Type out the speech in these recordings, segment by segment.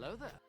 Hello there.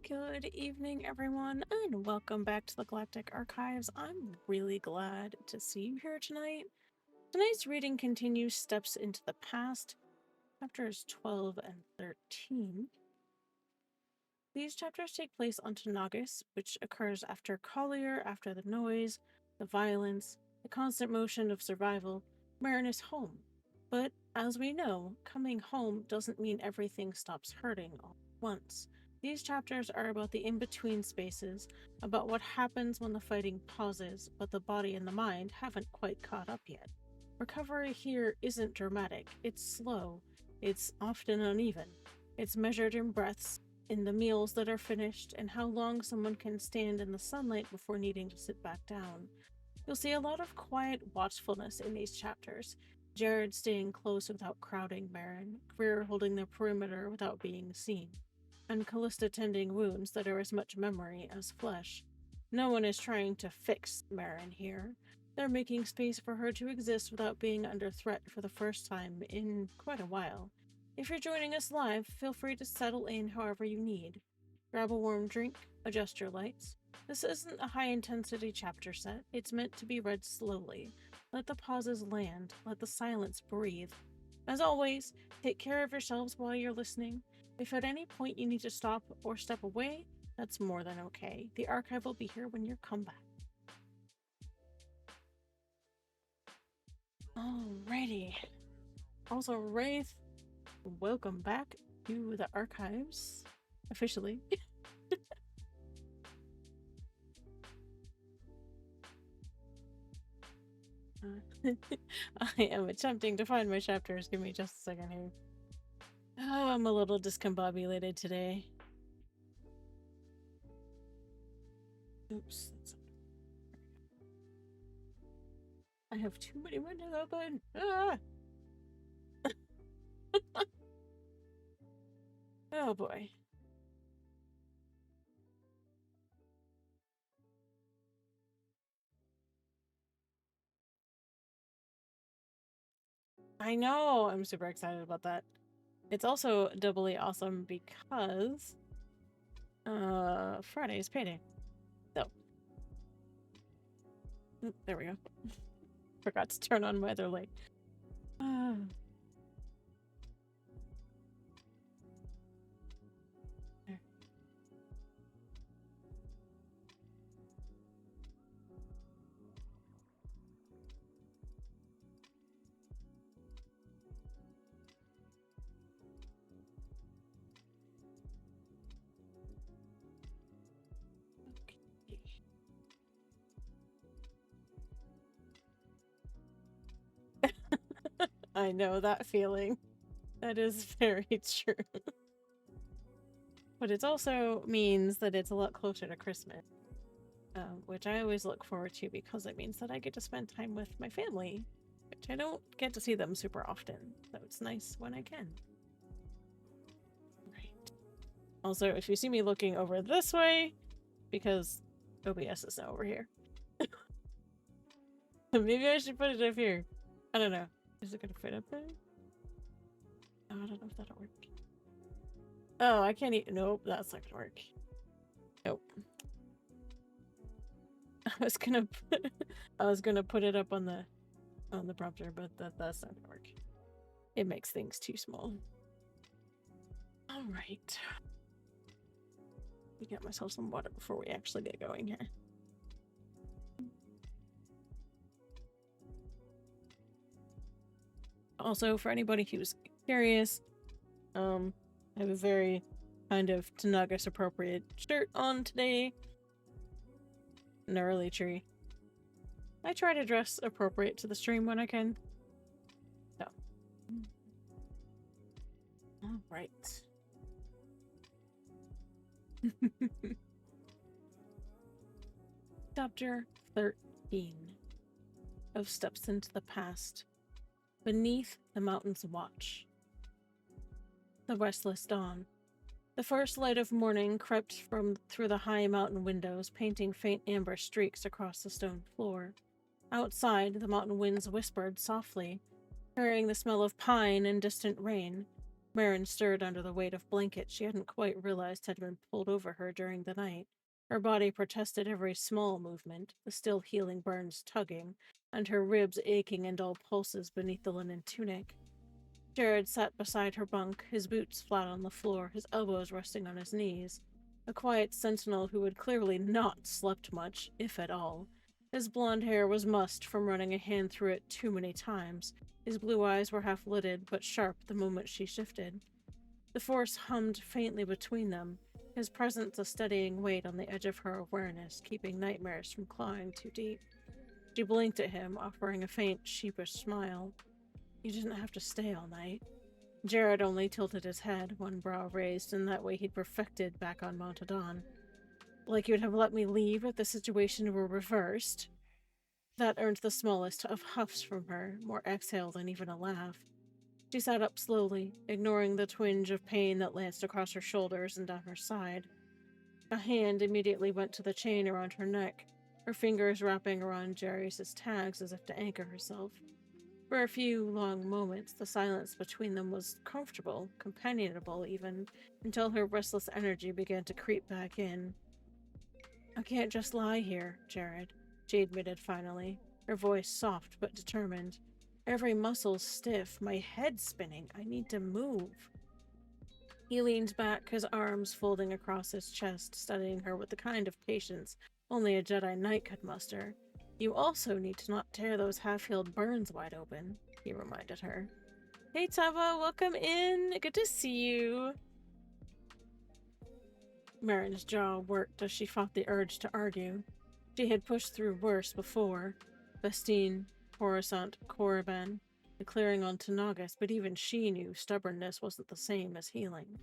Good evening, everyone, and welcome back to the Galactic Archives. I'm really glad to see you here tonight. Tonight's reading continues Steps into the Past, chapters 12 and 13. These chapters take place on Tanagis, which occurs after Collier, after the noise, the violence, the constant motion of survival. Marin is home. But, as we know, coming home doesn't mean everything stops hurting all at once. These chapters are about the in-between spaces, about what happens when the fighting pauses, but the body and the mind haven't quite caught up yet. Recovery here isn't dramatic, it's slow, it's often uneven. It's measured in breaths, in the meals that are finished, and how long someone can stand in the sunlight before needing to sit back down. You'll see a lot of quiet watchfulness in these chapters. Jared staying close without crowding Marin, Greer holding the perimeter without being seen, and Callista tending wounds that are as much memory as flesh. No one is trying to fix Marin here. They're making space for her to exist without being under threat for the first time in quite a while. If you're joining us live, feel free to settle in however you need. Grab a warm drink, adjust your lights. This isn't a high-intensity chapter set. It's meant to be read slowly. Let the pauses land. Let the silence breathe. As always, take care of yourselves while you're listening. If at any point you need to stop or step away, that's more than okay. The archive will be here when you come back. Alrighty. Also, Wraith, welcome back to the archives. Officially. I am attempting to find my chapters. Give me just a second here. Oh, I'm a little discombobulated today. Oops. I have too many windows open. Ah! Oh boy. I know! I'm super excited about that. It's also doubly awesome because Friday is payday. So there we go. Forgot to turn on my other light. There. I know that feeling. That is very true. But it also means that it's a lot closer to Christmas, which I always look forward to because it means that I get to spend time with my family, which I don't get to see them super often, so it's nice when I can. Right. Also, if you see me looking over this way, because OBS is now over here. Maybe I should put it up here. I don't know. Is it gonna fit up there? Oh, I don't know if that'll work. Oh, I can't eat. Nope, that's not gonna work. Nope. I was gonna put it up on the prompter, but that's not gonna work. It makes things too small. All right. Get myself some water before we actually get going here. Also, for anybody who's curious, I have a very kind of Tanagis appropriate shirt on today. Gnarly tree. I try to dress appropriate to the stream when I can. So. Alright. Chapter 13 of Steps into the Past. Beneath the mountain's watch. The restless dawn. The first light of morning crept through the high mountain windows, painting faint amber streaks across the stone floor. Outside, the mountain winds whispered softly, carrying the smell of pine and distant rain. Marin stirred under the weight of blankets she hadn't quite realized had been pulled over her during the night. Her body protested every small movement, the still healing burns tugging, and her ribs aching in dull pulses beneath the linen tunic. Jared sat beside her bunk, his boots flat on the floor, his elbows resting on his knees. A quiet sentinel who had clearly not slept much, if at all. His blonde hair was mussed from running a hand through it too many times. His blue eyes were half-lidded, but sharp the moment she shifted. The force hummed faintly between them, his presence a steadying weight on the edge of her awareness, keeping nightmares from clawing too deep. She blinked at him, offering a faint, sheepish smile. You didn't have to stay all night. Jared only tilted his head, one brow raised, and that way he'd perfected back on Montadon. Like you'd have let me leave if the situation were reversed. That earned the smallest of huffs from her, more exhale than even a laugh. She sat up slowly, ignoring the twinge of pain that lanced across her shoulders and down her side. A hand immediately went to the chain around her neck, her fingers wrapping around Jarius's tags as if to anchor herself. For a few long moments, the silence between them was comfortable, companionable even, until her restless energy began to creep back in. I can't just lie here, Jared, she admitted finally, her voice soft but determined. Every muscle stiff, my head spinning. I need to move. He leaned back, his arms folding across his chest, studying her with the kind of patience only a Jedi Knight could muster. You also need to not tear those half-healed burns wide open, he reminded her. Hey Tava, welcome in. Good to see you. Marin's jaw worked as she fought the urge to argue. She had pushed through worse before. Vestine, Coruscant, Korriban, the clearing on Tanagis, but even she knew stubbornness wasn't the same as healing.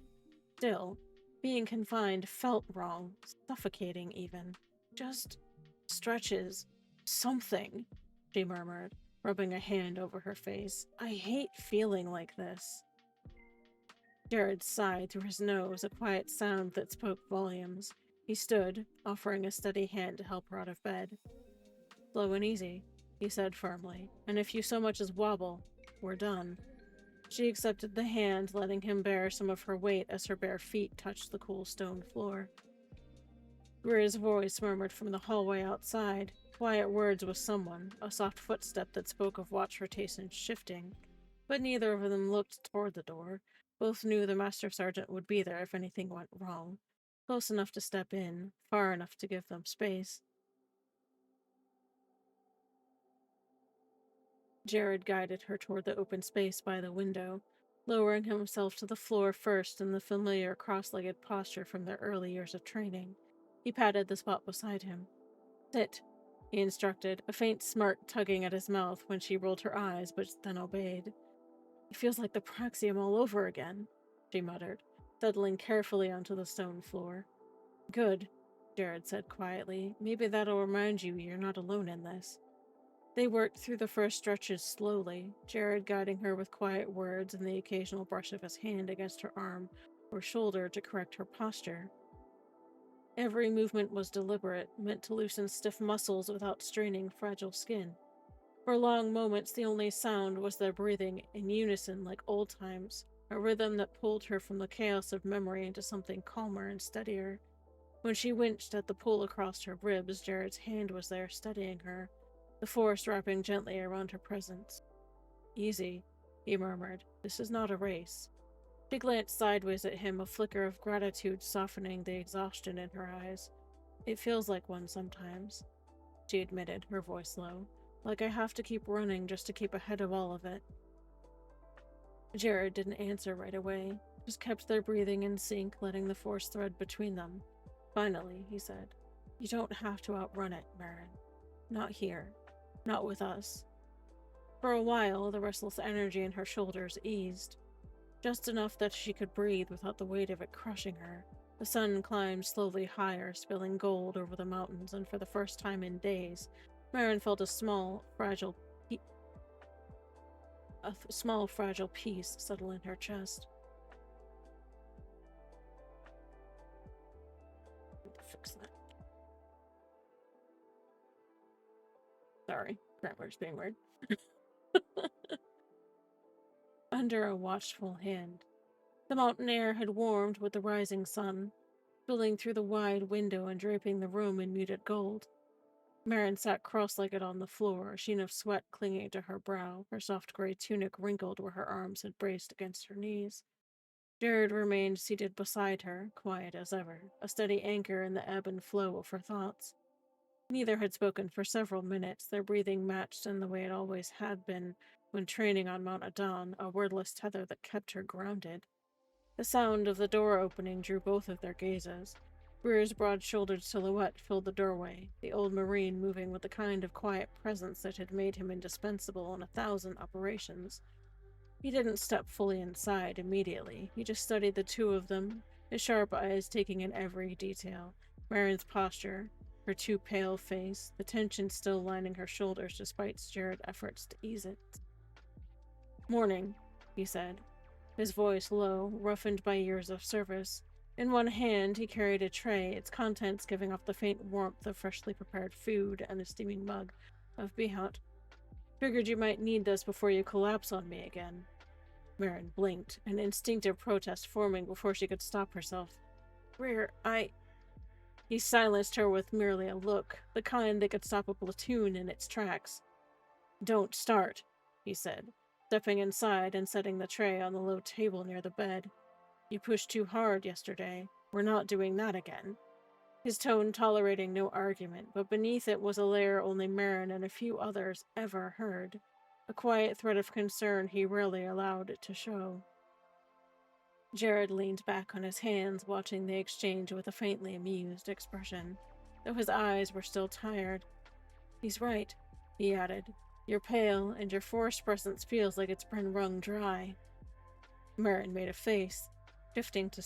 Still, being confined felt wrong, suffocating even. Just stretches. Something, she murmured, rubbing a hand over her face. I hate feeling like this. Jared sighed through his nose, a quiet sound that spoke volumes. He stood, offering a steady hand to help her out of bed. Slow and easy, he said firmly, and if you so much as wobble, we're done. She accepted the hand, letting him bear some of her weight as her bare feet touched the cool stone floor. Greer's voice murmured from the hallway outside, quiet words with someone, a soft footstep that spoke of watch rotation shifting. But neither of them looked toward the door. Both knew the Master Sergeant would be there if anything went wrong. Close enough to step in, far enough to give them space. Jared guided her toward the open space by the window, lowering himself to the floor first in the familiar cross-legged posture from their early years of training. He patted the spot beside him. Sit, he instructed, a faint smirk tugging at his mouth when she rolled her eyes, but then obeyed. It feels like the Praxium all over again, she muttered, settling carefully onto the stone floor. Good, Jared said quietly. Maybe that'll remind you you're not alone in this. They worked through the first stretches slowly, Jared guiding her with quiet words and the occasional brush of his hand against her arm or shoulder to correct her posture. Every movement was deliberate, meant to loosen stiff muscles without straining fragile skin. For long moments, the only sound was their breathing in unison like old times, a rhythm that pulled her from the chaos of memory into something calmer and steadier. When she winched at the pull across her ribs, Jared's hand was there steadying her, the force wrapping gently around her presence. Easy, he murmured. This is not a race. She glanced sideways at him, a flicker of gratitude softening the exhaustion in her eyes. It feels like one sometimes, she admitted, her voice low. Like I have to keep running just to keep ahead of all of it. Jared didn't answer right away, just kept their breathing in sync, letting the force thread between them. Finally, he said, You don't have to outrun it, Marin. Not here. Not with us. For a while, the restless energy in her shoulders eased. Just enough that she could breathe without the weight of it crushing her. The sun climbed slowly higher, spilling gold over the mountains, and for the first time in days, Marin felt a small, fragile peace settle in her chest. Fix that. Sorry, grammar's being weird. Under a watchful hand. The mountain air had warmed with the rising sun, spilling through the wide window and draping the room in muted gold. Marin sat cross-legged on the floor, a sheen of sweat clinging to her brow, her soft gray tunic wrinkled where her arms had braced against her knees. Jared remained seated beside her, quiet as ever, a steady anchor in the ebb and flow of her thoughts. Neither had spoken for several minutes, their breathing matched in the way it always had been when training on Mount Adon, a wordless tether that kept her grounded. The sound of the door opening drew both of their gazes. Greer's broad-shouldered silhouette filled the doorway, the old Marine moving with the kind of quiet presence that had made him indispensable in 1,000 operations. He didn't step fully inside immediately. He just studied the two of them, his sharp eyes taking in every detail. Marin's posture, her too pale face, the tension still lining her shoulders despite Jared's efforts to ease it. "Morning," he said, his voice low, roughened by years of service. In one hand, he carried a tray, its contents giving off the faint warmth of freshly prepared food and a steaming mug of behot. "Figured you might need this before you collapse on me again." Marin blinked, an instinctive protest forming before she could stop herself. "Greer, He silenced her with merely a look, the kind that could stop a platoon in its tracks. "Don't start," he said, stepping inside and setting the tray on the low table near the bed. "You pushed too hard yesterday. We're not doing that again." His tone tolerating no argument, but beneath it was a layer only Marin and a few others ever heard, a quiet thread of concern he rarely allowed it to show. Jared leaned back on his hands, watching the exchange with a faintly amused expression, though his eyes were still tired. "He's right," he added. "You're pale, and your forced presence feels like it's been wrung dry." Marin made a face, shifting to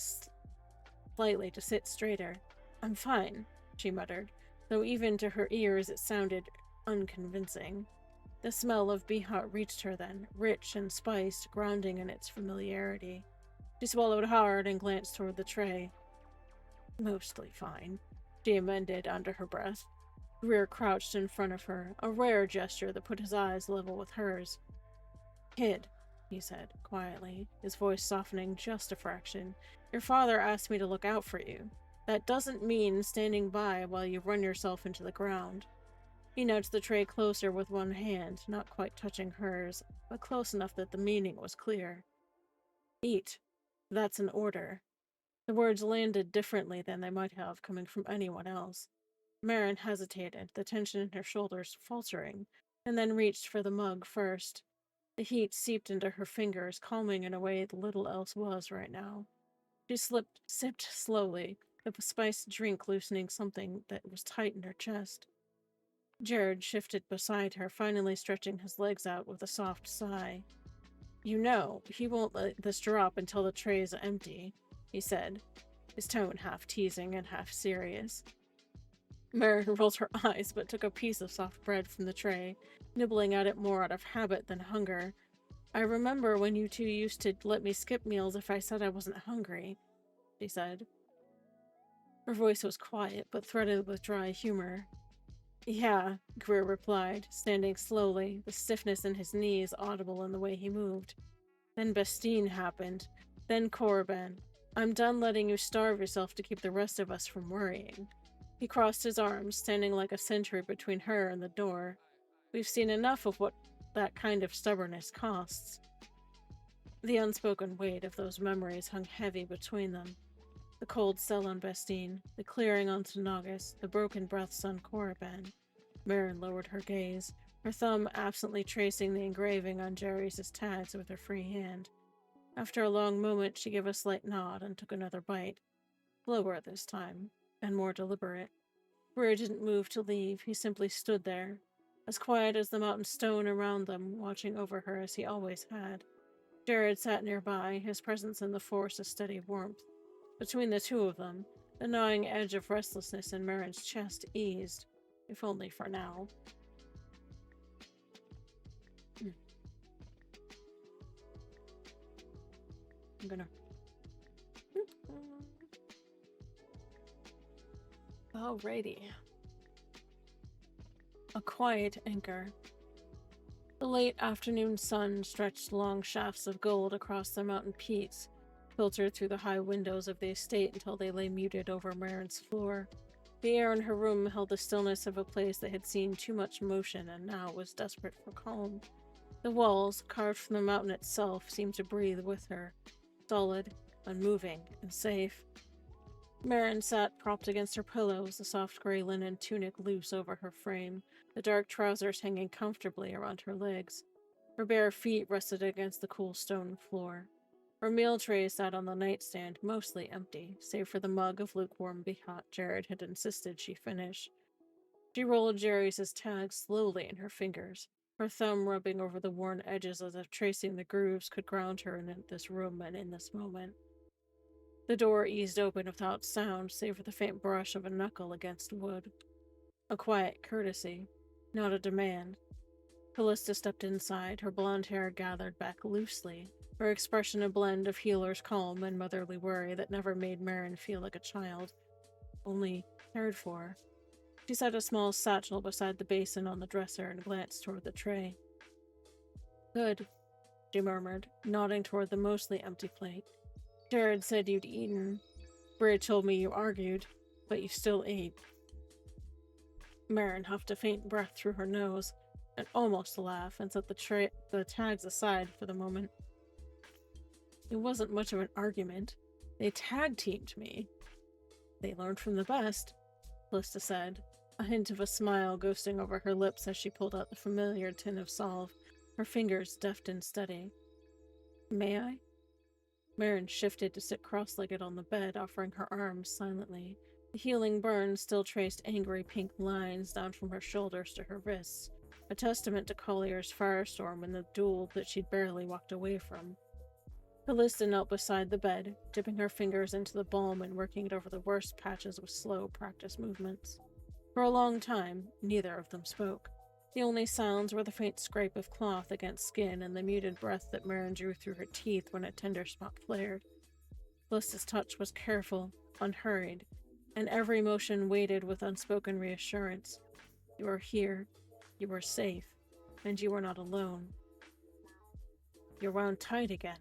slightly to sit straighter. "I'm fine," she muttered, though even to her ears it sounded unconvincing. The smell of behot reached her then, rich and spiced, grounding in its familiarity. She swallowed hard and glanced toward the tray. "Mostly fine," she amended under her breath. Greer crouched in front of her, a rare gesture that put his eyes level with hers. "Kid," he said, quietly, his voice softening just a fraction, "your father asked me to look out for you. That doesn't mean standing by while you run yourself into the ground." He nudged the tray closer with one hand, not quite touching hers, but close enough that the meaning was clear. "Eat. That's an order." The words landed differently than they might have, coming from anyone else. Marin hesitated, the tension in her shoulders faltering, and then reached for the mug first. The heat seeped into her fingers, calming in a way little else was right now. She sipped slowly, the spiced drink loosening something that was tight in her chest. Jared shifted beside her, finally stretching his legs out with a soft sigh. "You know, he won't let this drop until the tray is empty," he said, his tone half teasing and half serious. Marin rolled her eyes but took a piece of soft bread from the tray, nibbling at it more out of habit than hunger. "I remember when you two used to let me skip meals if I said I wasn't hungry," she said. Her voice was quiet but threaded with dry humor. "Yeah," Greer replied, standing slowly, the stiffness in his knees audible in the way he moved. "Then Bastine happened. Then Korriban. I'm done letting you starve yourself to keep the rest of us from worrying." He crossed his arms, standing like a sentry between her and the door. "We've seen enough of what that kind of stubbornness costs." The unspoken weight of those memories hung heavy between them. The cold cell on Bastine, the clearing on Tanagis, the broken breaths on Korriban. Marin lowered her gaze, her thumb absently tracing the engraving on Jerry's tags with her free hand. After a long moment, she gave a slight nod and took another bite. Slower this time, and more deliberate. Greer didn't move to leave, he simply stood there, as quiet as the mountain stone around them, watching over her as he always had. Jared sat nearby, his presence in the force a steady warmth. Between the two of them, the gnawing edge of restlessness in Marin's chest eased, if only for now. I'm gonna... Alrighty. A quiet anchor. The late afternoon sun stretched long shafts of gold across the mountain peaks, filtered through the high windows of the estate until they lay muted over Marin's floor. The air in her room held the stillness of a place that had seen too much motion and now was desperate for calm. The walls, carved from the mountain itself, seemed to breathe with her, solid, unmoving, and safe. Marin sat propped against her pillows, the soft gray linen tunic loose over her frame, the dark trousers hanging comfortably around her legs. Her bare feet rested against the cool stone floor. Her meal tray sat on the nightstand, mostly empty, save for the mug of lukewarm hot Jared had insisted she finish. She rolled Jerry's tag slowly in her fingers, her thumb rubbing over the worn edges as if tracing the grooves could ground her in this room and in this moment. The door eased open without sound, save for the faint brush of a knuckle against wood. A quiet courtesy, not a demand. Callista stepped inside, her blonde hair gathered back loosely, her expression a blend of healer's calm and motherly worry that never made Marin feel like a child, only cared for. She set a small satchel beside the basin on the dresser and glanced toward the tray. Good, she murmured, nodding toward the mostly empty plate. Jared said you'd eaten. Brid told me you argued, but you still ate. Marin huffed a faint breath through her nose, and almost a laugh, and set the tags aside for the moment. It wasn't much of an argument. They tag-teamed me. They learned from the best, Callista said, a hint of a smile ghosting over her lips as she pulled out the familiar tin of salve, her fingers deft and steady. May I? Marin shifted to sit cross-legged on the bed, offering her arms silently. The healing burn still traced angry pink lines down from her shoulders to her wrists, a testament to Collier's firestorm and the duel that she'd barely walked away from. Callista knelt beside the bed, dipping her fingers into the balm and working it over the worst patches with slow, practiced movements. For a long time, neither of them spoke. The only sounds were the faint scrape of cloth against skin and the muted breath that Marin drew through her teeth when a tender spot flared. Callista's touch was careful, unhurried, and every motion weighted with unspoken reassurance. You are here, you are safe, and you are not alone. You're wound tight again,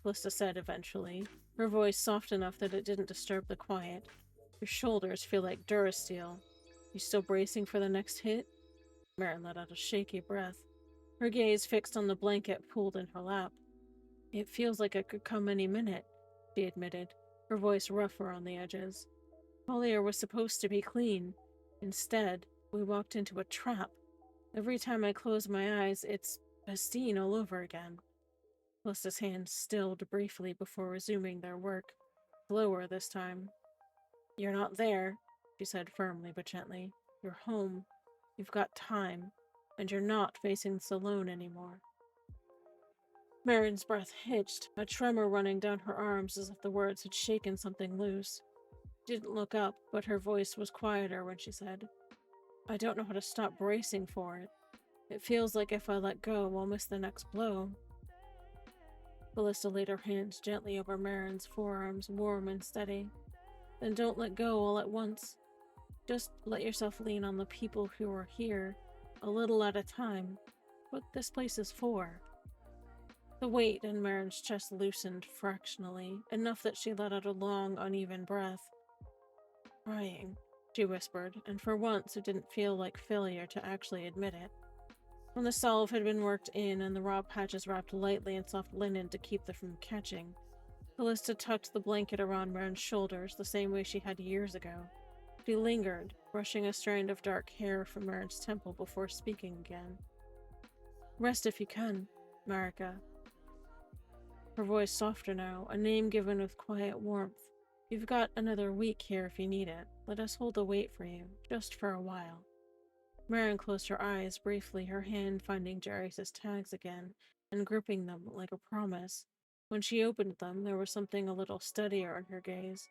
Callista said eventually, her voice soft enough that it didn't disturb the quiet. Your shoulders feel like Durasteel. You still bracing for the next hit? Marin let out a shaky breath, her gaze fixed on the blanket pulled in her lap. It feels like it could come any minute, she admitted, her voice rougher on the edges. Collier was supposed to be clean. Instead, we walked into a trap. Every time I close my eyes, it's Bastine all over again. Callista's hands stilled briefly before resuming their work, slower this time. You're not there, she said firmly but gently. You're home. You've got time, and you're not facing this alone anymore. Marin's breath hitched, a tremor running down her arms as if the words had shaken something loose. She didn't look up, but her voice was quieter when she said, I don't know how to stop bracing for it. It feels like if I let go, I'll miss the next blow. Callista laid her hands gently over Marin's forearms, warm and steady. Then don't let go all at once. Just let yourself lean on the people who are here, a little at a time. What this place is for. The weight in Marin's chest loosened fractionally, enough that she let out a long, uneven breath. Crying, she whispered, and for once it didn't feel like failure to actually admit it. When the salve had been worked in and the raw patches wrapped lightly in soft linen to keep them from catching, Callista tucked the blanket around Marin's shoulders the same way she had years ago. She lingered, brushing a strand of dark hair from Marin's temple before speaking again. Rest if you can, Marika. Her voice softer now, a name given with quiet warmth. You've got another week here if you need it. Let us hold the weight for you, just for a while. Marin closed her eyes briefly, her hand finding Jerry's tags again, and gripping them like a promise. When she opened them, there was something a little steadier in her gaze.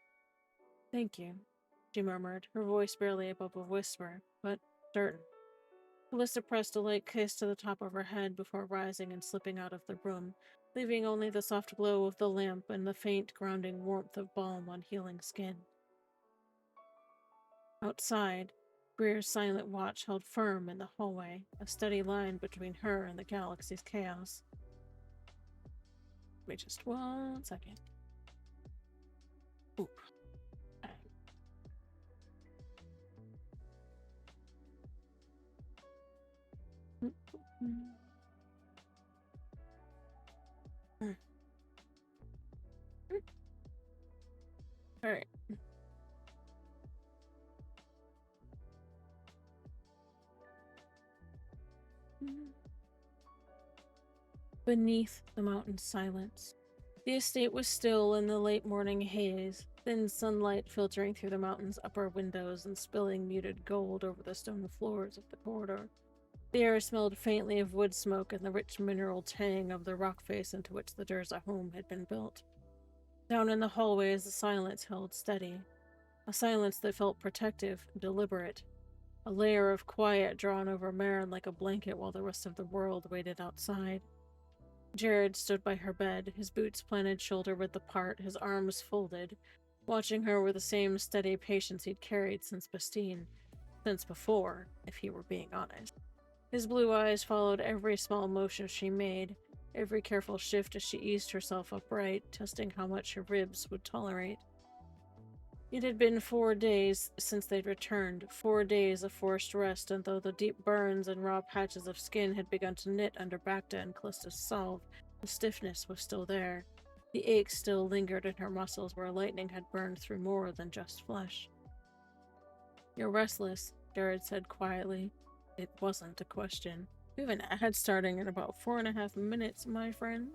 Thank you, she murmured, her voice barely above a whisper, but certain. Callista pressed a light kiss to the top of her head before rising and slipping out of the room, leaving only the soft glow of the lamp and the faint, grounding warmth of balm on healing skin. Outside, Greer's silent watch held firm in the hallway, a steady line between her and the galaxy's chaos. Wait just 1 second. Ooh. All right. Beneath the mountain silence, the estate was still in the late morning haze, thin sunlight filtering through the mountain's upper windows and spilling muted gold over the stone floors of the corridor. The air smelled faintly of wood smoke and the rich mineral tang of the rock face into which the Durza home had been built. Down in the hallways, the silence held steady, a silence that felt protective and deliberate, a layer of quiet drawn over Marin like a blanket while the rest of the world waited outside. Jared stood by her bed, his boots planted shoulder-width apart, his arms folded, watching her with the same steady patience he'd carried since Bastine. Since before, if he were being honest. His blue eyes followed every small motion she made, every careful shift as she eased herself upright, testing how much her ribs would tolerate. It had been 4 days since they'd returned, 4 days of forced rest, and though the deep burns and raw patches of skin had begun to knit under Bacta and Callista's salve, the stiffness was still there. The ache still lingered in her muscles where lightning had burned through more than just flesh. "You're restless," Jared said quietly. It wasn't a question. "We have an ad starting in about 4.5 minutes, my friend."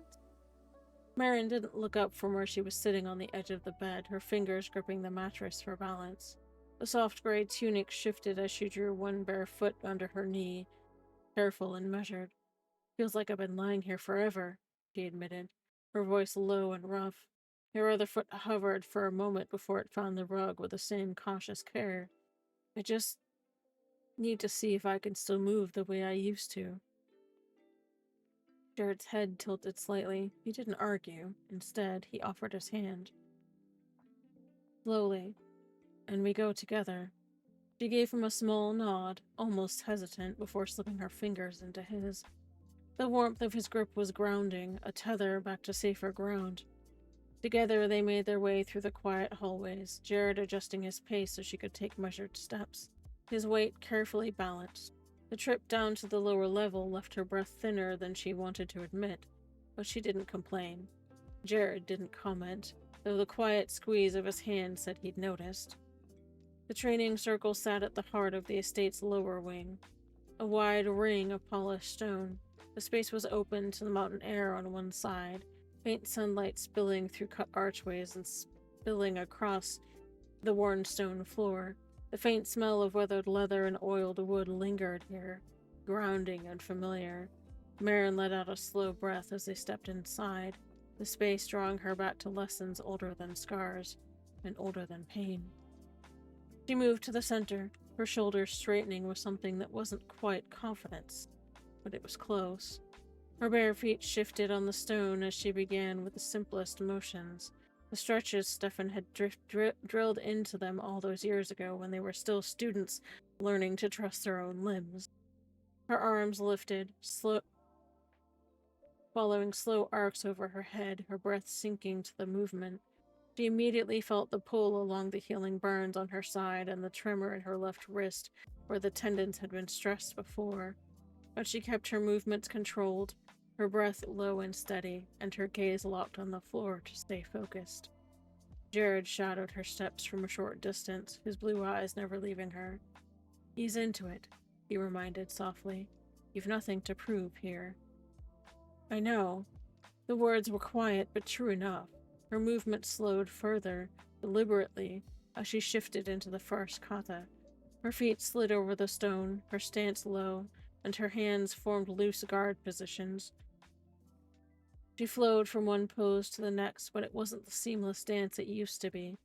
Marin didn't look up from where she was sitting on the edge of the bed, her fingers gripping the mattress for balance. The soft gray tunic shifted as she drew one bare foot under her knee, careful and measured. "Feels like I've been lying here forever," she admitted, her voice low and rough. Her other foot hovered for a moment before it found the rug with the same cautious care. "I just need to see if I can still move the way I used to." Jared's head tilted slightly. He didn't argue. Instead, he offered his hand. "Slowly, and we go together." She gave him a small nod, almost hesitant, before slipping her fingers into his. The warmth of his grip was grounding, a tether back to safer ground. Together they made their way through the quiet hallways, Jared adjusting his pace so she could take measured steps, his weight carefully balanced. The trip down to the lower level left her breath thinner than she wanted to admit, but she didn't complain. Jared didn't comment, though the quiet squeeze of his hand said he'd noticed. The training circle sat at the heart of the estate's lower wing, a wide ring of polished stone. The space was open to the mountain air on one side, faint sunlight spilling through cut archways and spilling across the worn stone floor. The faint smell of weathered leather and oiled wood lingered here, grounding and familiar. Marin let out a slow breath as they stepped inside, the space drawing her back to lessons older than scars and older than pain. She moved to the center, her shoulders straightening with something that wasn't quite confidence, but it was close. Her bare feet shifted on the stone as she began with the simplest motions, the stretches Stefan had drilled into them all those years ago when they were still students learning to trust their own limbs. Her arms lifted, following slow arcs over her head, her breath sinking to the movement. She immediately felt the pull along the healing burns on her side and the tremor in her left wrist where the tendons had been stressed before. But she kept her movements controlled, her breath low and steady, and her gaze locked on the floor to stay focused. Jared shadowed her steps from a short distance, his blue eyes never leaving her. "Ease into it," he reminded softly. "You've nothing to prove here." "I know." The words were quiet but true enough. Her movement slowed further, deliberately, as she shifted into the first kata. Her feet slid over the stone, her stance low, and her hands formed loose guard positions. She flowed from one pose to the next, but it wasn't the seamless dance it used to be.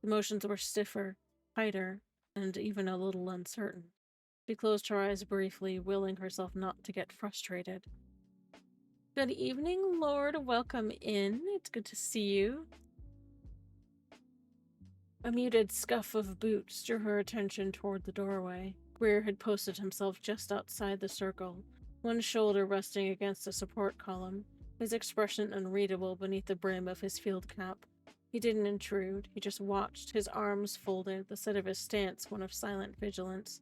The motions were stiffer, tighter, and even a little uncertain. She closed her eyes briefly, willing herself not to get frustrated. "Good evening, Lord. Welcome in. It's good to see you." A muted scuff of boots drew her attention toward the doorway. Greer had posted himself just outside the circle, one shoulder resting against a support column, his expression unreadable beneath the brim of his field cap. He didn't intrude, he just watched, his arms folded, the set of his stance one of silent vigilance.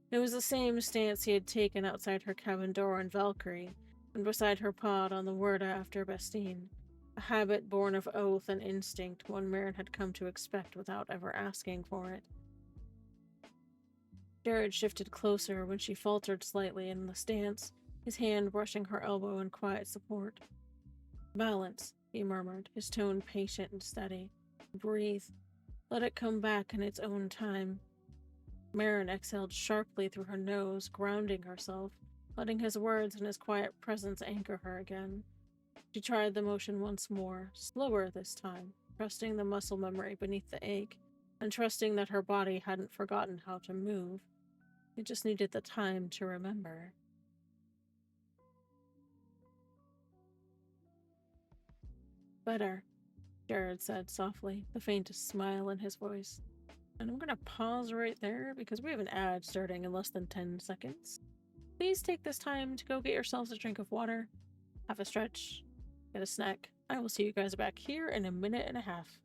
It was the same stance he had taken outside her cabin door in Valkyrie, and beside her pod on the Werda after Bastine, a habit born of oath and instinct, one Marin had come to expect without ever asking for it. Jared shifted closer when she faltered slightly in the stance, his hand brushing her elbow in quiet support. "Balance," he murmured, his tone patient and steady. "Breathe. Let it come back in its own time." Marin exhaled sharply through her nose, grounding herself, letting his words and his quiet presence anchor her again. She tried the motion once more, slower this time, trusting the muscle memory beneath the ache, and trusting that her body hadn't forgotten how to move. It just needed the time to remember. "Better," Jared said softly, the faintest smile in his voice. And I'm gonna pause right there because we have an ad starting in less than 10 seconds. Please take this time to go get yourselves a drink of water, have a stretch, get a snack. I will see you guys back here in a minute and a half.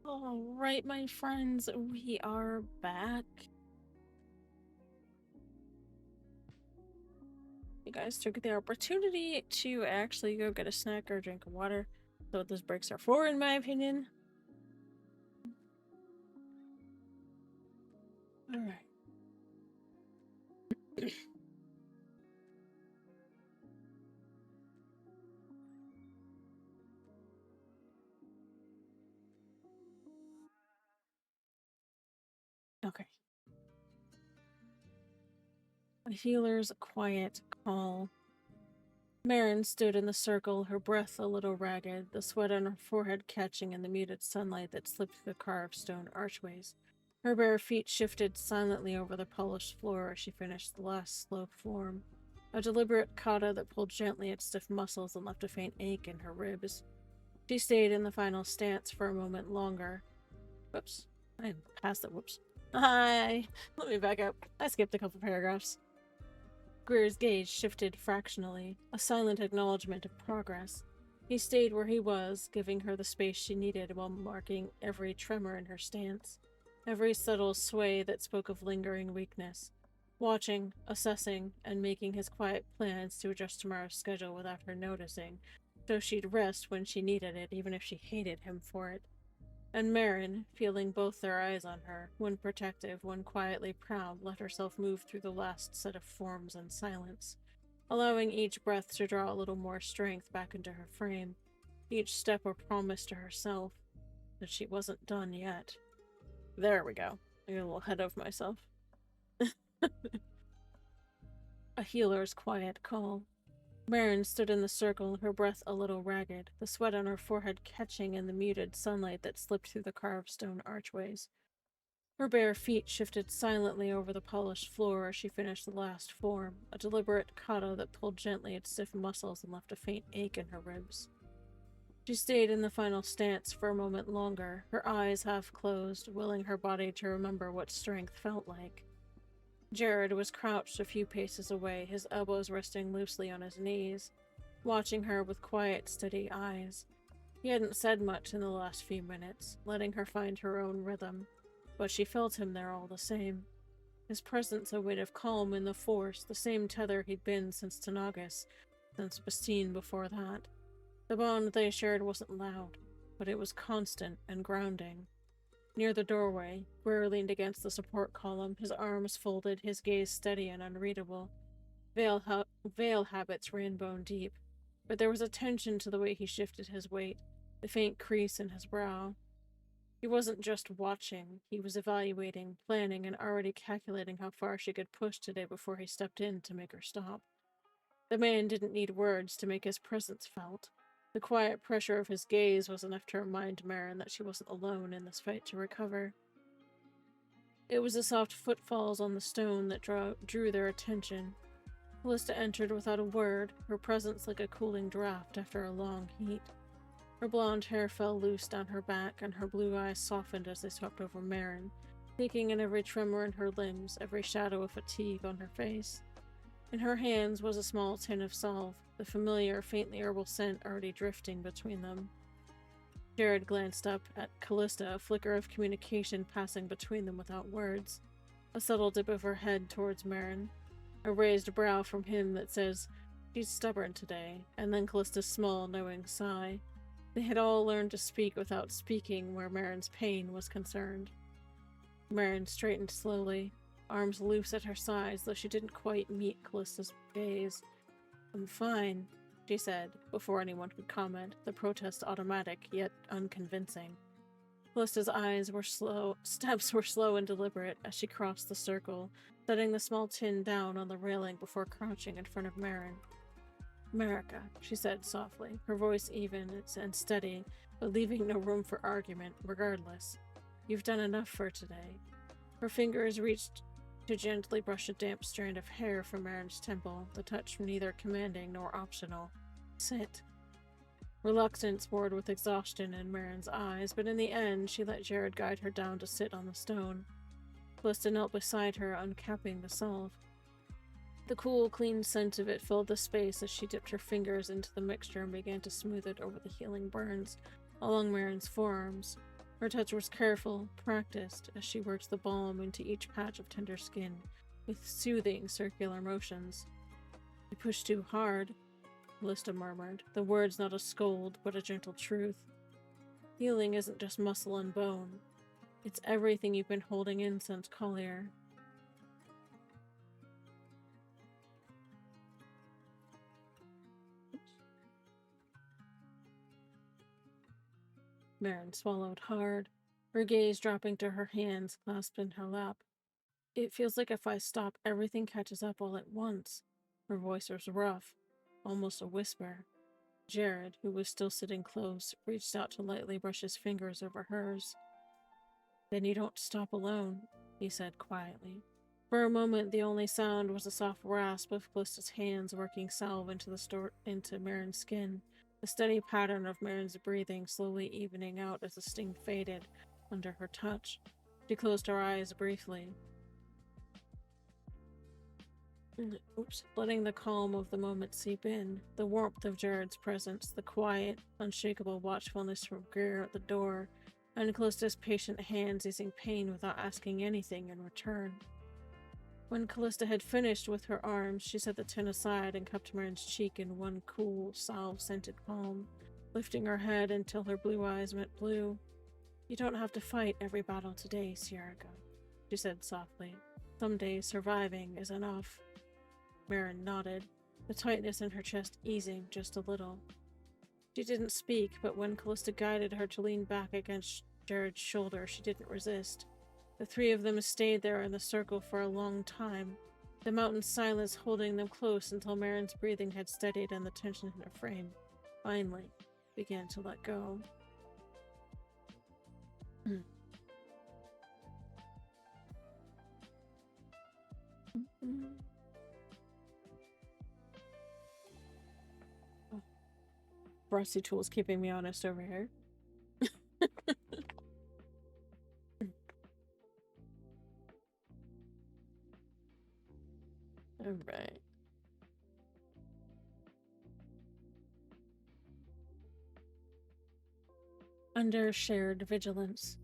Alright, my friends, we are back. You guys took the opportunity to actually go get a snack or a drink of water. That's what those breaks are for, in my opinion. Alright. Okay. A healer's quiet call. Marin stood in the circle, her breath a little ragged, the sweat on her forehead catching in the muted sunlight that slipped through the carved stone archways. Her bare feet shifted silently over the polished floor as she finished the last slow form, a deliberate kata that pulled gently at stiff muscles and left a faint ache in her ribs. She stayed in the final stance for a moment longer. Whoops. I passed it. Whoops. Hi. Let me back up. I skipped a couple paragraphs. Greer's gaze shifted fractionally, a silent acknowledgement of progress. He stayed where he was, giving her the space she needed while marking every tremor in her stance, every subtle sway that spoke of lingering weakness. Watching, assessing, and making his quiet plans to adjust tomorrow's schedule without her noticing, so she'd rest when she needed it, even if she hated him for it. And Marin, feeling both their eyes on her, one protective, one quietly proud, let herself move through the last set of forms in silence, allowing each breath to draw a little more strength back into her frame, each step a promise to herself that she wasn't done yet. There we go. I got a little ahead of myself. A healer's quiet call. Marin stood in the circle, her breath a little ragged, the sweat on her forehead catching in the muted sunlight that slipped through the carved stone archways. Her bare feet shifted silently over the polished floor as she finished the last form, a deliberate kata that pulled gently at stiff muscles and left a faint ache in her ribs. She stayed in the final stance for a moment longer, her eyes half closed, willing her body to remember what strength felt like. Jared was crouched a few paces away, his elbows resting loosely on his knees, watching her with quiet, steady eyes. He hadn't said much in the last few minutes, letting her find her own rhythm, but she felt him there all the same. His presence a weight of calm in the force, the same tether he'd been since Tanagis, since Bastine before that. The bond they shared wasn't loud, but it was constant and grounding. Near the doorway, Greer leaned against the support column, his arms folded, his gaze steady and unreadable. Veil habits ran bone deep, but there was a tension to the way he shifted his weight, the faint crease in his brow. He wasn't just watching, he was evaluating, planning, and already calculating how far she could push today before he stepped in to make her stop. The man didn't need words to make his presence felt. The quiet pressure of his gaze was enough to remind Marin that she wasn't alone in this fight to recover. It was the soft footfalls on the stone that drew their attention. Callista entered without a word, her presence like a cooling draft after a long heat. Her blonde hair fell loose down her back, and her blue eyes softened as they swept over Marin, taking in every tremor in her limbs, every shadow of fatigue on her face. In her hands was a small tin of salve, the familiar, faintly herbal scent already drifting between them. Jared glanced up at Callista, a flicker of communication passing between them without words. A subtle dip of her head towards Marin. A raised brow from him that says, "She's stubborn today," and then Callista's small, knowing sigh. They had all learned to speak without speaking where Marin's pain was concerned. Marin straightened slowly, arms loose at her sides, though she didn't quite meet Callista's gaze. "I'm fine," she said, before anyone could comment, the protest automatic, yet unconvincing. Callista's steps were slow and deliberate as she crossed the circle, setting the small tin down on the railing before crouching in front of Marin. "America," she said softly, her voice even and steady, but leaving no room for argument, regardless. "You've done enough for today." Her fingers reached to gently brush a damp strand of hair from Marin's temple, the touch neither commanding nor optional. "Sit." Reluctance poured with exhaustion in Marin's eyes, but in the end she let Jared guide her down to sit on the stone. Callista knelt beside her, uncapping the salve. The cool, clean scent of it filled the space as she dipped her fingers into the mixture and began to smooth it over the healing burns along Marin's forearms. Her touch was careful, practiced, as she worked the balm into each patch of tender skin, with soothing, circular motions. "You pushed too hard," Callista murmured, the words not a scold, but a gentle truth. "Healing isn't just muscle and bone. It's everything you've been holding in since Collier." Marin swallowed hard, her gaze dropping to her hands clasped in her lap. "It feels like if I stop, everything catches up all at once." Her voice was rough, almost a whisper. Jared, who was still sitting close, reached out to lightly brush his fingers over hers. Then you don't stop alone, he said quietly. For a moment, the only sound was a soft rasp of Callista's hands working salve into Marin's skin, the steady pattern of Marin's breathing slowly evening out as the sting faded under her touch. She closed her eyes briefly, letting the calm of the moment seep in, the warmth of Jared's presence, the quiet, unshakable watchfulness from Greer at the door, and Callista's patient hands easing pain without asking anything in return. When Callista had finished with her arms, she set the tin aside and cupped Marin's cheek in one cool, salve-scented palm, lifting her head until her blue eyes met blue. You don't have to fight every battle today, Sierra, she said softly. Some days surviving is enough. Marin nodded, the tightness in her chest easing just a little. She didn't speak, but when Callista guided her to lean back against Jared's shoulder, she didn't resist. The three of them stayed there in the circle for a long time, the mountain silence holding them close until Marin's breathing had steadied and the tension in her frame finally began to let go. Rusty Tool's keeping me honest over here. Alright. Under shared vigilance.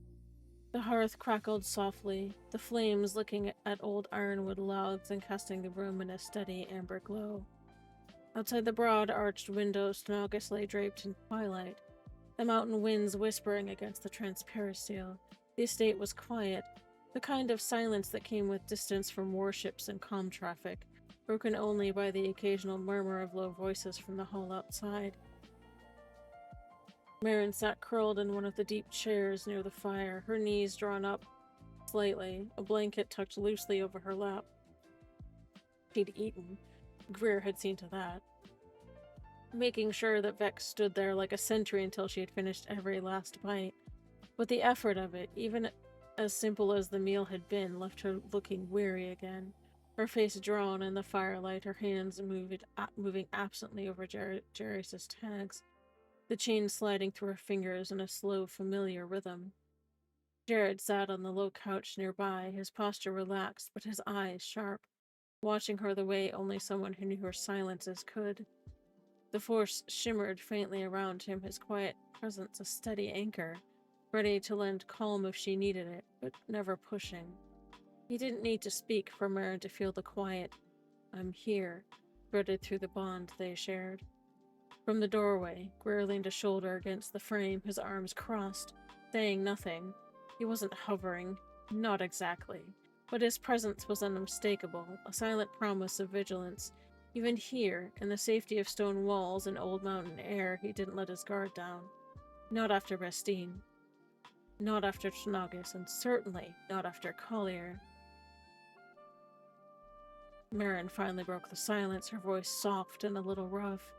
The hearth crackled softly, the flames licking at old ironwood logs and casting the room in a steady amber glow. Outside the broad, arched windows, Tanagis lay draped in twilight, the mountain winds whispering against the transparent steel. The estate was quiet, the kind of silence that came with distance from warships and comm traffic, broken only by the occasional murmur of low voices from the hall outside. Marin sat curled in one of the deep chairs near the fire, her knees drawn up slightly, a blanket tucked loosely over her lap. She'd eaten. Greer had seen to that. Making sure that Vex stood there like a sentry until she had finished every last bite. But the effort of it, even as simple as the meal had been, left her looking weary again. Her face drawn in the firelight, her hands moving absently over Jairus' tags, the chain sliding through her fingers in a slow, familiar rhythm. Jared sat on the low couch nearby, his posture relaxed, but his eyes sharp, watching her the way only someone who knew her silences could. The force shimmered faintly around him, his quiet presence a steady anchor, ready to lend calm if she needed it, but never pushing. He didn't need to speak for Marin to feel the quiet, "I'm here," threaded through the bond they shared. From the doorway, Greer leaned a shoulder against the frame, his arms crossed, saying nothing. He wasn't hovering, not exactly, but his presence was unmistakable, a silent promise of vigilance. Even here, in the safety of stone walls and old mountain air, he didn't let his guard down. Not after Bastine. Not after Tanagis, and certainly not after Collier. Marin finally broke the silence, her voice soft and a little rough.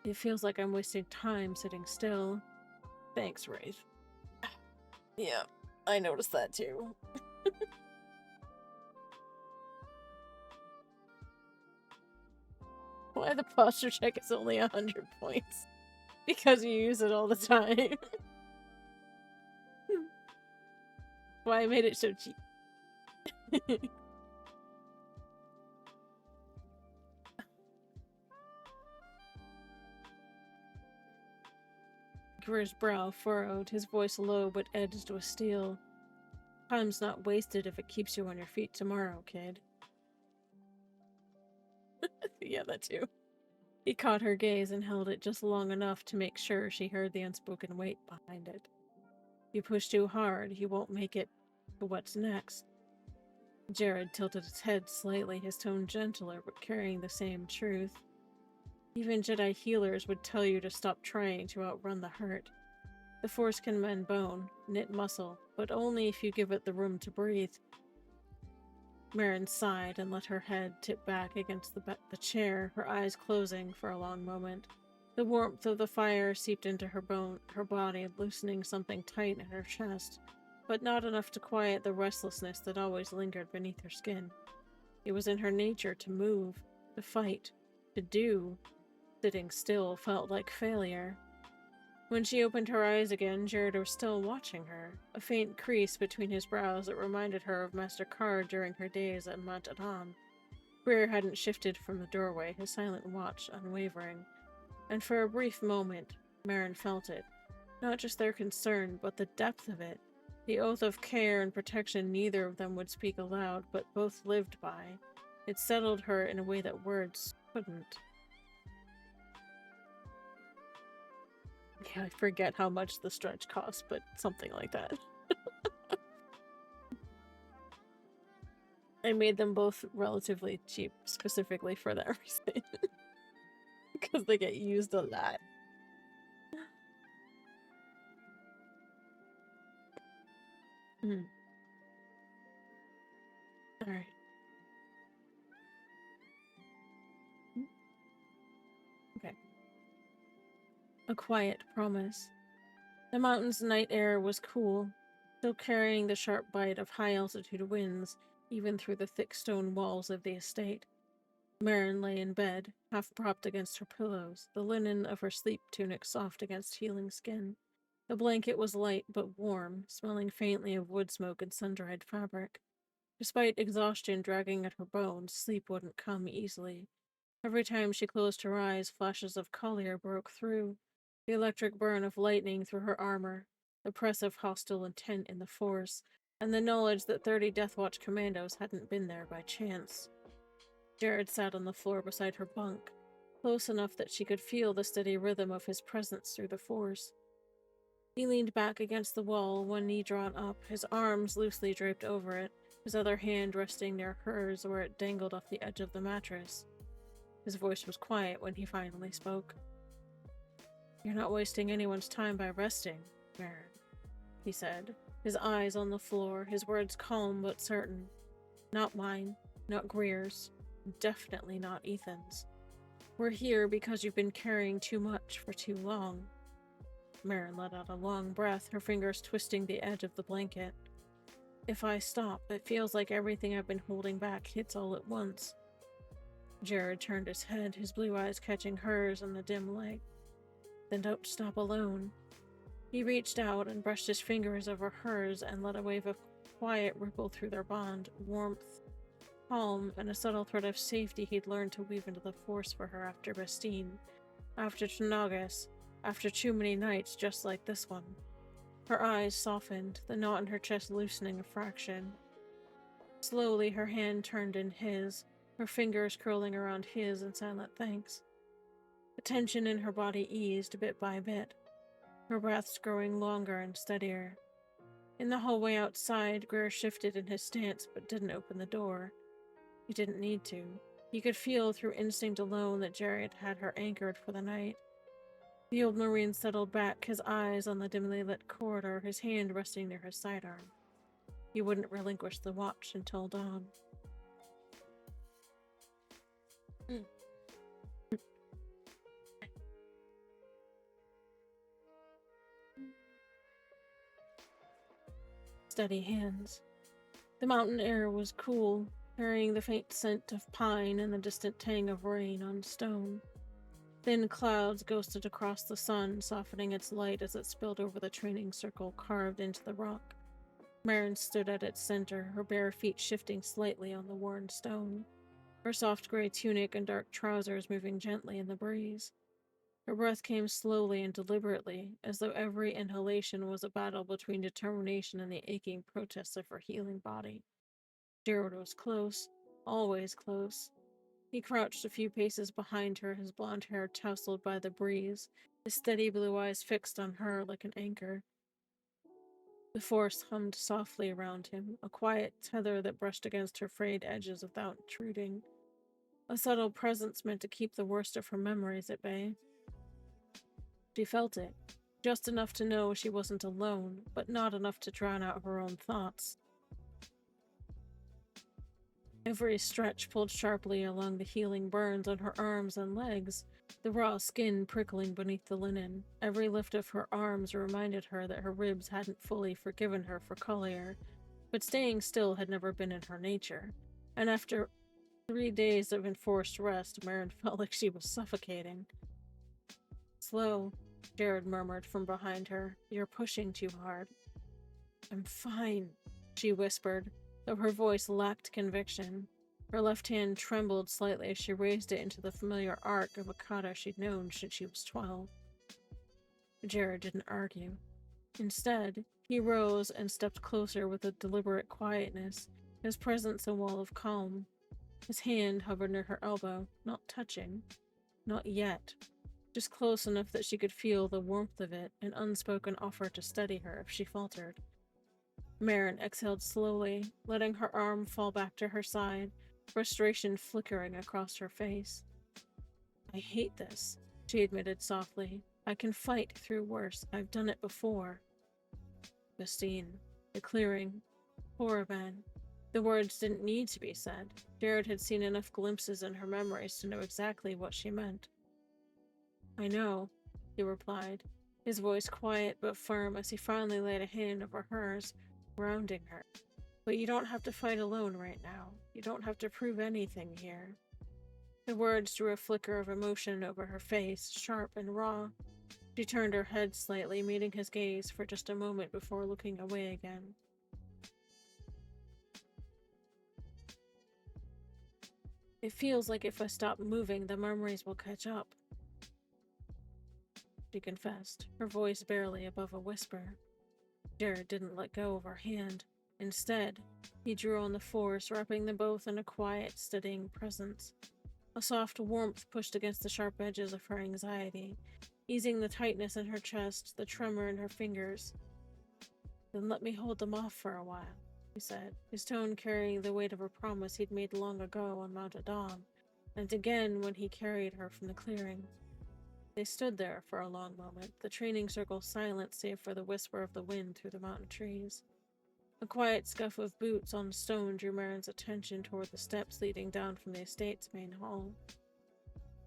It feels like I'm wasting time sitting still. Thanks, Wraith. Yeah, I noticed that too. Why the posture check is only 100 points? Because you use it all the time. Why I made it so cheap. Greer's brow furrowed, his voice low but edged with steel. Time's not wasted if it keeps you on your feet tomorrow, kid. Yeah, that too. He caught her gaze and held it just long enough to make sure she heard the unspoken weight behind it. You push too hard, you won't make it to what's next. Jared tilted his head slightly, his tone gentler but carrying the same truth. Even Jedi healers would tell you to stop trying to outrun the hurt. The Force can mend bone, knit muscle, but only if you give it the room to breathe. Marin sighed and let her head tip back against the chair, her eyes closing for a long moment. The warmth of the fire seeped into her body, loosening something tight in her chest, but not enough to quiet the restlessness that always lingered beneath her skin. It was in her nature to move, to fight, to do. Sitting still felt like failure. When she opened her eyes again, Jared was still watching her, a faint crease between his brows that reminded her of Master Card during her days at Mont Adam. Greer hadn't shifted from the doorway, his silent watch unwavering. And for a brief moment, Marin felt it. Not just their concern, but the depth of it. The oath of care and protection neither of them would speak aloud, but both lived by. It settled her in a way that words couldn't. Yeah, I forget how much the stretch costs, but something like that. I made them both relatively cheap, specifically for that reason. Because they get used a lot. Alright. Okay. A quiet promise. The mountain's night air was cool, still carrying the sharp bite of high-altitude winds, even through the thick stone walls of the estate. Marin lay in bed, half propped against her pillows, the linen of her sleep tunic soft against healing skin. The blanket was light but warm, smelling faintly of wood smoke and sun-dried fabric. Despite exhaustion dragging at her bones, sleep wouldn't come easily. Every time she closed her eyes, flashes of Collier broke through. The electric burn of lightning through her armor, the press of hostile intent in the force, and the knowledge that 30 Deathwatch commandos hadn't been there by chance. Jared sat on the floor beside her bunk, close enough that she could feel the steady rhythm of his presence through the force. He leaned back against the wall, one knee drawn up, his arms loosely draped over it, his other hand resting near hers where it dangled off the edge of the mattress. His voice was quiet when he finally spoke. "You're not wasting anyone's time by resting, Marin," he said, his eyes on the floor, his words calm but certain. "Not mine, not Greer's, definitely not Ethan's. We're here because you've been carrying too much for too long." Marin let out a long breath, her fingers twisting the edge of the blanket. "If I stop, it feels like everything I've been holding back hits all at once." Jared turned his head, his blue eyes catching hers in the dim light. "Then don't stop alone." He reached out and brushed his fingers over hers and let a wave of quiet ripple through their bond, warmth, calm, and a subtle thread of safety he'd learned to weave into the force for her after Bastine, after Tanagis, after too many nights just like this one. Her eyes softened, the knot in her chest loosening a fraction. Slowly, her hand turned in his, her fingers curling around his in silent thanks. The tension in her body eased bit by bit, her breaths growing longer and steadier. In the hallway outside, Greer shifted in his stance but didn't open the door. He didn't need to. He could feel through instinct alone that Jared had her anchored for the night. The old Marine settled back, his eyes on the dimly lit corridor, his hand resting near his sidearm. He wouldn't relinquish the watch until dawn. Steady hands. The mountain air was cool, carrying the faint scent of pine and the distant tang of rain on stone. Thin clouds ghosted across the sun, softening its light as it spilled over the training circle carved into the rock. Marin stood at its center, her bare feet shifting slightly on the worn stone, her soft gray tunic and dark trousers moving gently in the breeze. Her breath came slowly and deliberately, as though every inhalation was a battle between determination and the aching protests of her healing body. Jared was close, always close. He crouched a few paces behind her, his blonde hair tousled by the breeze, his steady blue eyes fixed on her like an anchor. The force hummed softly around him, a quiet tether that brushed against her frayed edges without intruding. A subtle presence meant to keep the worst of her memories at bay. She felt it, just enough to know she wasn't alone, but not enough to drown out her own thoughts. Every stretch pulled sharply along the healing burns on her arms and legs, the raw skin prickling beneath the linen. Every lift of her arms reminded her that her ribs hadn't fully forgiven her for Collier, but staying still had never been in her nature. And after 3 days of enforced rest, Marin felt like she was suffocating. Slow, Jared murmured from behind her. You're pushing too hard. I'm fine, she whispered, though her voice lacked conviction. Her left hand trembled slightly as she raised it into the familiar arc of a kata she'd known since she was 12. Jared didn't argue. Instead, he rose and stepped closer with a deliberate quietness, his presence a wall of calm. His hand hovered near her elbow, not touching. Not yet. Just close enough that she could feel the warmth of it, an unspoken offer to steady her if she faltered. Marin exhaled slowly, letting her arm fall back to her side, frustration flickering across her face. I hate this, she admitted softly. I can fight through worse. I've done it before. Bastine. The clearing. Horriban. The words didn't need to be said. Jared had seen enough glimpses in her memories to know exactly what she meant. I know, he replied, his voice quiet but firm as he finally laid a hand over hers, grounding her. But you don't have to fight alone right now. You don't have to prove anything here. The words drew a flicker of emotion over her face, sharp and raw. She turned her head slightly, meeting his gaze for just a moment before looking away again. It feels like if I stop moving, the memories will catch up, she confessed, her voice barely above a whisper. Jared didn't let go of her hand. Instead, he drew on the force, wrapping them both in a quiet, steadying presence. A soft warmth pushed against the sharp edges of her anxiety, easing the tightness in her chest, the tremor in her fingers. Then let me hold them off for a while, he said, his tone carrying the weight of a promise he'd made long ago on Mount Adam, and again when he carried her from the clearing. They stood there for a long moment, the training circle silent save for the whisper of the wind through the mountain trees. A quiet scuff of boots on stone drew Marin's attention toward the steps leading down from the estate's main hall.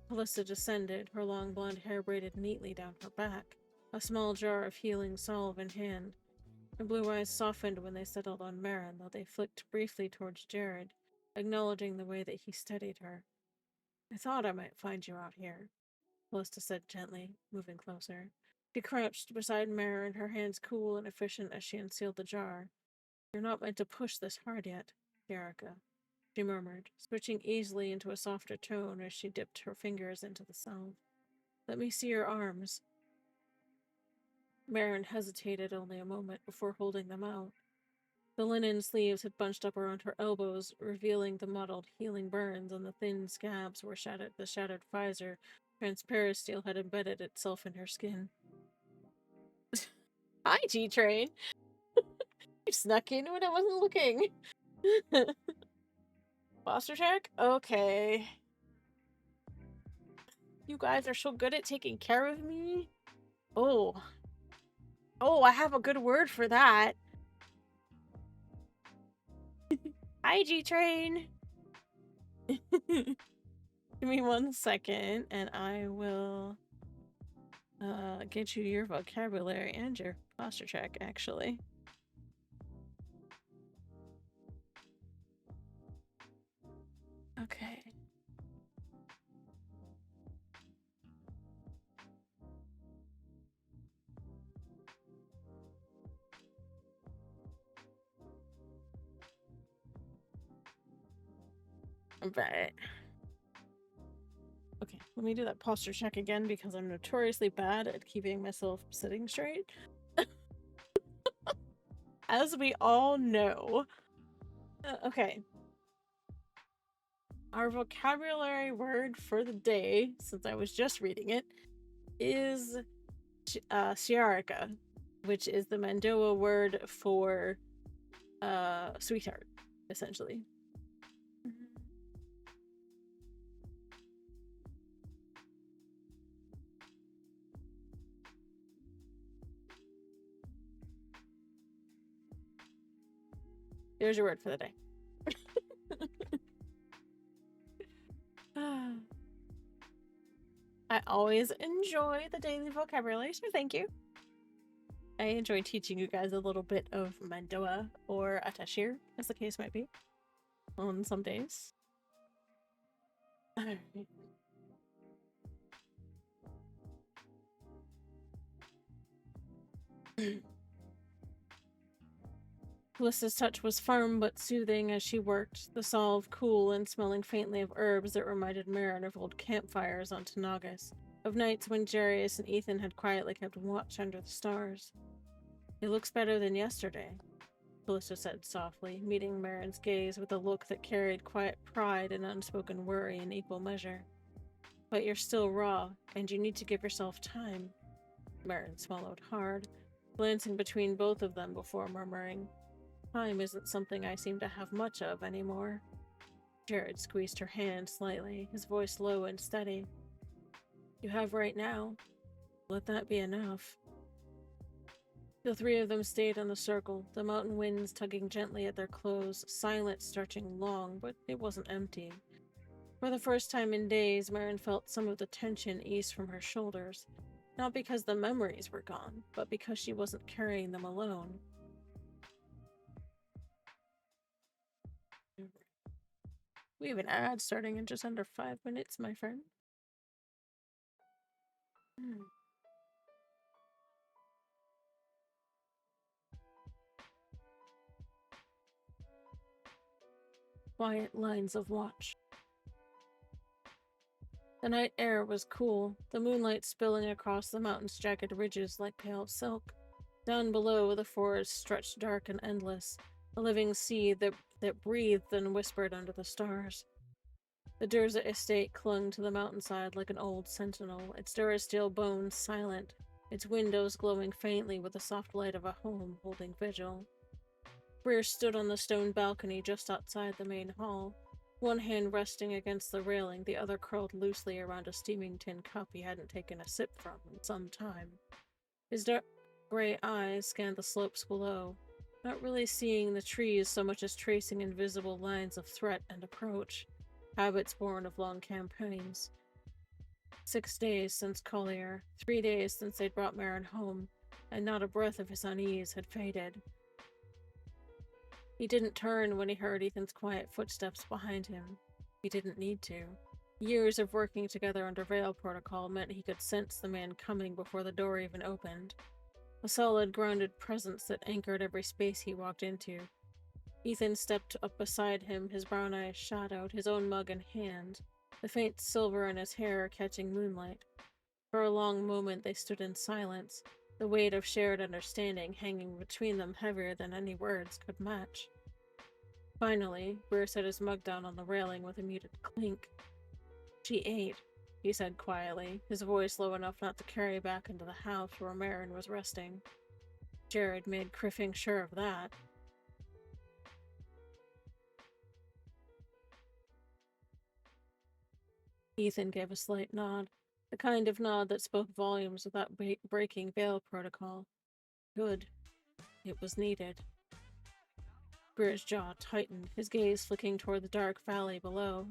Callista descended, her long blonde hair braided neatly down her back, a small jar of healing salve in hand. Her blue eyes softened when they settled on Marin, though they flicked briefly towards Jared, acknowledging the way that he steadied her. I thought I might find you out here, Callista said gently, moving closer. She crouched beside Marin, her hands cool and efficient as she unsealed the jar. You're not meant to push this hard yet, Erica, she murmured, switching easily into a softer tone as she dipped her fingers into the salve. Let me see your arms. Marin hesitated only a moment before holding them out. The linen sleeves had bunched up around her elbows, revealing the mottled, healing burns on the thin scabs where the shattered visor, transparent steel, had embedded itself in her skin. Hi, G-Train! You snuck in when I wasn't looking! Foster check? Okay. You guys are so good at taking care of me. Oh, I have a good word for that. Hi, G-Train! Give me 1 second, and I will get you your vocabulary and your posture check, actually. Okay. Right. Okay, let me do that posture check again because I'm notoriously bad at keeping myself sitting straight. As we all know. Okay. Our vocabulary word for the day, since I was just reading it, is Shiarika, which is the Mandoa word for sweetheart, essentially. There's your word for the day. always enjoy the daily vocabulary, so thank you. I enjoy teaching you guys a little bit of Mandoa or Atashir, as the case might be, on some days. Alright. Callista's touch was firm but soothing as she worked, the salve cool and smelling faintly of herbs that reminded Marin of old campfires on Tanagis, of nights when Jarius and Ethan had quietly kept watch under the stars. It looks better than yesterday, Callista said softly, meeting Marin's gaze with a look that carried quiet pride and unspoken worry in equal measure. But you're still raw, and you need to give yourself time. Marin swallowed hard, glancing between both of them before murmuring, "Time isn't something I seem to have much of anymore." Jared squeezed her hand slightly, his voice low and steady. "You have right now. Let that be enough." The three of them stayed in the circle, the mountain winds tugging gently at their clothes, silence stretching long, but it wasn't empty. For the first time in days, Marin felt some of the tension ease from her shoulders, not because the memories were gone, but because she wasn't carrying them alone. We have an ad starting in just under 5 minutes, my friend. Quiet lines of watch. The night air was cool, the moonlight spilling across the mountain's jagged ridges like pale silk. Down below, the forest stretched dark and endless, a living sea that breathed and whispered under the stars. The Durza estate clung to the mountainside like an old sentinel, its Durasteel bones silent, its windows glowing faintly with the soft light of a home holding vigil. Greer stood on the stone balcony just outside the main hall, one hand resting against the railing, the other curled loosely around a steaming tin cup he hadn't taken a sip from in some time. His dark gray eyes scanned the slopes below, not really seeing the trees so much as tracing invisible lines of threat and approach, habits born of long campaigns. 6 days since Collier, 3 days since they'd brought Marin home, and not a breath of his unease had faded. He didn't turn when he heard Ethan's quiet footsteps behind him. He didn't need to. Years of working together under Veil Protocol meant he could sense the man coming before the door even opened. A solid, grounded presence that anchored every space he walked into. Ethan stepped up beside him, his brown eyes shadowed, his own mug in hand, the faint silver in his hair catching moonlight. For a long moment they stood in silence, the weight of shared understanding hanging between them heavier than any words could match. Finally, Greer set his mug down on the railing with a muted clink. "She ate," he said quietly, his voice low enough not to carry back into the house where Marin was resting. Jared made Criffing sure of that. Ethan gave a slight nod, the kind of nod that spoke volumes without breaking Veil Protocol. Good. It was needed. Greer's jaw tightened, his gaze flicking toward the dark valley below.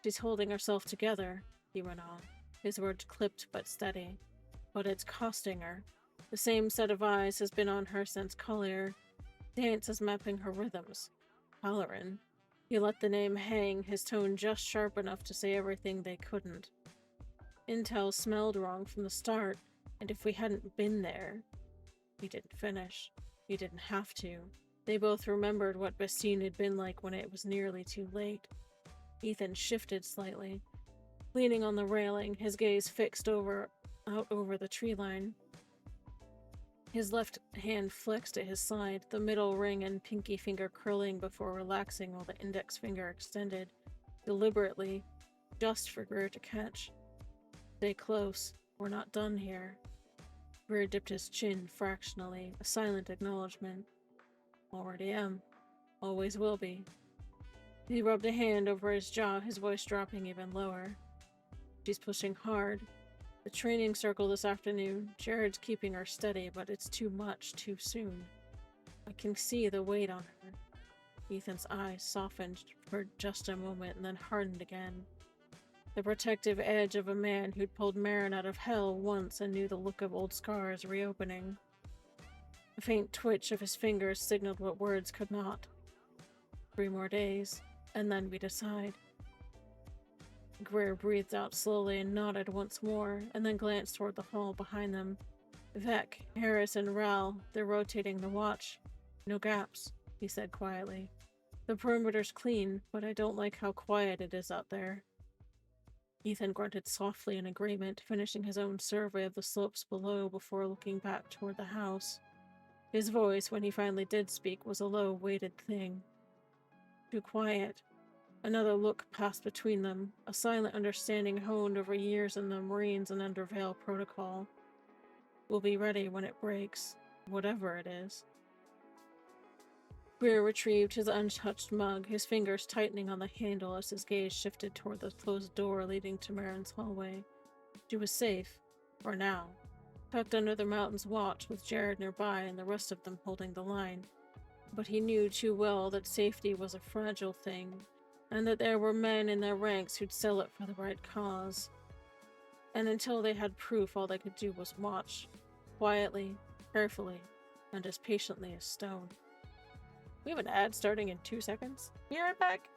"She's holding herself together," he went on, his words clipped but steady. "But it's costing her. The same set of eyes has been on her since Collier. Dance is mapping her rhythms. Halloran." He let the name hang, his tone just sharp enough to say everything they couldn't. "Intel smelled wrong from the start, and if we hadn't been there..." He didn't finish. He didn't have to. They both remembered what Bastine had been like when it was nearly too late. Ethan shifted slightly, leaning on the railing, his gaze fixed out over the tree line. His left hand flexed at his side, the middle ring and pinky finger curling before relaxing while the index finger extended, deliberately, just for Greer to catch. "Stay close. We're not done here." Greer dipped his chin fractionally, a silent acknowledgement. "Already am. Always will be." He rubbed a hand over his jaw, his voice dropping even lower. "She's pushing hard. The training circle this afternoon, Jared's keeping her steady, but it's too much, too soon. I can see the weight on her." Ethan's eyes softened for just a moment and then hardened again. The protective edge of a man who'd pulled Marin out of hell once and knew the look of old scars reopening. A faint twitch of his fingers signaled what words could not. 3 more days, and then we decide. Greer breathed out slowly and nodded once more, and then glanced toward the hall behind them. Vec, Harris, and Ral, they're rotating the watch. No gaps, he said quietly. The perimeter's clean, but I don't like how quiet it is out there. Ethan grunted softly in agreement, finishing his own survey of the slopes below before looking back toward the house. His voice, when he finally did speak, was a low, weighted thing. Too quiet. Another look passed between them, a silent understanding honed over years in the Marines and under Veil protocol. We'll be ready when it breaks, whatever it is. Greer retrieved his untouched mug, his fingers tightening on the handle as his gaze shifted toward the closed door leading to Marin's hallway. She was safe, for now, tucked under the mountain's watch with Jared nearby and the rest of them holding the line. But he knew too well that safety was a fragile thing, and that there were men in their ranks who'd sell it for the right cause. And until they had proof, all they could do was watch, quietly, carefully, and as patiently as stone. We have an ad starting in 2 seconds. Be right back.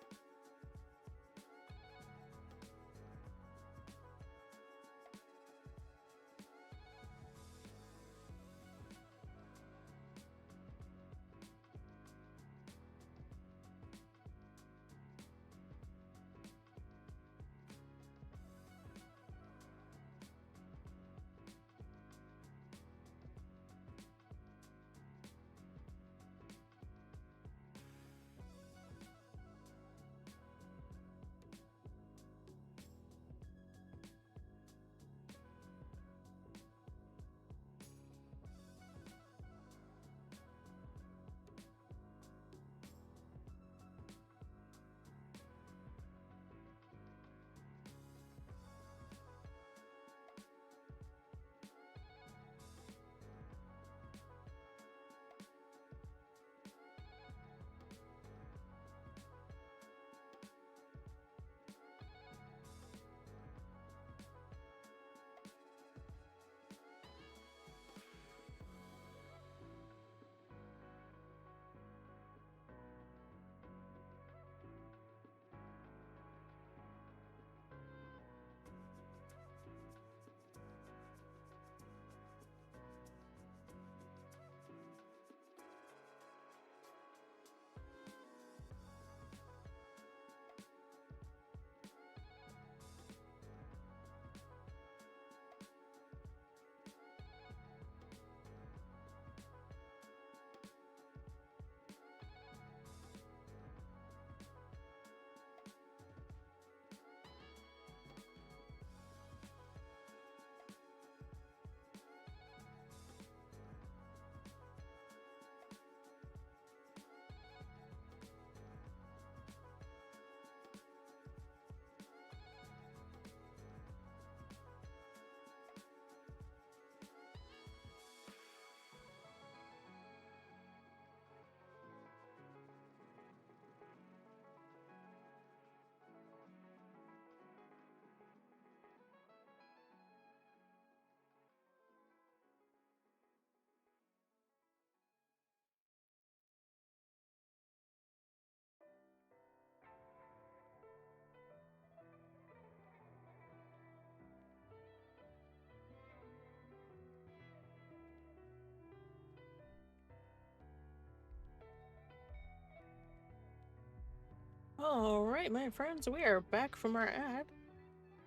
Alright, my friends, we are back from our ad.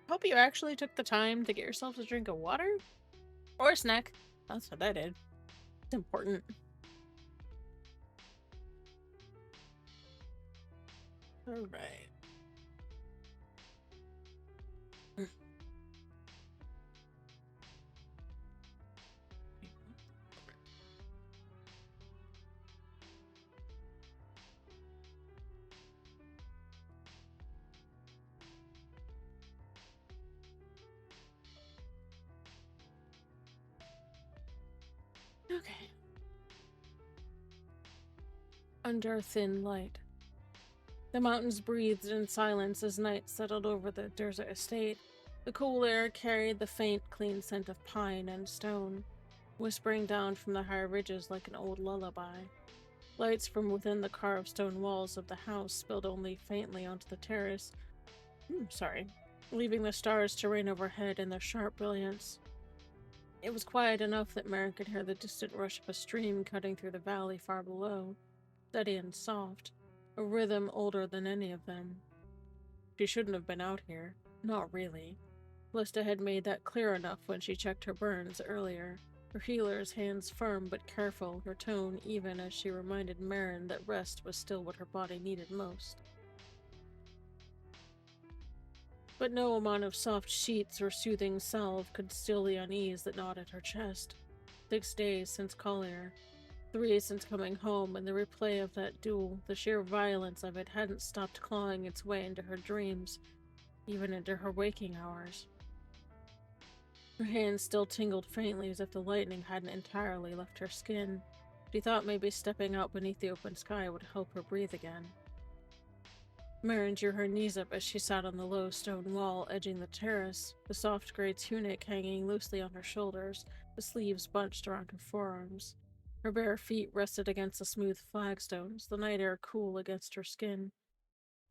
Hope you actually took the time to get yourself a drink of water or a snack. That's what I did. It's important. Alright. Okay. Under thin light, The mountains breathed in silence as night settled over the desert estate. The cool air carried the faint, clean scent of pine and stone, whispering down from the high ridges like an old lullaby. Lights from within the carved stone walls of the house spilled only faintly onto the terrace, leaving the stars to reign overhead in their sharp brilliance. It was quiet enough that Marin could hear the distant rush of a stream cutting through the valley far below, steady and soft, a rhythm older than any of them. She shouldn't have been out here. Not really. Lista had made that clear enough when she checked her burns earlier. Her healer's hands firm but careful, her tone even as she reminded Marin that rest was still what her body needed most. But no amount of soft sheets or soothing salve could still the unease that gnawed at her chest. 6 days since Collier. 3 since coming home, and the replay of that duel, the sheer violence of it hadn't stopped clawing its way into her dreams, even into her waking hours. Her hands still tingled faintly as if the lightning hadn't entirely left her skin. She thought maybe stepping out beneath the open sky would help her breathe again. Marin drew her knees up as she sat on the low stone wall edging the terrace, the soft gray tunic hanging loosely on her shoulders, the sleeves bunched around her forearms. Her bare feet rested against the smooth flagstones, the night air cool against her skin.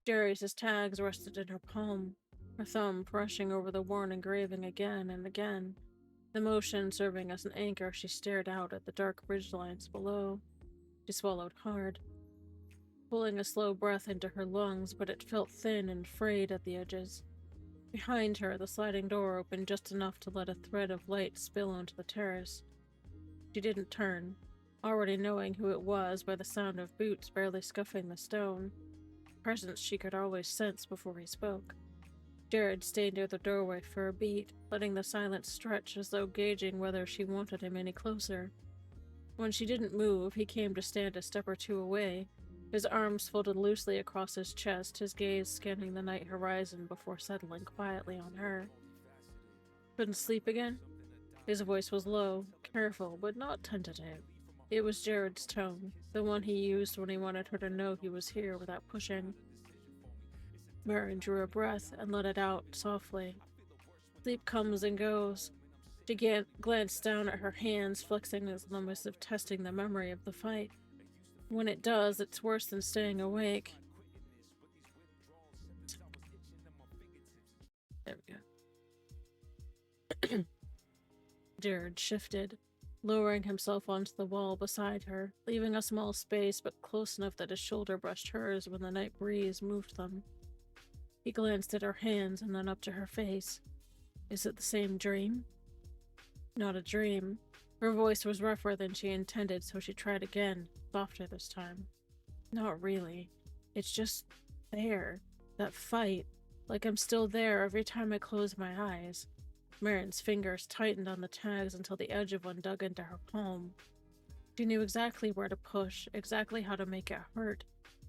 Darius's tags rested in her palm, her thumb brushing over the worn engraving again and again, the motion serving as an anchor. She stared out at the dark ridgelines below. She swallowed hard, pulling a slow breath into her lungs, but it felt thin and frayed at the edges. Behind her, the sliding door opened just enough to let a thread of light spill onto the terrace. She didn't turn, already knowing who it was by the sound of boots barely scuffing the stone, a presence she could always sense before he spoke. Jared stayed near the doorway for a beat, letting the silence stretch as though gauging whether she wanted him any closer. When she didn't move, he came to stand a step or two away, his arms folded loosely across his chest, his gaze scanning the night horizon before settling quietly on her. Couldn't sleep again? His voice was low, careful, but not tentative. It was Jared's tone, the one he used when he wanted her to know he was here without pushing. Marin drew a breath and let it out softly. Sleep comes and goes. She glanced down at her hands, flexing them as if testing the memory of the fight. When it does, it's worse than staying awake. There we go. Jared shifted, lowering himself onto the wall beside her, leaving a small space but close enough that his shoulder brushed hers when the night breeze moved them. He glanced at her hands and then up to her face. Is it the same dream? Not a dream. Her voice was rougher than she intended, so she tried again, softer this time. Not really. It's just there. That fight. Like I'm still there every time I close my eyes. Marin's fingers tightened on the tags until the edge of one dug into her palm. She knew exactly where to push, exactly how to make it hurt.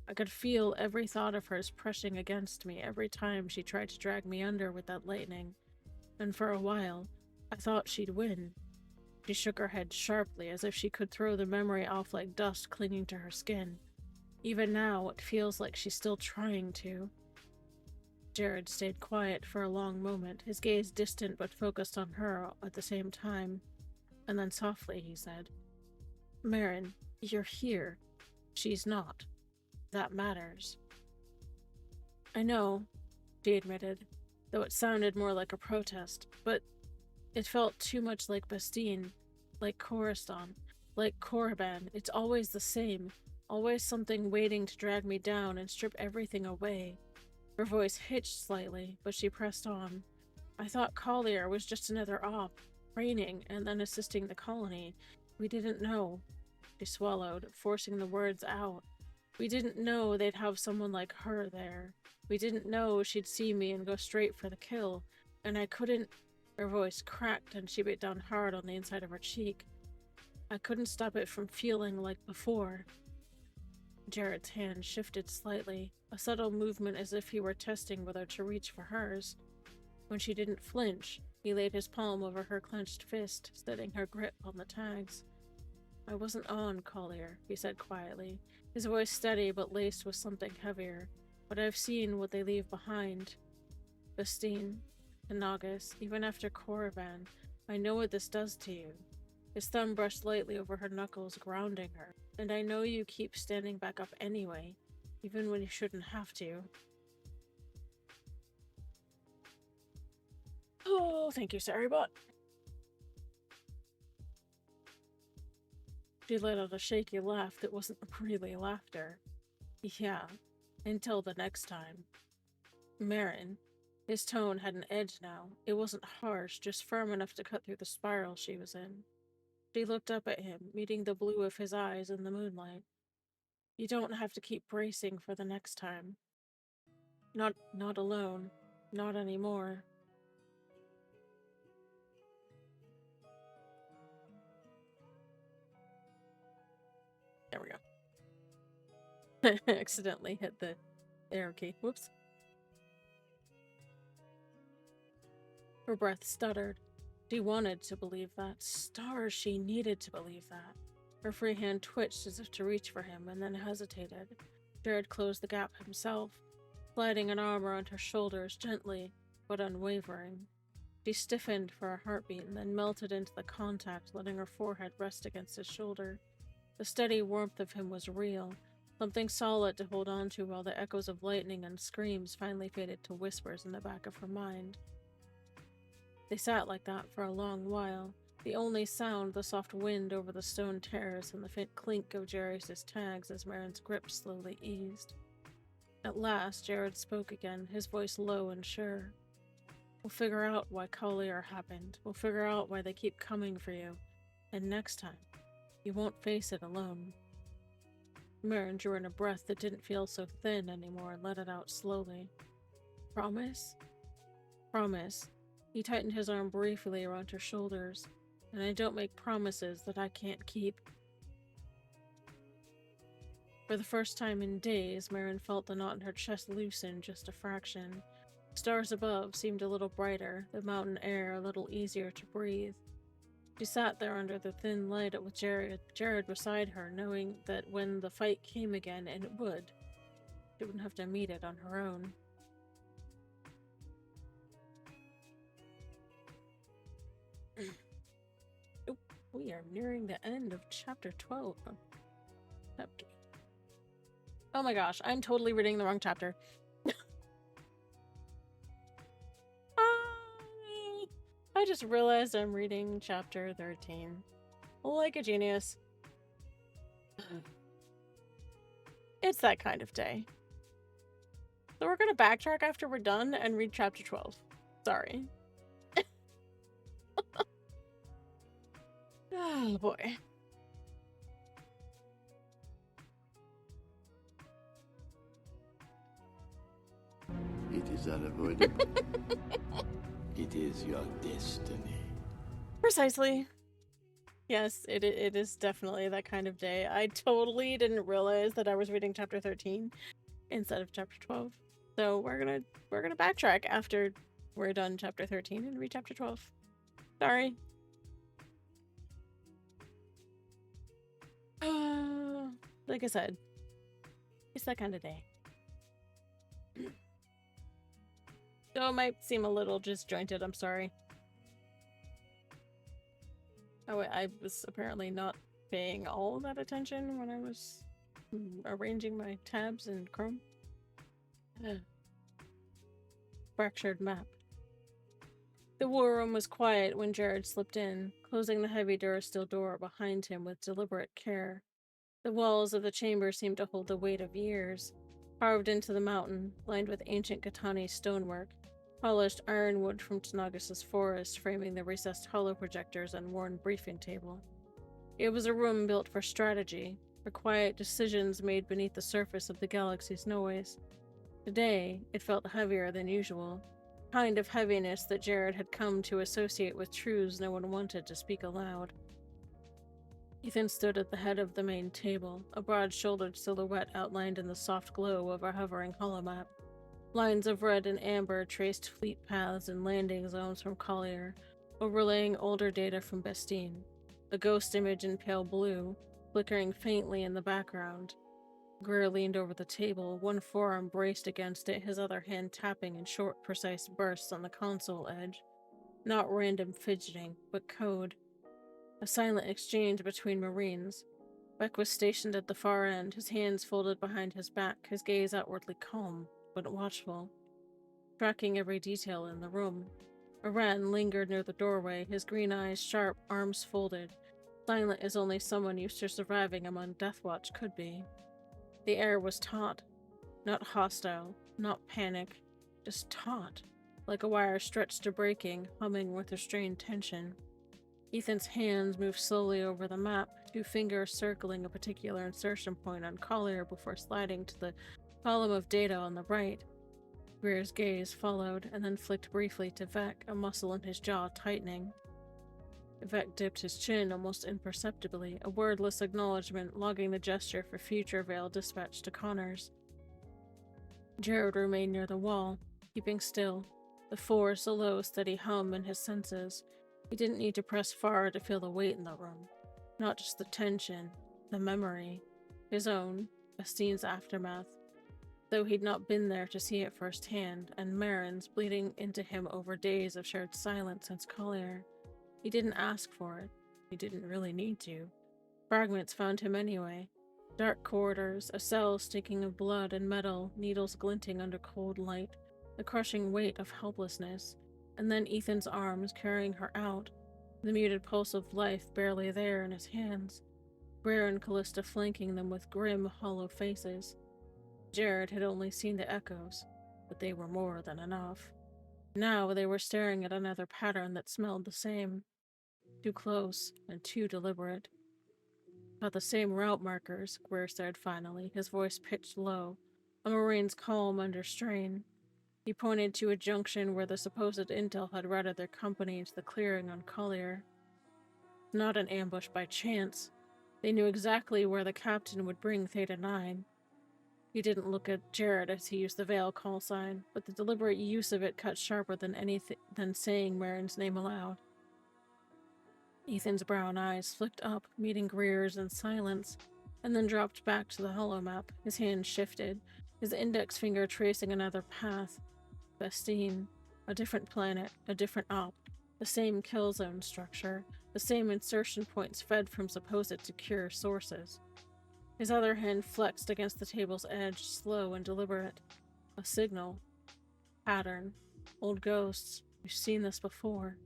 I could feel every thought of hers pressing against me every time she tried to drag me under with that lightning. And for a while, I thought she'd win. She shook her head sharply, as if she could throw the memory off like dust clinging to her skin. Even now, it feels like she's still trying to. Jared stayed quiet for a long moment, his gaze distant but focused on her at the same time. And then softly he said, Marin, you're here. She's not. That matters. I know, she admitted, though it sounded more like a protest, but it felt too much like Bastine, like Khoristan, like Korriban. It's always the same, always something waiting to drag me down and strip everything away. Her voice hitched slightly, but she pressed on. I thought Collier was just another op, training and then assisting the colony. We didn't know. She swallowed, forcing the words out. We didn't know they'd have someone like her there. We didn't know she'd see me and go straight for the kill, and I couldn't— Her voice cracked and she bit down hard on the inside of her cheek. I couldn't stop it from feeling like before. Jared's hand shifted slightly, a subtle movement as if he were testing whether to reach for hers. When she didn't flinch, he laid his palm over her clenched fist, steadying her grip on the tags. I wasn't on, Collier, he said quietly, his voice steady but laced with something heavier. but I've seen what they leave behind. Bastine, Tanagis, even after Korriban, I know what this does to you. His thumb brushed lightly over her knuckles, grounding her. And I know you keep standing back up anyway, even when you shouldn't have to. Oh, thank you, Sarybot. She let out a shaky laugh that wasn't really laughter. Yeah, until the next time. Marin. His tone had an edge now. It wasn't harsh, just firm enough to cut through the spiral she was in. She looked up at him, meeting the blue of his eyes in the moonlight. You don't have to keep bracing for the next time. Not alone. Not anymore. There we go. Accidentally hit the arrow key. Whoops. Her breath stuttered. She wanted to believe that. Stars, she needed to believe that. Her free hand twitched as if to reach for him, and then hesitated. Jared closed the gap himself, sliding an arm around her shoulders gently, but unwavering. She stiffened for a heartbeat and then melted into the contact, letting her forehead rest against his shoulder. The steady warmth of him was real, something solid to hold on to while the echoes of lightning and screams finally faded to whispers in the back of her mind. They sat like that for a long while, the only sound the soft wind over the stone terrace and the faint clink of Jairus' tags as Marin's grip slowly eased. At last, Jared spoke again, his voice low and sure. We'll figure out why Collier happened. We'll figure out why they keep coming for you. And next time, you won't face it alone. Marin drew in a breath that didn't feel so thin anymore and let it out slowly. Promise? Promise. He tightened his arm briefly around her shoulders. And I don't make promises that I can't keep. For the first time in days, Marin felt the knot in her chest loosen just a fraction. Stars above seemed a little brighter, the mountain air a little easier to breathe. She sat there under the thin light with Jared beside her, knowing that when the fight came again, and it would, she wouldn't have to meet it on her own. Oh, we are nearing the end of chapter 12. Okay. Oh my gosh, I'm totally reading the wrong chapter. I just realized I'm reading chapter 13. Like a genius. It's that kind of day. So we're gonna backtrack after we're done and read chapter 12. Sorry. Oh boy. It is unavoidable. It is your destiny. Precisely. Yes, it is definitely that kind of day. I totally didn't realize that I was reading chapter 13 instead of chapter 12. So we're gonna backtrack after we're done chapter 13 and read chapter 12. Sorry. Like I said, it's that kind of day. So it might seem a little disjointed, I'm sorry. Oh, I was apparently not paying all that attention when I was arranging my tabs in Chrome. Fractured map. The war room was quiet when Jared slipped in, closing the heavy Durasteel door behind him with deliberate care. The walls of the chamber seemed to hold the weight of years, carved into the mountain, lined with ancient Katani stonework, polished ironwood from Tanagis' forest framing the recessed holo projectors and worn briefing table. It was a room built for strategy, for quiet decisions made beneath the surface of the galaxy's noise. Today, it felt heavier than usual, kind of heaviness that Jared had come to associate with truths no one wanted to speak aloud. Ethan stood at the head of the main table, a broad-shouldered silhouette outlined in the soft glow of a hovering holomap. Lines of red and amber traced fleet paths and landing zones from Collier, overlaying older data from Bastine. A ghost image in pale blue, flickering faintly in the background. Greer leaned over the table, one forearm braced against it, his other hand tapping in short, precise bursts on the console edge. Not random fidgeting, but code. A silent exchange between Marines. Beck was stationed at the far end, his hands folded behind his back, his gaze outwardly calm, but watchful, tracking every detail in the room. Marin lingered near the doorway, his green eyes sharp, arms folded, silent as only someone used to surviving among Deathwatch could be. The air was taut, not hostile, not panic, just taut, like a wire stretched to breaking, humming with restrained tension. Ethan's hands moved slowly over the map, two fingers circling a particular insertion point on Collier before sliding to the column of data on the right. Greer's gaze followed, and then flicked briefly to Vec, a muscle in his jaw tightening. Vec dipped his chin almost imperceptibly, a wordless acknowledgement logging the gesture for future Veil dispatch to Connors. Jared remained near the wall, keeping still, the force a low, steady hum in his senses. He didn't need to press far to feel the weight in the room. Not just the tension, the memory. His own, Bastine's aftermath. Though he'd not been there to see it firsthand, and Marin's bleeding into him over days of shared silence since Collier. He didn't ask for it. He didn't really need to. Fragments found him anyway. Dark corridors, a cell stinking of blood and metal, needles glinting under cold light, the crushing weight of helplessness, and then Ethan's arms carrying her out, the muted pulse of life barely there in his hands. Greer and Callista flanking them with grim, hollow faces. Jared had only seen the echoes, but they were more than enough. Now they were staring at another pattern that smelled the same. Too close and too deliberate. Got the same route markers, Greer said finally, his voice pitched low, a Marine's calm under strain. He pointed to a junction where the supposed intel had routed their company into the clearing on Collier. Not an ambush by chance. They knew exactly where the captain would bring Theta 9. He didn't look at Jared as he used the Veil call sign, but the deliberate use of it cut sharper than saying Marin's name aloud. Ethan's brown eyes flicked up, meeting Greer's in silence, and then dropped back to the holomap. His hand shifted, his index finger tracing another path. Bastine. A different planet, a different op. The same kill zone structure, the same insertion points fed from supposed secure sources. His other hand flexed against the table's edge, slow and deliberate. A signal. Pattern. Old ghosts. We've seen this before.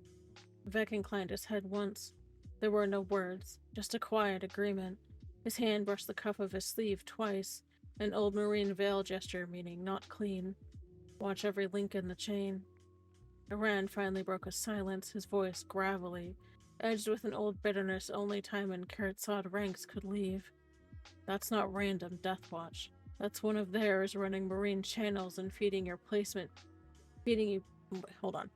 Vec inclined his head once. There were no words, just a quiet agreement. His hand brushed the cuff of his sleeve twice, an old Marine Veil gesture meaning not clean. Watch every link in the chain. Aran finally broke a silence, his voice gravelly, edged with an old bitterness only time in Karatsad ranks could leave. That's not random Deathwatch. That's one of theirs running Marine channels and feeding you... Hold on.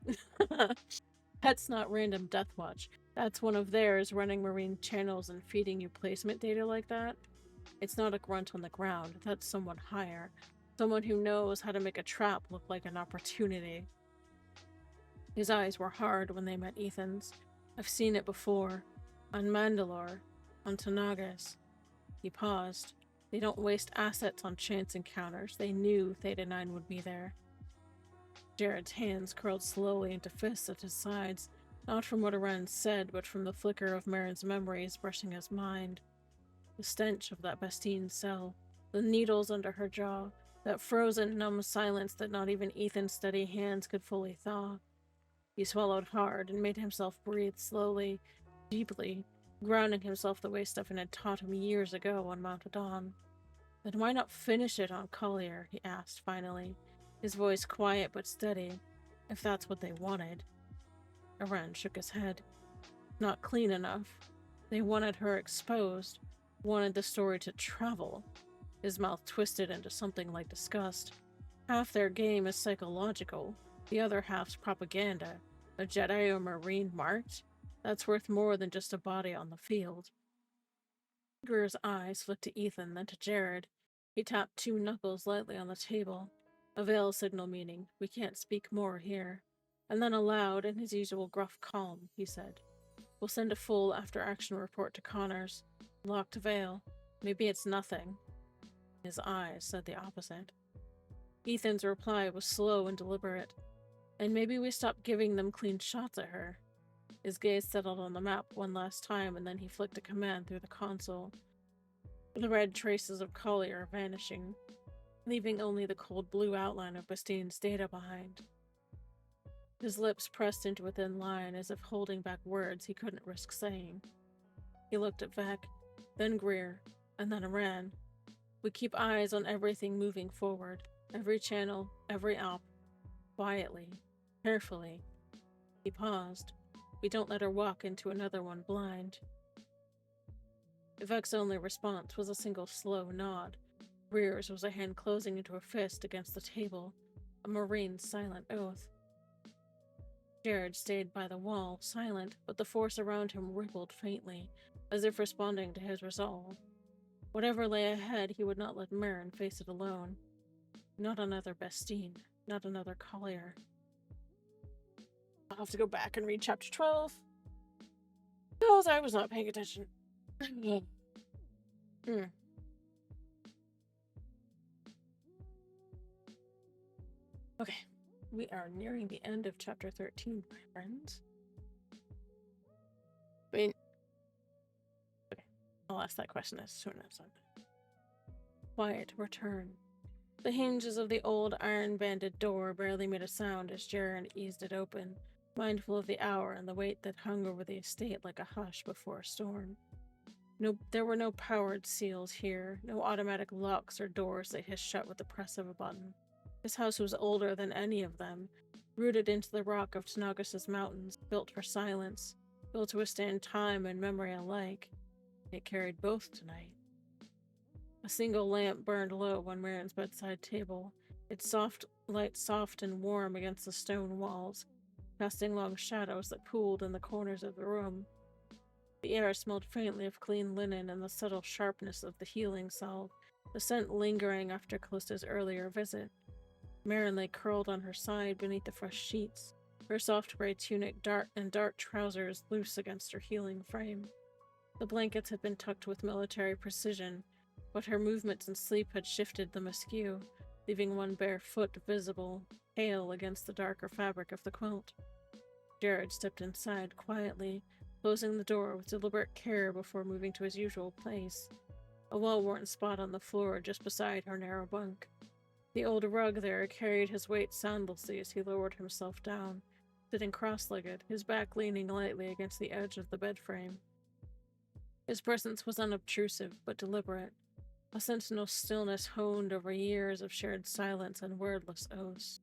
That's not random Deathwatch. That's one of theirs running Marine channels and feeding you placement data like that. It's not a grunt on the ground. That's someone higher. Someone who knows how to make a trap look like an opportunity. His eyes were hard when they met Ethan's. I've seen it before. On Mandalore. On Tanagis. He paused. They don't waste assets on chance encounters. They knew Theta 9 would be there. Jared's hands curled slowly into fists at his sides, not from what Aran said, but from the flicker of Marin's memories brushing his mind. The stench of that Bastine cell, the needles under her jaw, that frozen, numb silence that not even Ethan's steady hands could fully thaw. He swallowed hard and made himself breathe slowly, deeply, grounding himself the way Stefan had taught him years ago on Mount Adon. Then why not finish it on Collier, he asked finally, his voice quiet but steady, if that's what they wanted. Aran shook his head. Not clean enough. They wanted her exposed, wanted the story to travel. His mouth twisted into something like disgust. Half their game is psychological, the other half's propaganda. A Jedi or Marine marked? That's worth more than just a body on the field. Greer's eyes flicked to Ethan, then to Jared. He tapped two knuckles lightly on the table. A veil signal meaning, we can't speak more here. And then aloud, in his usual gruff calm, he said, we'll send a full after-action report to Connors. Locked veil. Maybe it's nothing. His eyes said the opposite. Ethan's reply was slow and deliberate. And maybe we stopped giving them clean shots at her. His gaze settled on the map one last time, and then he flicked a command through the console. The red traces of Collier vanishing, leaving only the cold blue outline of Bastien's data behind. His lips pressed into a thin line as if holding back words he couldn't risk saying. He looked at Vec, then Greer, and then Aran. We keep eyes on everything moving forward, every channel, every op, quietly, carefully. He paused. We don't let her walk into another one blind. Vec's only response was a single slow nod. Greer's was a hand closing into a fist against the table, a Marin's silent oath. Jared stayed by the wall, silent, but the force around him rippled faintly, as if responding to his resolve. Whatever lay ahead, he would not let Marin face it alone. Not another Bastien, not another Collier. I'll have to go back and read chapter 12. Because I was not paying attention. Okay, we are nearing the end of chapter 13, my friends. Wait. Okay, I'll ask that question as soon as I'm done. Quiet return. The hinges of the old iron-banded door barely made a sound as Jared eased it open, mindful of the hour and the weight that hung over the estate like a hush before a storm. There were no powered seals here, no automatic locks or doors that hissed shut with the press of a button. This house was older than any of them, rooted into the rock of Tanagis' mountains, built for silence, built to withstand time and memory alike. It carried both tonight. A single lamp burned low on Marin's bedside table, its light soft and warm against the stone walls, casting long shadows that pooled in the corners of the room. The air smelled faintly of clean linen and the subtle sharpness of the healing salve, the scent lingering after Callista's earlier visit. Marin lay curled on her side beneath the fresh sheets, her soft gray tunic dark trousers loose against her healing frame. The blankets had been tucked with military precision, but her movements in sleep had shifted them askew, leaving one bare foot visible, pale against the darker fabric of the quilt. Jared stepped inside quietly, closing the door with deliberate care before moving to his usual place, a well-worn spot on the floor just beside her narrow bunk. The old rug there carried his weight soundlessly as he lowered himself down, sitting cross-legged, his back leaning lightly against the edge of the bed frame. His presence was unobtrusive but deliberate, a sentinel stillness honed over years of shared silence and wordless oaths.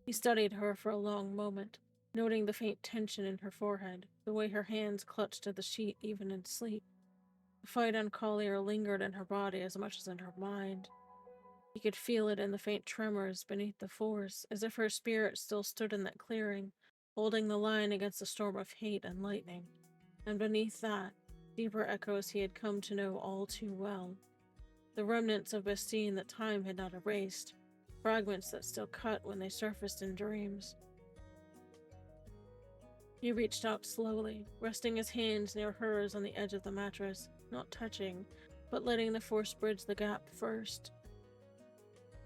He studied her for a long moment, noting the faint tension in her forehead, the way her hands clutched at the sheet even in sleep. The fight on Collier lingered in her body as much as in her mind. He could feel it in the faint tremors beneath the force, as if her spirit still stood in that clearing, holding the line against the storm of hate and lightning. And beneath that, deeper echoes he had come to know all too well. The remnants of Bastien that time had not erased, fragments that still cut when they surfaced in dreams. He reached out slowly, resting his hands near hers on the edge of the mattress, not touching, but letting the force bridge the gap first.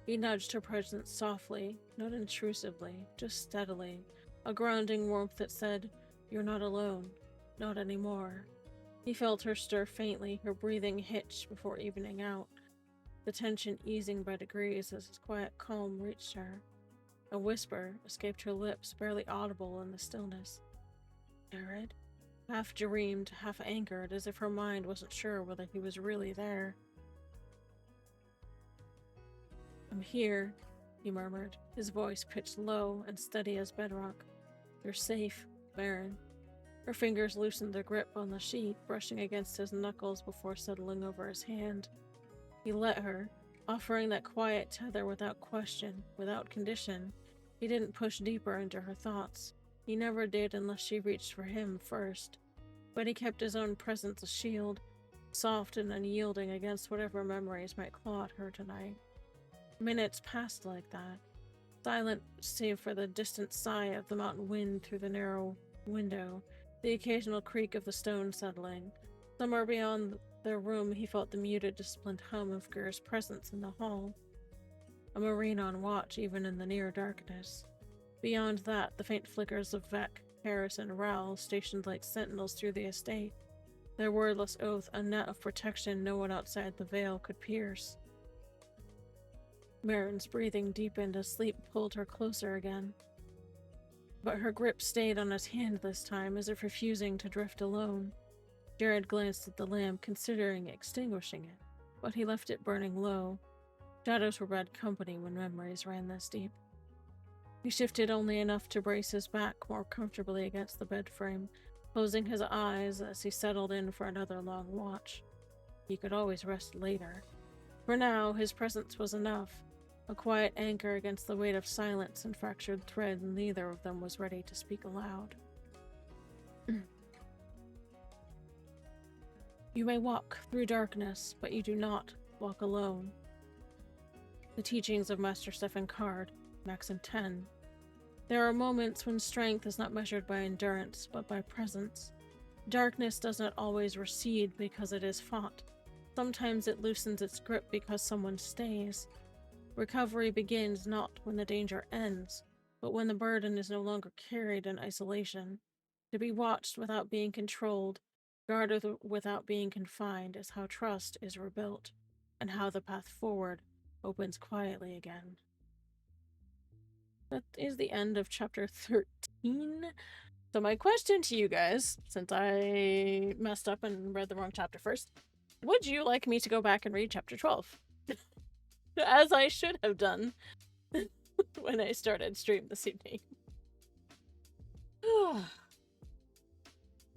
He nudged her presence softly, not intrusively, just steadily, a grounding warmth that said, "You're not alone. Not anymore." He felt her stir faintly, her breathing hitch before evening out, the tension easing by degrees as his quiet calm reached her. A whisper escaped her lips, barely audible in the stillness. Jared? Half dreamed, half anchored, as if her mind wasn't sure whether he was really there. "I'm here," he murmured, his voice pitched low and steady as bedrock. "You're safe, Marin." Her fingers loosened their grip on the sheet, brushing against his knuckles before settling over his hand. He let her, offering that quiet tether without question, without condition. He didn't push deeper into her thoughts. He never did unless she reached for him first. But he kept his own presence a shield, soft and unyielding against whatever memories might claw at her tonight. Minutes passed like that, silent save for the distant sigh of the mountain wind through the narrow window, the occasional creak of the stone settling, Somewhere beyond their room, he felt the muted, disciplined hum of Gur's presence in the hall. A Marine on watch, even in the near darkness. Beyond that, the faint flickers of Vec, Harris, and Raoul stationed like sentinels through the estate. Their wordless oath, a net of protection no one outside the veil could pierce. Marin's breathing deepened as sleep pulled her closer again. But her grip stayed on his hand this time, as if refusing to drift alone. Jared glanced at the lamp, considering extinguishing it, but he left it burning low. Shadows were bad company when memories ran this deep. He shifted only enough to brace his back more comfortably against the bed frame, closing his eyes as he settled in for another long watch. He could always rest later. For now, his presence was enough, a quiet anchor against the weight of silence and fractured thread, and neither of them was ready to speak aloud. You may walk through darkness, but you do not walk alone. The teachings of Master Stefan Card, Maxim 10. There are moments when strength is not measured by endurance, but by presence. Darkness does not always recede because it is fought. Sometimes it loosens its grip because someone stays. Recovery begins not when the danger ends, but when the burden is no longer carried in isolation. To be watched without being controlled, guarded without being confined, is how trust is rebuilt, and how the path forward opens quietly again. That is the end of chapter 13. So my question to you guys, since I messed up and read the wrong chapter first, would you like me to go back and read chapter 12? As I should have done when I started stream this evening.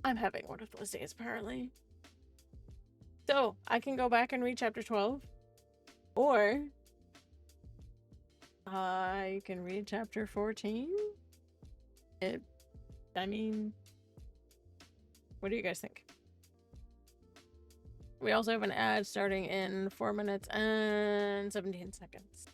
I'm having one of those days, apparently. So, I can go back and read chapter 12, or I can read chapter 14. I mean, what do you guys think? We also have an ad starting in 4 minutes and 17 seconds.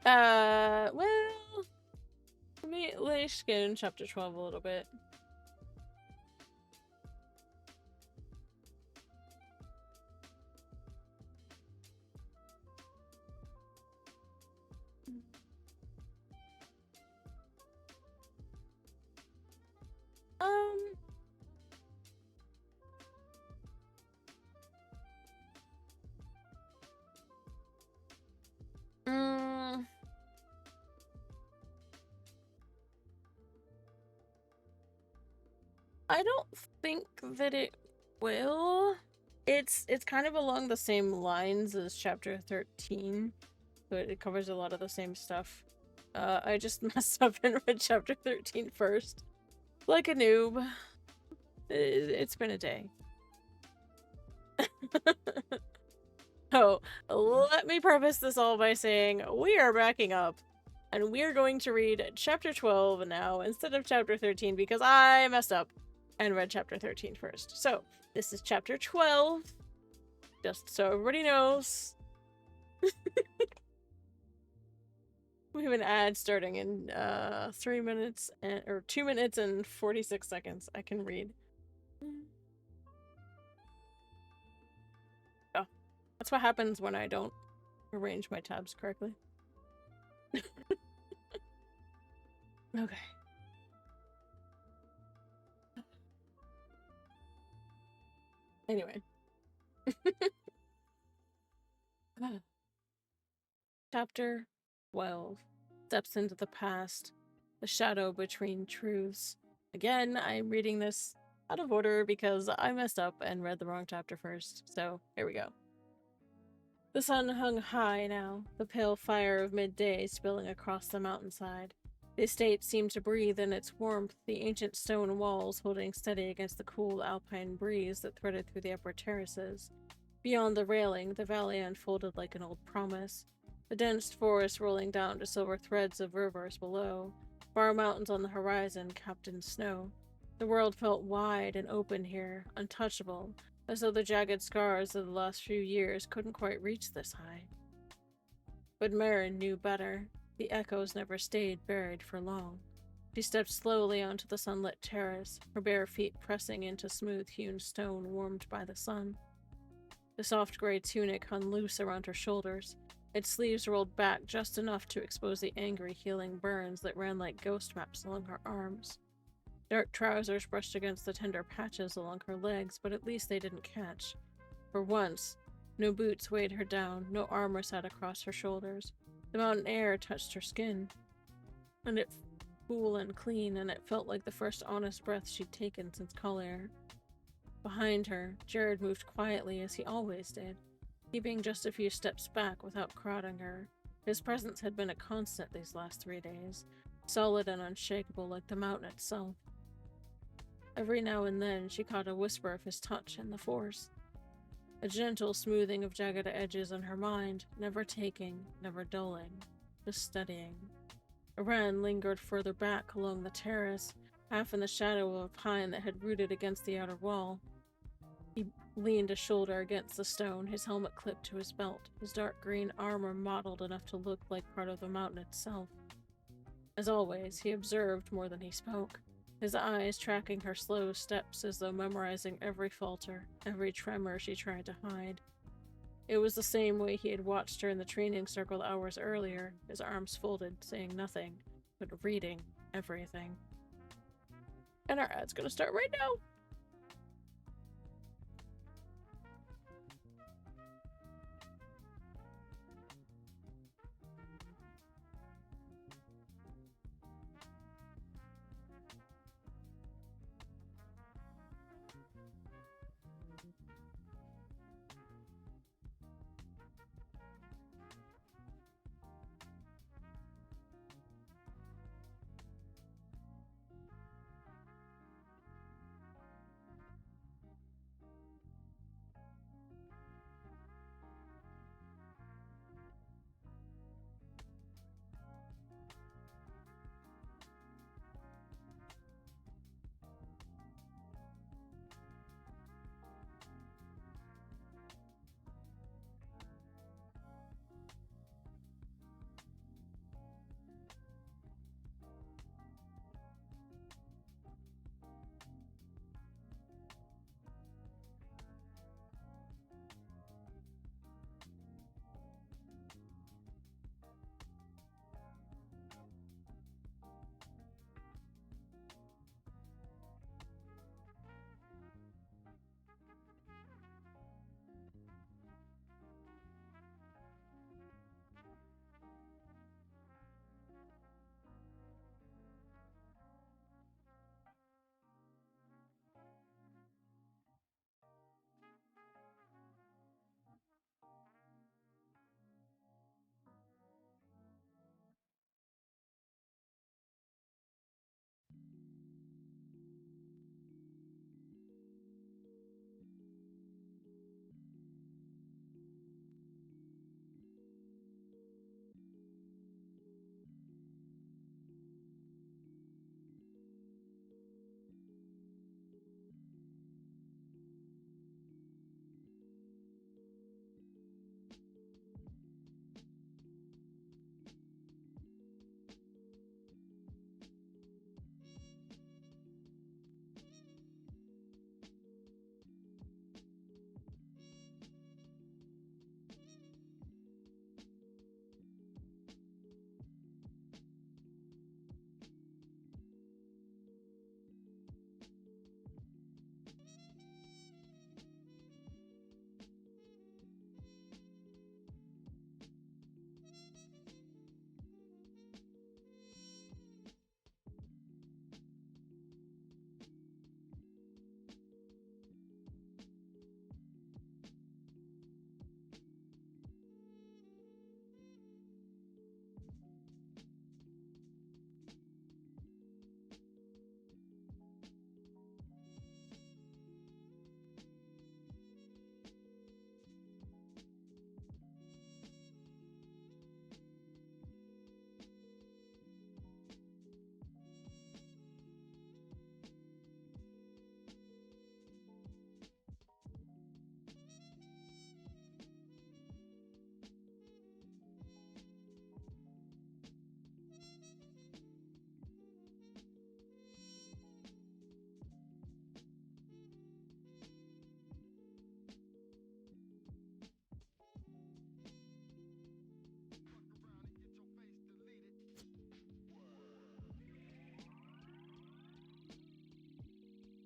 Well, let me skim chapter 12 a little bit. I don't think that it will. It's kind of along the same lines as chapter 13, but it covers a lot of the same stuff. I just messed up and read chapter 13 first. Like a noob. It's been a day. Oh, let me preface this all by saying we are backing up, and we're going to read chapter 12 now instead of chapter 13 because I messed up and read chapter 13 first. So, this is chapter 12, just so everybody knows. We have an ad starting in 3 minutes or 2 minutes and 46 seconds. I can read. Oh, that's what happens when I don't arrange my tabs correctly. Okay. Anyway. Chapter 12. Steps into the past. The shadow between truths. Again, I'm reading this out of order because I messed up and read the wrong chapter first. So, here we go. The sun hung high now, the pale fire of midday spilling across the mountainside. The estate seemed to breathe in its warmth, the ancient stone walls holding steady against the cool alpine breeze that threaded through the upper terraces. Beyond the railing, the valley unfolded like an old promise. The dense forest rolling down to silver threads of rivers below. Far mountains on the horizon capped in snow. The world felt wide and open here, untouchable, as though the jagged scars of the last few years couldn't quite reach this high. But Marin knew better. The echoes never stayed buried for long. She stepped slowly onto the sunlit terrace, her bare feet pressing into smooth-hewn stone warmed by the sun. The soft gray tunic hung loose around her shoulders, its sleeves rolled back just enough to expose the angry, healing burns that ran like ghost maps along her arms. Dark trousers brushed against the tender patches along her legs, but at least they didn't catch. For once, no boots weighed her down, no armor sat across her shoulders. The mountain air touched her skin, and it cool and clean, and it felt like the first honest breath she'd taken since Collier. Behind her, Jared moved quietly as he always did, keeping just a few steps back without crowding her. His presence had been a constant these last 3 days, solid and unshakable like the mountain itself. Every now and then she caught a whisper of his touch and the force. A gentle smoothing of jagged edges in her mind, never taking, never dulling, just steadying. Aran lingered further back along the terrace, half in the shadow of a pine that had rooted against the outer wall. He leaned a shoulder against the stone, his helmet clipped to his belt, his dark green armor mottled enough to look like part of the mountain itself. As always, he observed more than he spoke, his eyes tracking her slow steps as though memorizing every falter, every tremor she tried to hide. It was the same way he had watched her in the training circle hours earlier, his arms folded, saying nothing, but reading everything. And our ad's gonna start right now!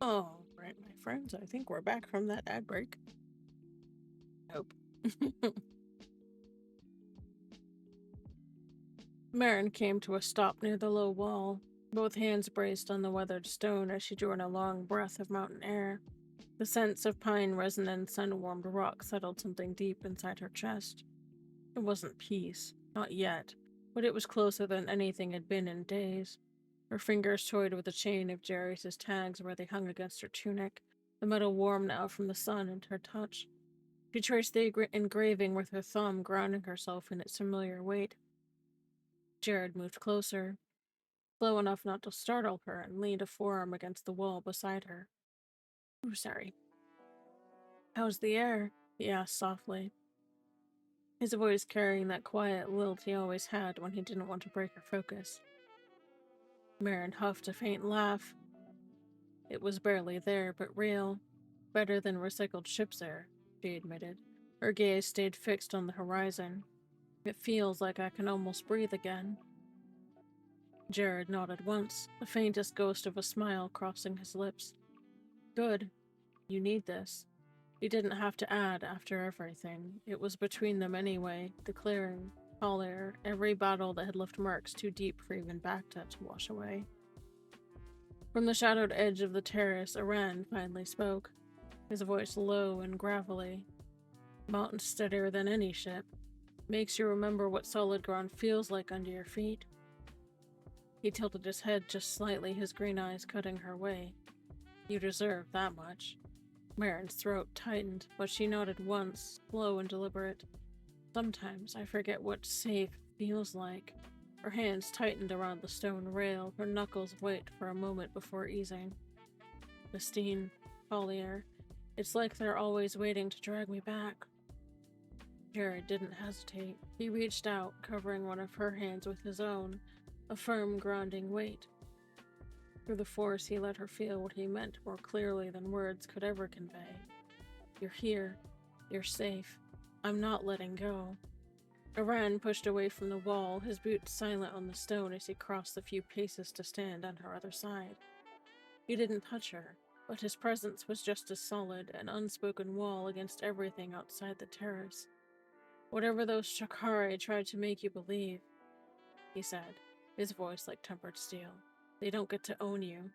All right, my friends, I think we're back from that ad break. Nope. Marin came to a stop near the low wall, both hands braced on the weathered stone as she drew in a long breath of mountain air. The sense of pine resin and sun-warmed rock settled something deep inside her chest. It wasn't peace, not yet, but it was closer than anything had been in days. Her fingers toyed with a chain of Jerry's tags where they hung against her tunic, the metal warm now from the sun and her touch. She traced the engraving with her thumb, grounding herself in its familiar weight. Jared moved closer, slow enough not to startle her, and leaned a forearm against the wall beside her. "Oh, sorry." "How's the air?" he asked softly, his voice carrying that quiet lilt he always had when he didn't want to break her focus. Marin huffed a faint laugh. It was barely there, but real. Better than recycled ship's air, she admitted. Her gaze stayed fixed on the horizon. "It feels like I can almost breathe again." Jared nodded once, the faintest ghost of a smile crossing his lips. "Good. You need this." He didn't have to add after everything. It was between them anyway, the clearing, Collier, every battle that had left marks too deep for even Bacta to wash away. From the shadowed edge of the terrace, Aran finally spoke, his voice low and gravelly. "Mountain steadier than any ship. Makes you remember what solid ground feels like under your feet." He tilted his head just slightly, his green eyes cutting her way. "You deserve that much." Marin's throat tightened, but she nodded once, slow and deliberate. "Sometimes I forget what safe feels like." Her hands tightened around the stone rail, her knuckles white for a moment before easing. "Christine, Collier, it's like they're always waiting to drag me back." Jared didn't hesitate. He reached out, covering one of her hands with his own, a firm, grounding weight. Through the force, he let her feel what he meant more clearly than words could ever convey. "You're here. You're safe. I'm not letting go." Aran pushed away from the wall, his boots silent on the stone as he crossed the few paces to stand on her other side. He didn't touch her, but his presence was just as solid, an unspoken wall against everything outside the terrace. "Whatever those Shakari tried to make you believe," he said, his voice like tempered steel, "they don't get to own you.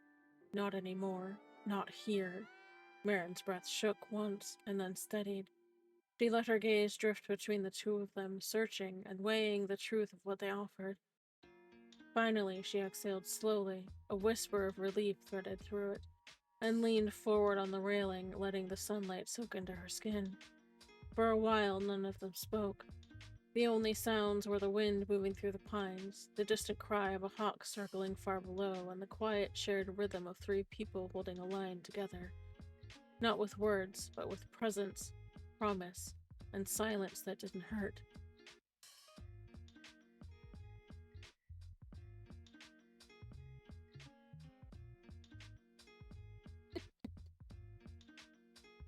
Not anymore. Not here." Marin's breath shook once, and then steadied. She let her gaze drift between the two of them, searching and weighing the truth of what they offered. Finally, she exhaled slowly, a whisper of relief threaded through it, and leaned forward on the railing, letting the sunlight soak into her skin. For a while, none of them spoke. The only sounds were the wind moving through the pines, the distant cry of a hawk circling far below, and the quiet shared rhythm of three people holding a line together. Not with words, but with presence, promise, and silence that didn't hurt.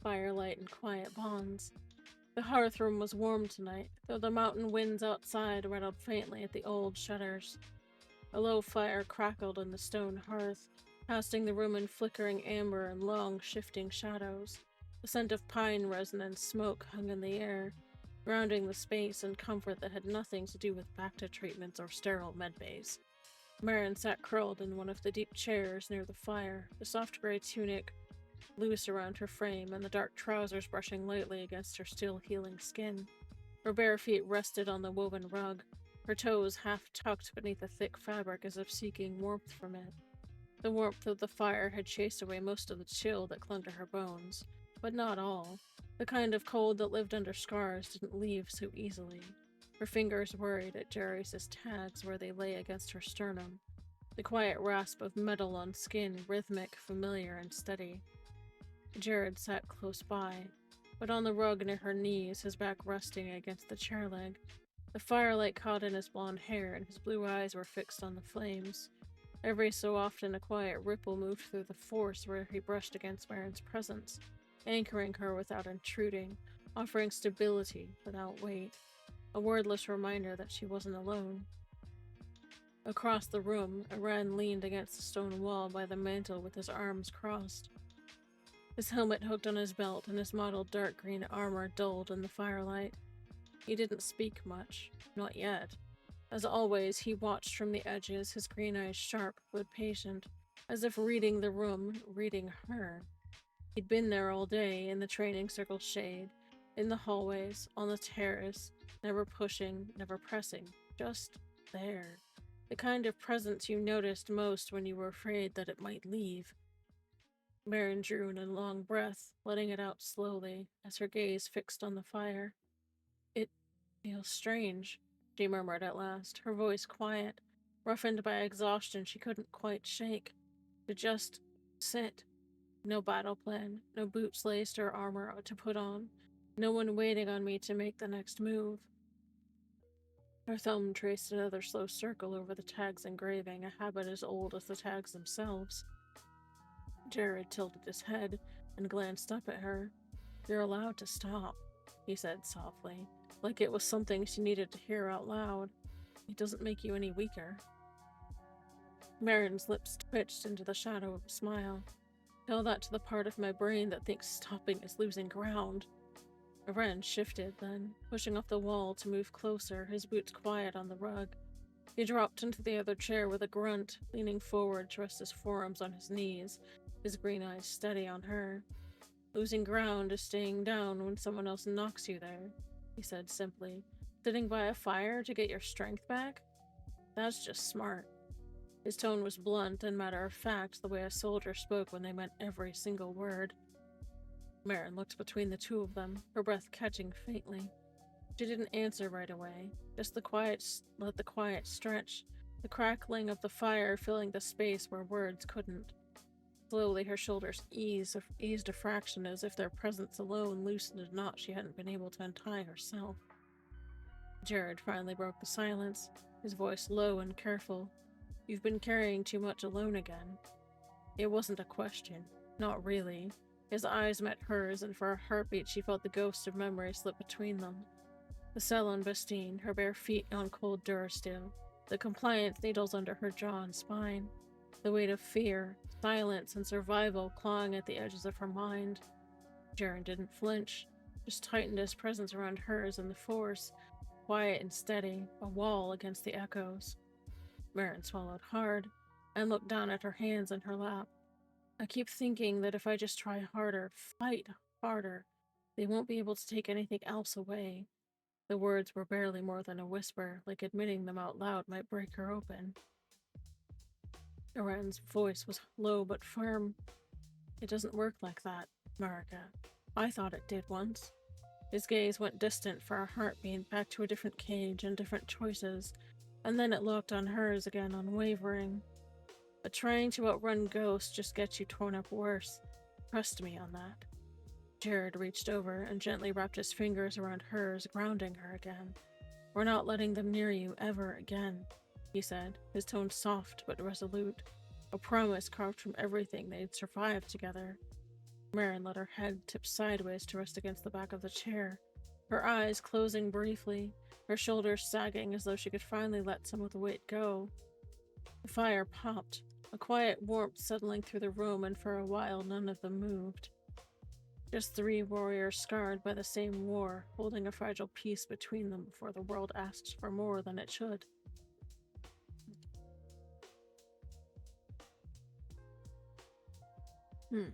Firelight and quiet bonds. The hearth room was warm tonight, though the mountain winds outside rattled faintly at the old shutters. A low fire crackled in the stone hearth, casting the room in flickering amber and long, shifting shadows. The scent of pine resin and smoke hung in the air, grounding the space in comfort that had nothing to do with Bacta treatments or sterile medbays. Marin sat curled in one of the deep chairs near the fire, the soft gray tunic loose around her frame and the dark trousers brushing lightly against her still healing skin. Her bare feet rested on the woven rug, her toes half tucked beneath the thick fabric as if seeking warmth from it. The warmth of the fire had chased away most of the chill that clung to her bones, but not all. The kind of cold that lived under scars didn't leave so easily. Her fingers worried at Jerry's tags where they lay against her sternum, the quiet rasp of metal on skin, rhythmic, familiar, and steady. Jared sat close by, but on the rug near her knees, his back resting against the chair leg. The firelight caught in his blonde hair, and his blue eyes were fixed on the flames. Every so often, a quiet ripple moved through the force where he brushed against Marin's presence, anchoring her without intruding, offering stability without weight, a wordless reminder that she wasn't alone. Across the room, Aran leaned against the stone wall by the mantel with his arms crossed. his helmet hooked on his belt and his mottled dark green armor dulled in the firelight. He didn't speak much, not yet. As always, he watched from the edges, his green eyes sharp but patient, as if reading the room, reading her. He'd been there all day, in the training circle's shade, in the hallways, on the terrace, never pushing, never pressing, just there. The kind of presence you noticed most when you were afraid that it might leave. Marin drew in a long breath, letting it out slowly, as her gaze fixed on the fire. It feels strange, she murmured at last, her voice quiet, roughened by exhaustion she couldn't quite shake. To just sit. No battle plan, no boots laced or armor to put on, no one waiting on me to make the next move. Her thumb traced another slow circle over the tag's engraving, a habit as old as the tags themselves. Jared tilted his head and glanced up at her. You're allowed to stop, he said softly, like it was something she needed to hear out loud. It doesn't make you any weaker. Marin's lips twitched into the shadow of a smile. Tell that to the part of my brain that thinks stopping is losing ground. Marin shifted then, pushing off the wall to move closer, his boots quiet on the rug. He dropped into the other chair with a grunt, leaning forward to rest his forearms on his knees, his green eyes steady on her. Losing ground is staying down when someone else knocks you there, he said simply. Sitting by a fire to get your strength back? That's just smart. His tone was blunt and matter-of-fact, the way a soldier spoke when they meant every single word. Marin looked between the two of them, her breath catching faintly. She didn't answer right away, just let the quiet stretch, the crackling of the fire filling the space where words couldn't. Slowly her shoulders eased a fraction, as if their presence alone loosened a knot she hadn't been able to untie herself. Jared finally broke the silence, his voice low and careful. You've been carrying too much alone again. It wasn't a question. Not really. His eyes met hers, and for a heartbeat she felt the ghost of memory slip between them. The cell on Bastine, her bare feet on cold Durasteel, the compliance needles under her jaw and spine, the weight of fear, silence, and survival clawing at the edges of her mind. Jaren didn't flinch, just tightened his presence around hers and the force, quiet and steady, a wall against the echoes. Marin swallowed hard and looked down at her hands in her lap. I keep thinking that if I just try harder, fight harder, they won't be able to take anything else away. The words were barely more than a whisper, like admitting them out loud might break her open. Aran's voice was low but firm. It doesn't work like that, Marika. I thought it did once. His gaze went distant for a heartbeat, back to a different cage and different choices, and then it locked on hers again, unwavering. But trying to outrun ghosts just gets you torn up worse. Trust me on that. Jared reached over and gently wrapped his fingers around hers, grounding her again. We're not letting them near you ever again, he said, his tone soft but resolute, a promise carved from everything they'd survived together. Marin let her head tip sideways to rest against the back of the chair, her eyes closing briefly, her shoulders sagging as though she could finally let some of the weight go. The fire popped, a quiet warmth settling through the room, and for a while none of them moved. Just three warriors scarred by the same war, holding a fragile peace between them before the world asks for more than it should. Okay.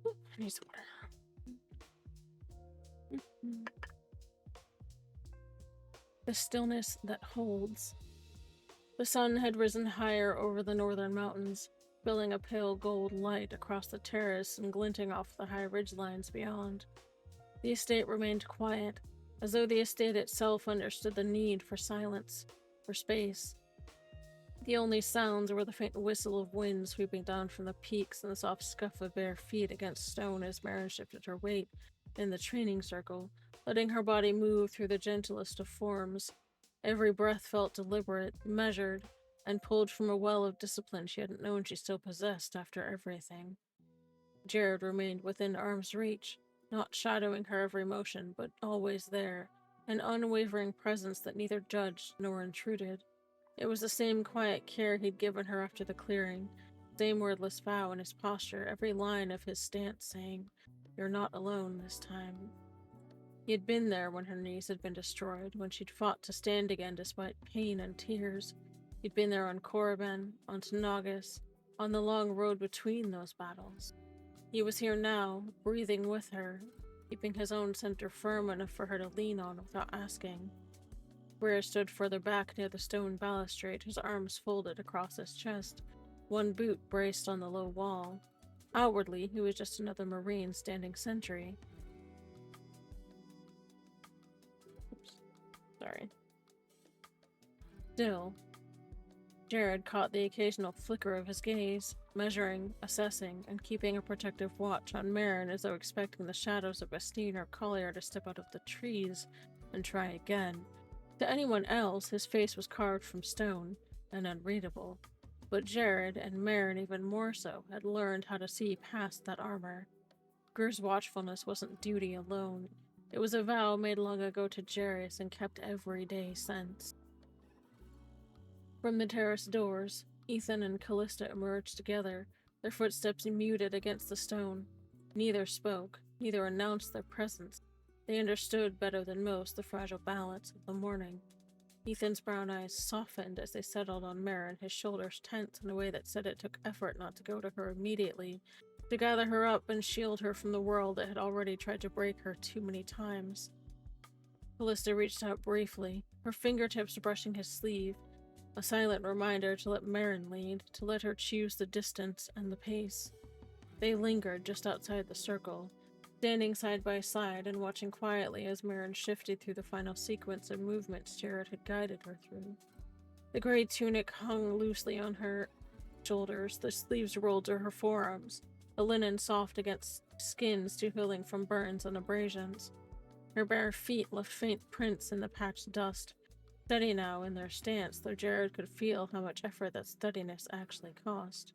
Ooh, I need some water. The stillness that holds. The sun had risen higher over the northern mountains, spilling a pale gold light across the terrace and glinting off the high ridgelines beyond. The estate remained quiet, as though the estate itself understood the need for silence, for space. The only sounds were the faint whistle of wind sweeping down from the peaks and the soft scuff of bare feet against stone as Marin shifted her weight in the training circle, letting her body move through the gentlest of forms. Every breath felt deliberate, measured, and pulled from a well of discipline she hadn't known she still possessed after everything. Jared remained within arm's reach, not shadowing her every motion, but always there, an unwavering presence that neither judged nor intruded. It was the same quiet care he'd given her after the clearing, Same wordless vow in his posture, every line of his stance saying, "You're not alone this time." He had been there when her knees had been destroyed, when she'd fought to stand again despite pain and tears. He'd been there on Korriban, on Tanagis, on the long road between those battles. He was here now, breathing with her, keeping his own center firm enough for her to lean on without asking. Greer stood further back near the stone balustrade, his arms folded across his chest, one boot braced on the low wall. Outwardly, he was just another Marine standing sentry. Oops. Sorry. Still, Jared caught the occasional flicker of his gaze, measuring, assessing, and keeping a protective watch on Marin as though expecting the shadows of Bastine or Collier to step out of the trees and try again. To anyone else, his face was carved from stone and unreadable, but Jared, and Marin even more so, had learned how to see past that armor. Greer's watchfulness wasn't duty alone. It was a vow made long ago to Jairus and kept every day since. From the terrace doors, Ethan and Callista emerged together, their footsteps muted against the stone. Neither spoke, neither announced their presence. They understood better than most the fragile balance of the morning. Ethan's brown eyes softened as they settled on Marin, his shoulders tense in a way that said it took effort not to go to her immediately, to gather her up and shield her from the world that had already tried to break her too many times. Callista reached out briefly, her fingertips brushing his sleeve, a silent reminder to let Marin lead, to let her choose the distance and the pace. They lingered just outside the circle, standing side by side and watching quietly as Marin shifted through the final sequence of movements Jared had guided her through. The gray tunic hung loosely on her shoulders, the sleeves rolled to her forearms, the linen soft against skin still healing from burns and abrasions. Her bare feet left faint prints in the patched dust, steady now in their stance, though Jared could feel how much effort that steadiness actually cost.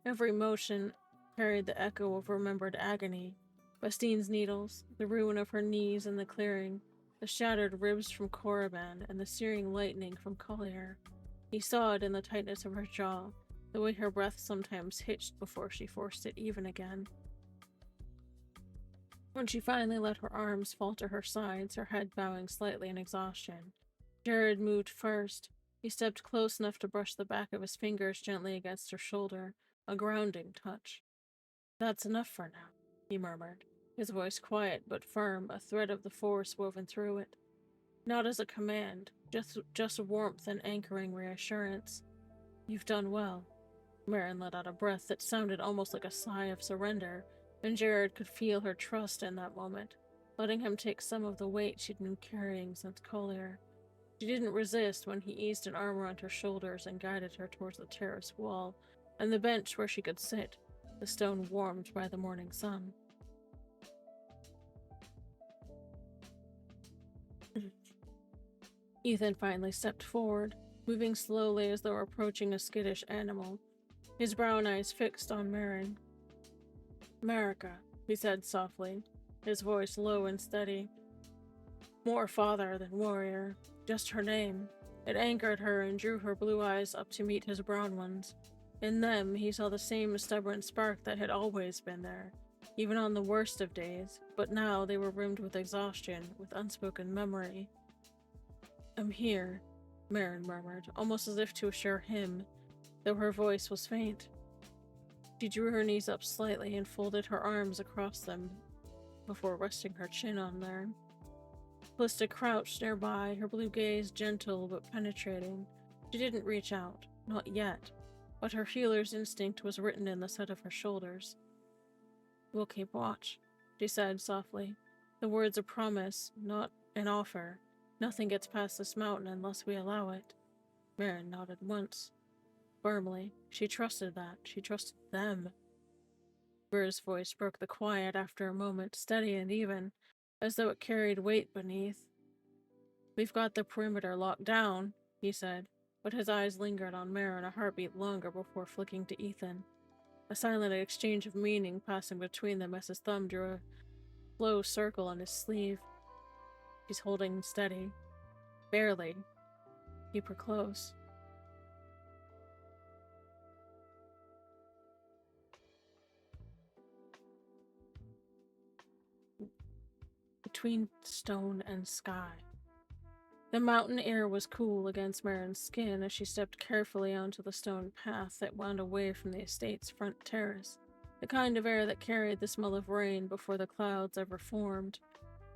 Every motion carried the echo of remembered agony. Bastine's needles, the ruin of her knees in the clearing, the shattered ribs from Korriban, and the searing lightning from Collier. He saw it in the tightness of her jaw, the way her breath sometimes hitched before she forced it even again. When she finally let her arms fall to her sides, her head bowing slightly in exhaustion, Jared moved first. He stepped close enough to brush the back of his fingers gently against her shoulder, a grounding touch. "That's enough for now," he murmured, his voice quiet but firm, a thread of the force woven through it. Not as a command, just warmth and anchoring reassurance. "You've done well." Marin let out a breath that sounded almost like a sigh of surrender, and Jared could feel her trust in that moment, letting him take some of the weight she'd been carrying since Collier. She didn't resist when he eased an arm around her shoulders and guided her towards the terrace wall and the bench where she could sit, the stone warmed by the morning sun. Ethan finally stepped forward, moving slowly as though approaching a skittish animal, his brown eyes fixed on Marin. "Marika," he said softly, his voice low and steady. More father than warrior, just her name. It anchored her and drew her blue eyes up to meet his brown ones. In them, he saw the same stubborn spark that had always been there, even on the worst of days, but now they were rimmed with exhaustion, with unspoken memory. "I'm here," Marin murmured, almost as if to assure him, though her voice was faint. She drew her knees up slightly and folded her arms across them before resting her chin on there. Callista crouched nearby, her blue gaze gentle but penetrating. She didn't reach out, not yet, but her healer's instinct was written in the set of her shoulders. "We'll keep watch," she said softly. The words a promise, not an offer. "Nothing gets past this mountain unless we allow it." Marin nodded once. Firmly. She trusted that. She trusted them. Greer's voice broke the quiet after a moment, steady and even, as though it carried weight beneath. "We've got the perimeter locked down," he said, but his eyes lingered on Marin a heartbeat longer before flicking to Ethan. A silent exchange of meaning passing between them as his thumb drew a slow circle on his sleeve. "She's holding steady. Barely. Keep her close." between stone and sky. The mountain air was cool against Marin's skin as she stepped carefully onto the stone path that wound away from the estate's front terrace, the kind of air that carried the smell of rain before the clouds ever formed.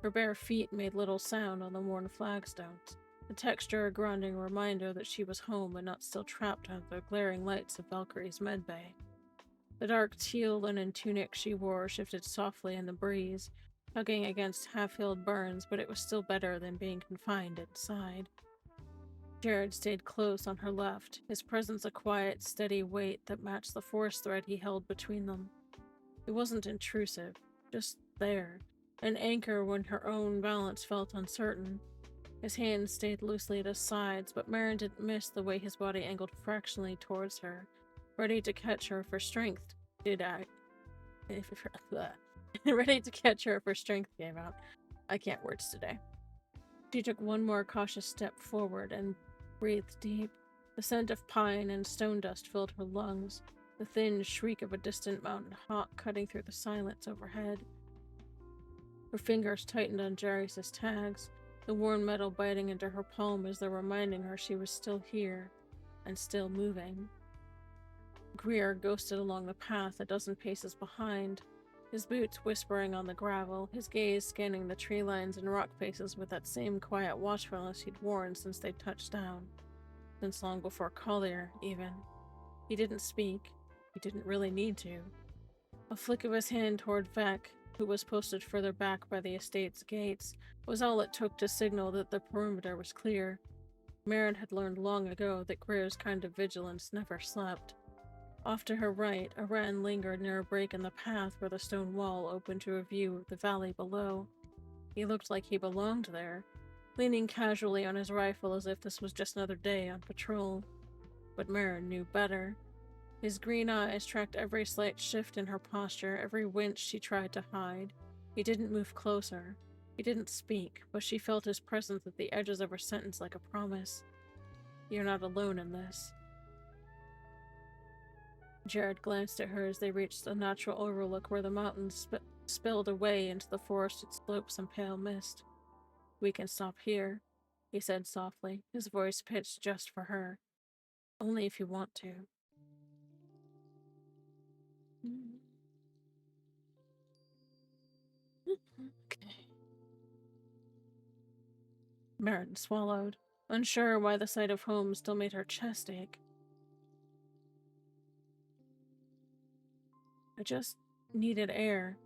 Her bare feet made little sound on the worn flagstones, the texture a grounding reminder that she was home and not still trapped under the glaring lights of Valkyrie's medbay. The dark teal linen tunic she wore shifted softly in the breeze, tugging against half-healed burns, but it was still better than being confined inside. Jared stayed close on her left, his presence a quiet, steady weight that matched the force thread he held between them. It wasn't intrusive, just there, an anchor when her own balance felt uncertain. His hands stayed loosely at his sides, but Marin didn't miss the way his body angled fractionally towards her, ready to catch her for strength. Ready to catch her if her strength gave out. I can't words today. She took one more cautious step forward and breathed deep. The scent of pine and stone dust filled her lungs, the thin shriek of a distant mountain hawk cutting through the silence overhead. Her fingers tightened on Jarius' tags, the worn metal biting into her palm as though reminding her she was still here, and still moving. Greer ghosted along the path a dozen paces behind, his boots whispering on the gravel, his gaze scanning the tree lines and rock faces with that same quiet watchfulness he'd worn since they touched down. Since long before Collier, even. He didn't speak. He didn't really need to. A flick of his hand toward Vec, who was posted further back by the estate's gates, was all it took to signal that the perimeter was clear. Marin had learned long ago that Greer's kind of vigilance never slept. Off to her right, a wren lingered near a break in the path where the stone wall opened to a view of the valley below. He looked like he belonged there, leaning casually on his rifle as if this was just another day on patrol. But Marin knew better. His green eyes tracked every slight shift in her posture, every wince she tried to hide. He didn't move closer. He didn't speak, but she felt his presence at the edges of her sentence like a promise. You're not alone in this. Jared glanced at her as they reached the natural overlook where the mountains spilled away into the forested slopes and pale mist. We can stop here, he said softly, his voice pitched just for her. Only if you want to. Okay. Marin swallowed, unsure why the sight of home still made her chest ache. I just needed air.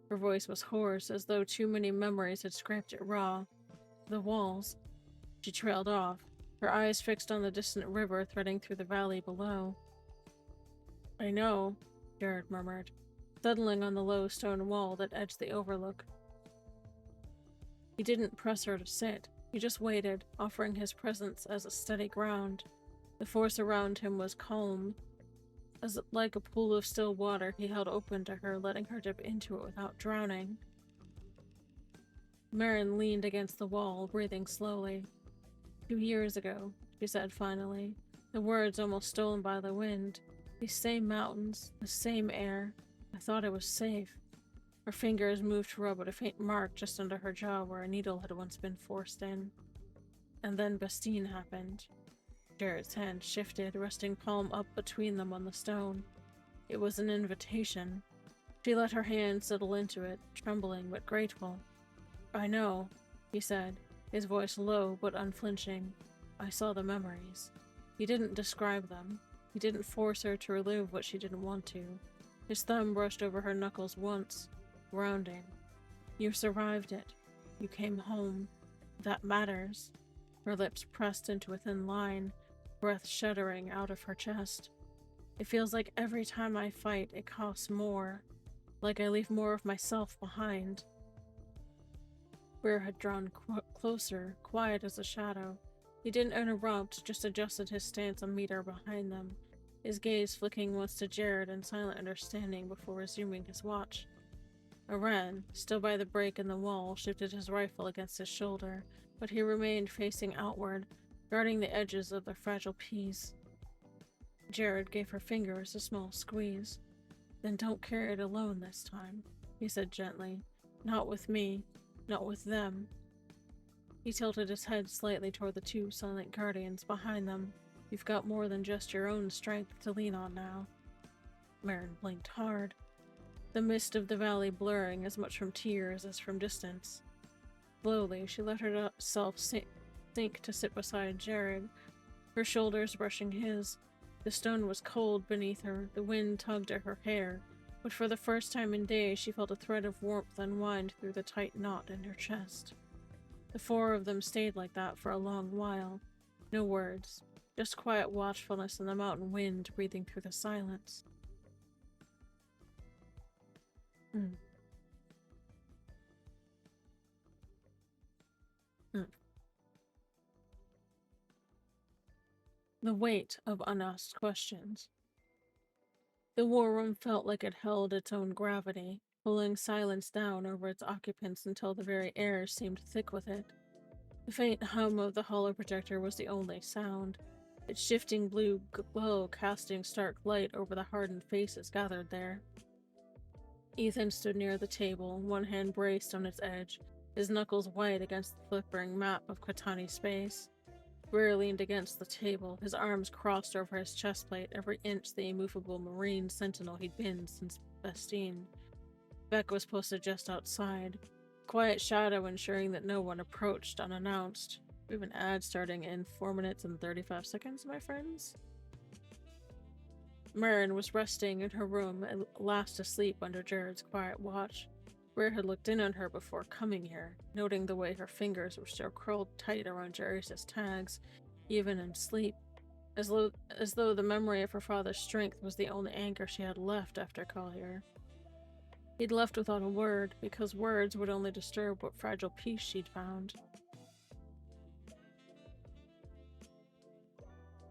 Her voice was hoarse, as though too many memories had scraped it raw. The walls. She trailed off, her eyes fixed on the distant river threading through the valley below. I know, Jared murmured, settling on the low stone wall that edged the overlook. He didn't press her to sit. He just waited, offering his presence as a steady ground. The force around him was calm. As like a pool of still water, he held open to her, letting her dip into it without drowning. Marin leaned against the wall, breathing slowly. 2 years ago, she said finally, the words almost stolen by the wind. These same mountains, the same air. I thought I was safe. Her fingers moved to rub at a faint mark just under her jaw where a needle had once been forced in. And then Bastine happened. Jared's hand shifted, resting palm up between them on the stone. It was an invitation. She let her hand settle into it, trembling but grateful. I know, he said, his voice low but unflinching. I saw the memories. He didn't describe them. He didn't force her to relive what she didn't want to. His thumb brushed over her knuckles once, grounding. You survived it. You came home. That matters. Her lips pressed into a thin line, breath shuddering out of her chest. It feels like every time I fight, it costs more. Like I leave more of myself behind. Greer had drawn closer, quiet as a shadow. He didn't interrupt, just adjusted his stance a meter behind them, his gaze flicking once to Jared in silent understanding before resuming his watch. Aran, still by the break in the wall, shifted his rifle against his shoulder, but he remained facing outward, guarding the edges of the fragile piece. Jared gave her fingers a small squeeze. Then don't carry it alone this time, he said gently. Not with me. Not with them. He tilted his head slightly toward the two silent guardians behind them. You've got more than just your own strength to lean on now. Marin blinked hard, the mist of the valley blurring as much from tears as from distance. Slowly, she let herself sink to sit beside Jared, her shoulders brushing his. The stone was cold beneath her, the wind tugged at her hair, but for the first time in days she felt a thread of warmth unwind through the tight knot in her chest. The four of them stayed like that for a long while. No words, just quiet watchfulness and the mountain wind breathing through the silence. The weight of unasked questions. The war room felt like it held its own gravity, pulling silence down over its occupants until the very air seemed thick with it. The faint hum of the holo projector was the only sound, its shifting blue glow casting stark light over the hardened faces gathered there. Ethan stood near the table, one hand braced on its edge, his knuckles white against the flickering map of Quatani space. Greer leaned against the table, his arms crossed over his chestplate, every inch the immovable Marine sentinel he'd been since Bastine. Beck was posted just outside, quiet shadow ensuring that no one approached unannounced. We have an ad starting in 4 minutes and 35 seconds, my friends. Marin was resting in her room, at last asleep under Jared's quiet watch. Greer had looked in on her before coming here, noting the way her fingers were still curled tight around Jairus' tags, even in sleep, as though the memory of her father's strength was the only anchor she had left after Collier. He'd left without a word, because words would only disturb what fragile peace she'd found.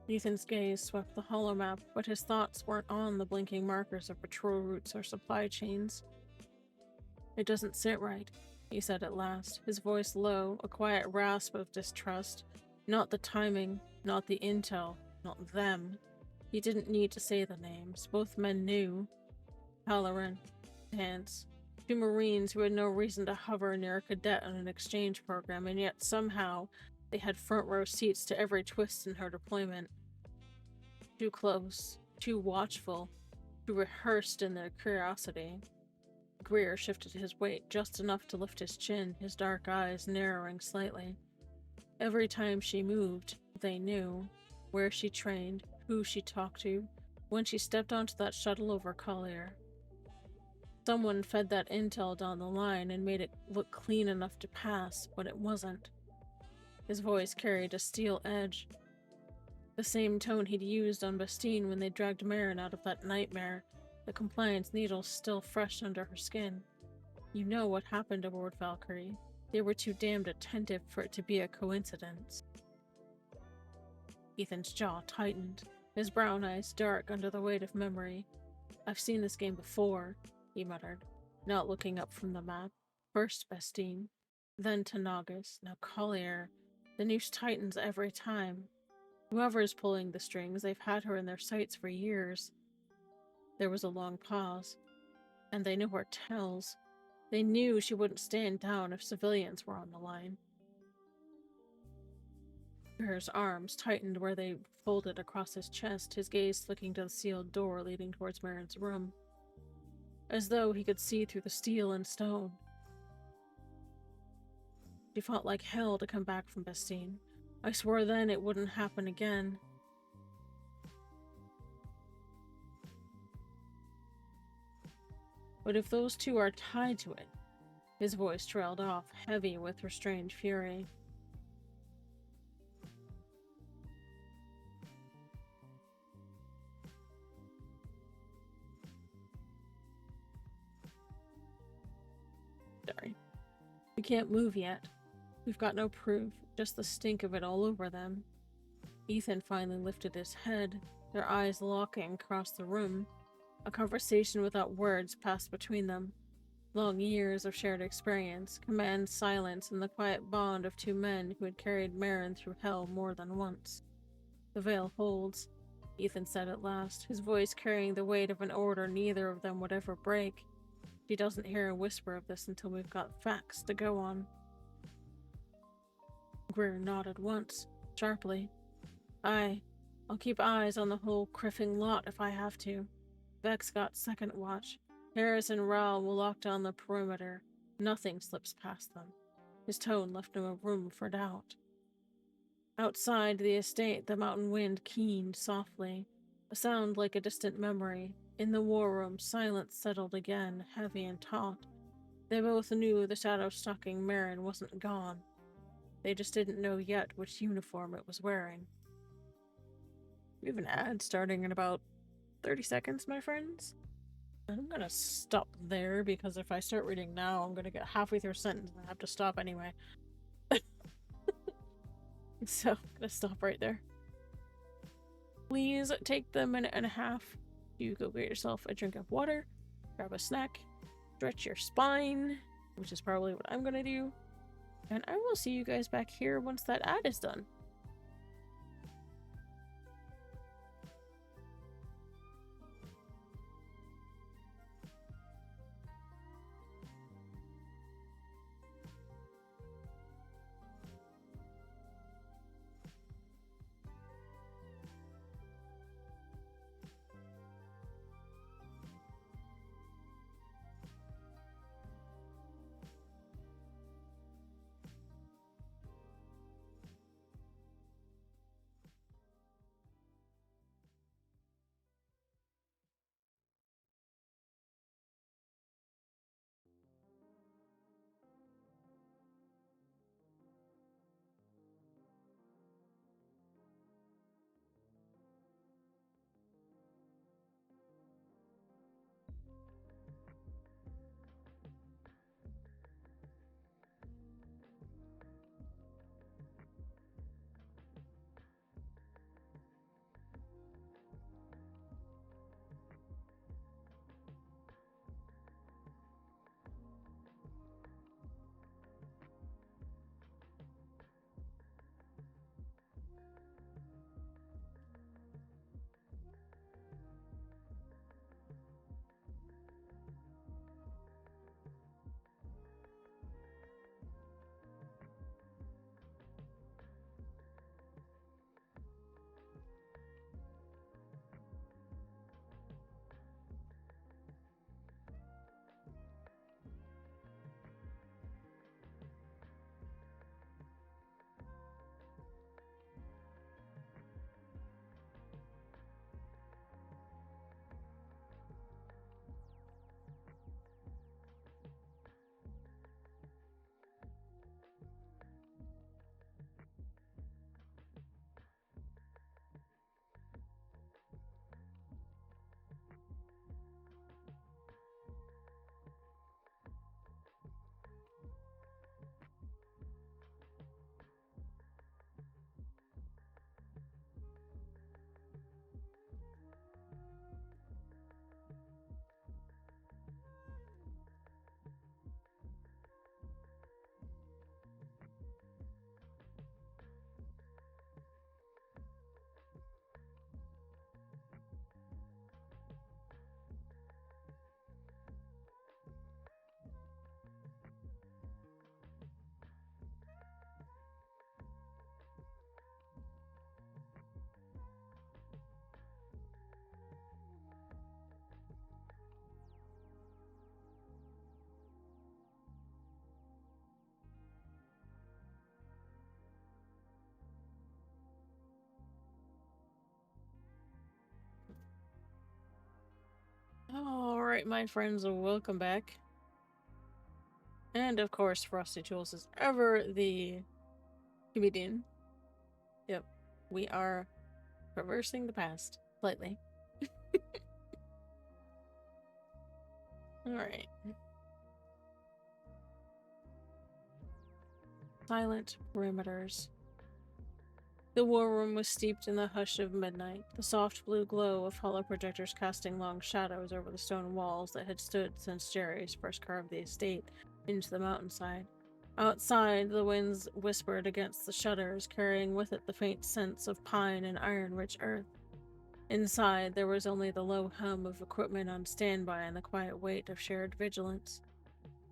Ethan's gaze swept the holomap, but his thoughts weren't on the blinking markers of patrol routes or supply chains. It doesn't sit right, he said at last, his voice low, a quiet rasp of distrust. Not the timing, not the intel, not them. He didn't need to say the names. Both men knew. Halloran, Dance, two Marines who had no reason to hover near a cadet on an exchange program, and yet somehow they had front row seats to every twist in her deployment. Too close, too watchful, too rehearsed in their curiosity. Greer shifted his weight just enough to lift his chin, his dark eyes narrowing slightly. Every time she moved, they knew. Where she trained, who she talked to, when she stepped onto that shuttle over Collier. Someone fed that intel down the line and made it look clean enough to pass, but it wasn't. His voice carried a steel edge. The same tone he'd used on Bastine when they dragged Marin out of that nightmare, the compliance needle still fresh under her skin. You know what happened aboard Valkyrie. They were too damned attentive for it to be a coincidence. Ethan's jaw tightened, his brown eyes dark under the weight of memory. I've seen this game before, he muttered, not looking up from the map. First Bastine, then Tanagis, now Collier. The noose tightens every time. Whoever's pulling the strings, they've had her in their sights for years. There was a long pause, and they knew her tells. They knew she wouldn't stand down if civilians were on the line. Greer's arms tightened where they folded across his chest, his gaze flicking to the sealed door leading towards Marin's room, as though he could see through the steel and stone. She fought like hell to come back from Bastine. I swore then it wouldn't happen again. But if those two are tied to it, his voice trailed off, heavy with restrained fury. Sorry. We can't move yet. We've got no proof, just the stink of it all over them. Ethan finally lifted his head, their eyes locking across the room. A conversation without words passed between them. Long years of shared experience, command silence, and the quiet bond of two men who had carried Marin through hell more than once. The veil holds, Ethan said at last, his voice carrying the weight of an order neither of them would ever break. She doesn't hear a whisper of this until we've got facts to go on. Greer nodded once, sharply. Aye, I'll keep eyes on the whole criffing lot if I have to. Vex got second watch. Harris and Raoul will lock down the perimeter. Nothing slips past them. His tone left no room for doubt. Outside the estate, the mountain wind keened softly, a sound like a distant memory. In the war room, silence settled again, heavy and taut. They both knew the shadow-stalking Marin wasn't gone. They just didn't know yet which uniform it was wearing. We have an ad starting in about 30 seconds, my friends. And I'm gonna stop there because if I start reading now, I'm gonna get halfway through a sentence and I have to stop anyway. So, I'm gonna stop right there. Please take the minute and a half to go get yourself a drink of water, grab a snack, stretch your spine, which is probably what I'm gonna do, and I will see you guys back here once that ad is done. Alright, my friends, welcome back. And of course, Frosty Jules is ever the comedian. Yep, we are reversing the past slightly. Alright. Silent perimeters. The war room was steeped in the hush of midnight, the soft blue glow of hollow projectors casting long shadows over the stone walls that had stood since Jerry's first carved the estate into the mountainside. Outside, the winds whispered against the shutters, carrying with it the faint sense of pine and iron-rich earth. Inside, there was only the low hum of equipment on standby and the quiet weight of shared vigilance.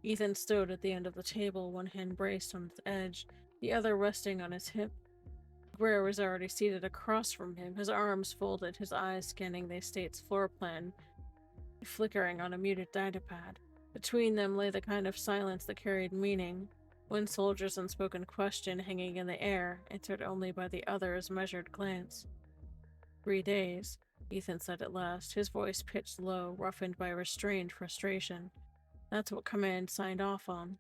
Ethan stood at the end of the table, one hand braced on its edge, the other resting on his hip. Greer was already seated across from him, his arms folded, his eyes scanning the estate's floor plan, flickering on a muted datapad. Between them lay the kind of silence that carried meaning, one soldier's unspoken question hanging in the air, answered only by the other's measured glance. 3 days, Ethan said at last, his voice pitched low, roughened by restrained frustration. That's what Command signed off on.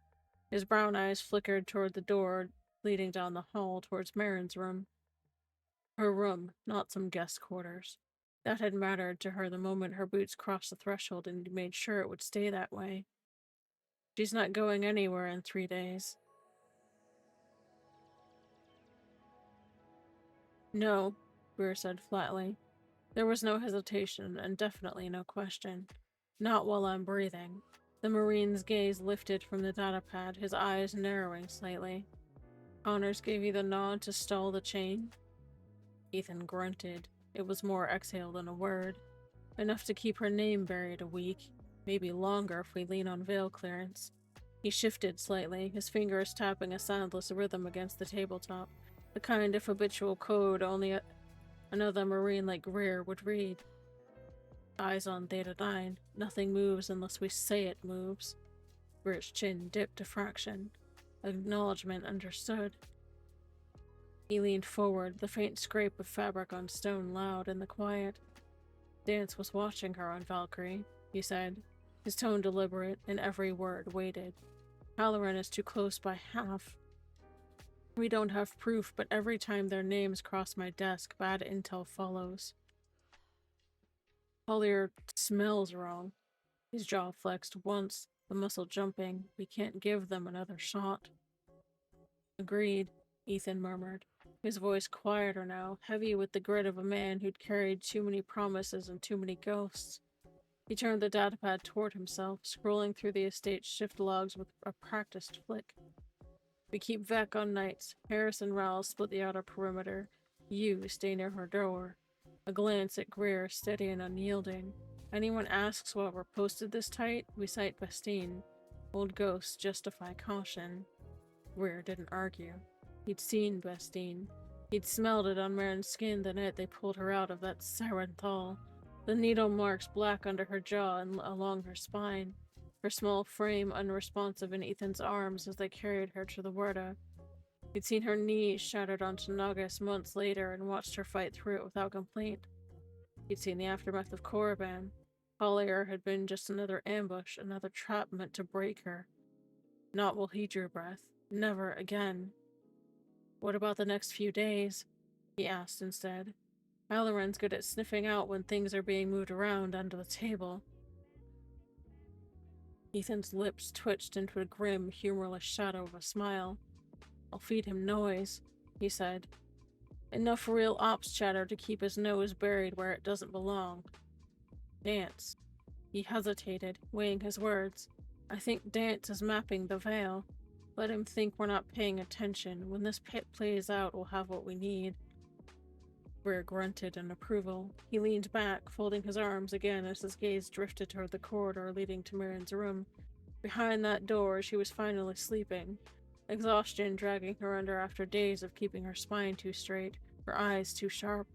His brown eyes flickered toward the door leading down the hall towards Marin's room. Her room, not some guest quarters. That had mattered to her the moment her boots crossed the threshold, and made sure it would stay that way. She's not going anywhere in 3 days. No, Greer said flatly. There was no hesitation, and definitely no question. Not while I'm breathing. The Marine's gaze lifted from the datapad, his eyes narrowing slightly. Connors gave you the nod to stall the chain? Ethan grunted. It was more exhale than a word. Enough to keep her name buried a week. Maybe longer if we lean on veil clearance. He shifted slightly, his fingers tapping a soundless rhythm against the tabletop. The kind of habitual code only another Marine like Greer would read. Eyes on Theta 9. Nothing moves unless we say it moves. Greer's chin dipped a fraction. Acknowledgement understood. He leaned forward, the faint scrape of fabric on stone loud in the quiet. Dance was watching her on Valkyrie, he said, his tone deliberate, and every word weighted. Halloran is too close by half. We don't have proof, but every time their names cross my desk, bad intel follows. Collier smells wrong. His jaw flexed once, the muscle jumping. We can't give them another shot. Agreed, Ethan murmured, his voice quieter now, heavy with the grit of a man who'd carried too many promises and too many ghosts. He turned the datapad toward himself, scrolling through the estate's shift logs with a practiced flick. We keep Vec on nights. Harris and Rowell split the outer perimeter. You stay near her door. A glance at Greer, steady and unyielding. Anyone asks why we're posted this tight, we cite Bastine. Old ghosts justify caution. Greer didn't argue. He'd seen Bastine. He'd smelled it on Marin's skin the night they pulled her out of that Sarenthal. The needle marks black under her jaw and along her spine. Her small frame unresponsive in Ethan's arms as they carried her to the Huerta. He'd seen her knee shattered on Tanagis months later and watched her fight through it without complaint. He'd seen the aftermath of Korriban. Collier had been just another ambush, another trap meant to break her. Not while he drew breath. Never again. What about the next few days? He asked instead. Halloran's good at sniffing out when things are being moved around under the table. Ethan's lips twitched into a grim, humorless shadow of a smile. I'll feed him noise, he said. Enough real ops chatter to keep his nose buried where it doesn't belong. Dance. He hesitated, weighing his words. I think Dance is mapping the veil. Let him think we're not paying attention. When this pit plays out, we'll have what we need. Greer grunted in approval. He leaned back, folding his arms again as his gaze drifted toward the corridor leading to Marin's room. Behind that door, she was finally sleeping, exhaustion dragging her under after days of keeping her spine too straight, her eyes too sharp.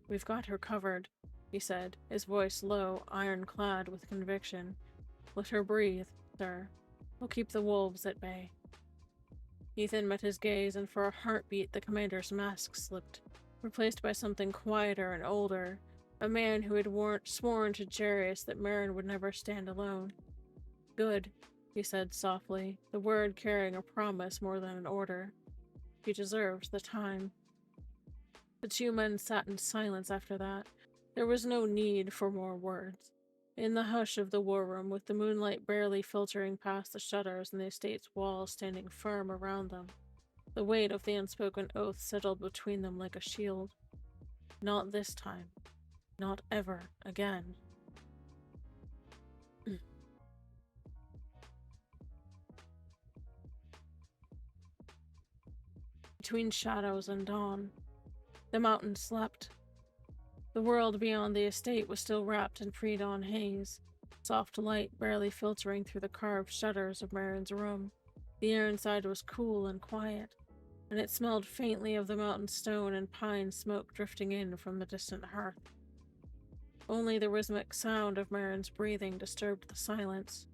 We've got her covered, he said, his voice low, ironclad with conviction. Let her breathe, sir. We'll keep the wolves at bay. Ethan met his gaze, and for a heartbeat the commander's mask slipped, replaced by something quieter and older, a man who had sworn to Jarius that Marin would never stand alone. Good, he said softly, the word carrying a promise more than an order. He deserves the time. The two men sat in silence after that. There was no need for more words. In the hush of the war room, with the moonlight barely filtering past the shutters and the estate's walls standing firm around them, the weight of the unspoken oath settled between them like a shield. Not this time. Not ever again. Between shadows and dawn, the mountain slept. The world beyond the estate was still wrapped in pre-dawn haze, soft light barely filtering through the carved shutters of Marin's room. The air inside was cool and quiet, and it smelled faintly of the mountain stone and pine smoke drifting in from the distant hearth. Only the rhythmic sound of Marin's breathing disturbed the silence,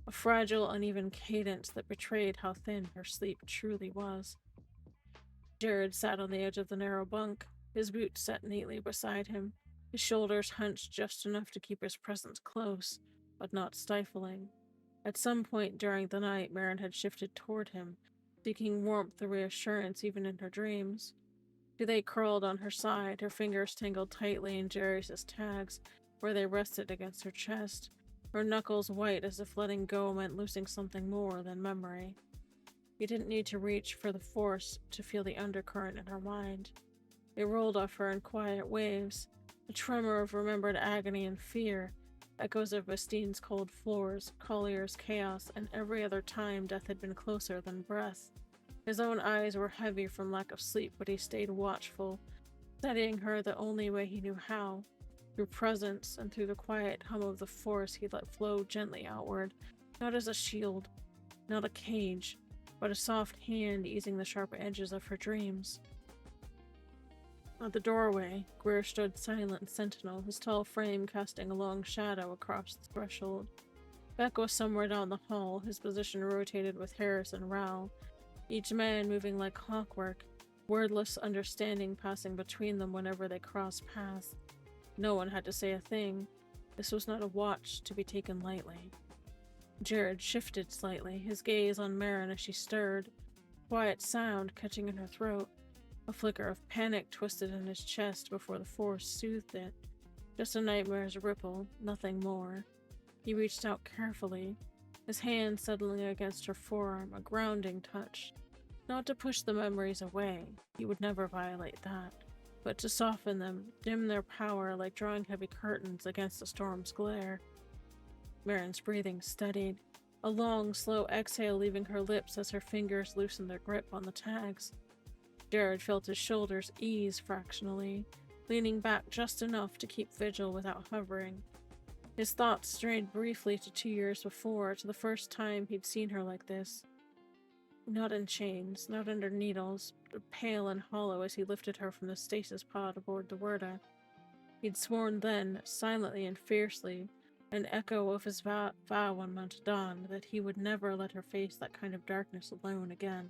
a fragile, uneven cadence that betrayed how thin her sleep truly was. Jared sat on the edge of the narrow bunk, his boots set neatly beside him, his shoulders hunched just enough to keep his presence close, but not stifling. At some point during the night, Marin had shifted toward him, seeking warmth and reassurance even in her dreams. They curled on her side, her fingers tangled tightly in Jerry's tags, where they rested against her chest, her knuckles white as if letting go meant losing something more than memory. He didn't need to reach for the force to feel the undercurrent in her mind. It rolled off her in quiet waves, a tremor of remembered agony and fear, echoes of Bastine's cold floors, Collier's chaos, and every other time death had been closer than breath. His own eyes were heavy from lack of sleep, but he stayed watchful, studying her the only way he knew how, through presence and through the quiet hum of the force he let flow gently outward, not as a shield, not a cage, but a soft hand easing the sharp edges of her dreams. At the doorway, Greer stood silent sentinel, his tall frame casting a long shadow across the threshold. Beck was somewhere down the hall, his position rotated with Harris and Rao, each man moving like clockwork, wordless understanding passing between them whenever they crossed paths. No one had to say a thing. This was not a watch to be taken lightly. Jared shifted slightly, his gaze on Marin as she stirred, quiet sound catching in her throat. A flicker of panic twisted in his chest before the force soothed it. Just a nightmare's ripple, nothing more. He reached out carefully, his hand settling against her forearm, a grounding touch. Not to push the memories away, he would never violate that, but to soften them, dim their power like drawing heavy curtains against a storm's glare. Marin's breathing steadied, a long, slow exhale leaving her lips as her fingers loosened their grip on the tags. Jared felt his shoulders ease fractionally, leaning back just enough to keep vigil without hovering. His thoughts strayed briefly to 2 years before, to the first time he'd seen her like this. Not in chains, not under needles, but pale and hollow as he lifted her from the stasis pod aboard the Werda. He'd sworn then, silently and fiercely, an echo of his vow on Mount Dawn, that he would never let her face that kind of darkness alone again.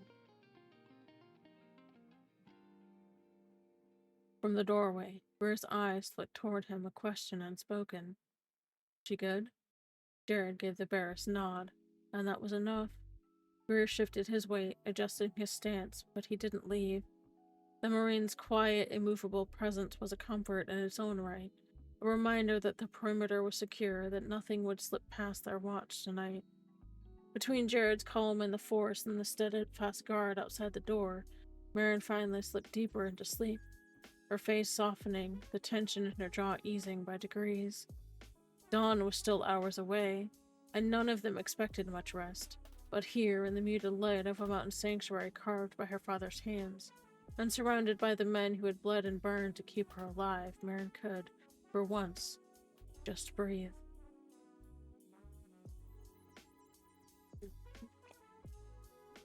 From the doorway, Greer's eyes flicked toward him, a question unspoken. She good? Jared gave the barest nod, and that was enough. Greer shifted his weight, adjusting his stance, but he didn't leave. The Marine's quiet, immovable presence was a comfort in its own right, a reminder that the perimeter was secure, that nothing would slip past their watch tonight. Between Jared's calm and the force and the steadfast guard outside the door, Marin finally slipped deeper into sleep, her face softening, the tension in her jaw easing by degrees. Dawn was still hours away, and none of them expected much rest. But here, in the muted light of a mountain sanctuary carved by her father's hands, and surrounded by the men who had bled and burned to keep her alive, Marin could, for once, just breathe.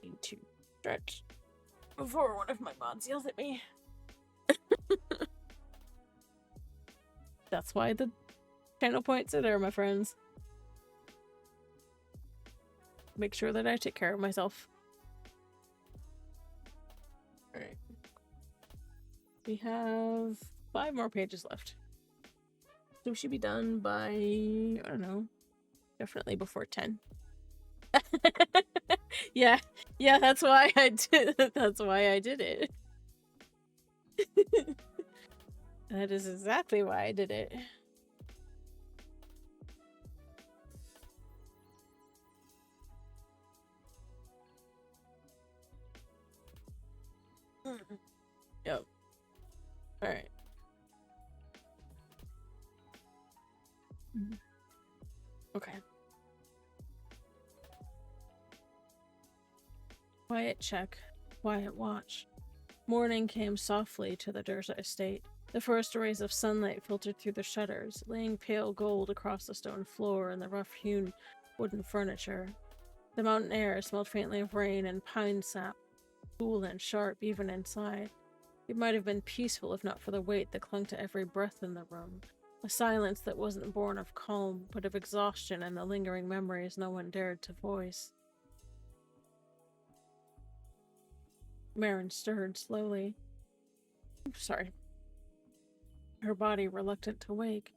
Need to stretch before one of my mods yells at me. That's why the channel points are there, my friends. Make sure that I take care of myself. Alright. We have 5 more pages left. So we should be done by, I don't know, definitely before 10. yeah, that's why I did it. That is exactly why I did it. Yep. Alright. Okay. Quiet check. Quiet watch. Morning came softly to the Durza estate. The first rays of sunlight filtered through the shutters, laying pale gold across the stone floor and the rough-hewn wooden furniture. The mountain air smelled faintly of rain and pine sap, cool and sharp even inside. It might have been peaceful if not for the weight that clung to every breath in the room, a silence that wasn't born of calm, but of exhaustion and the lingering memories no one dared to voice. Marin stirred slowly. Sorry. Her body reluctant to wake.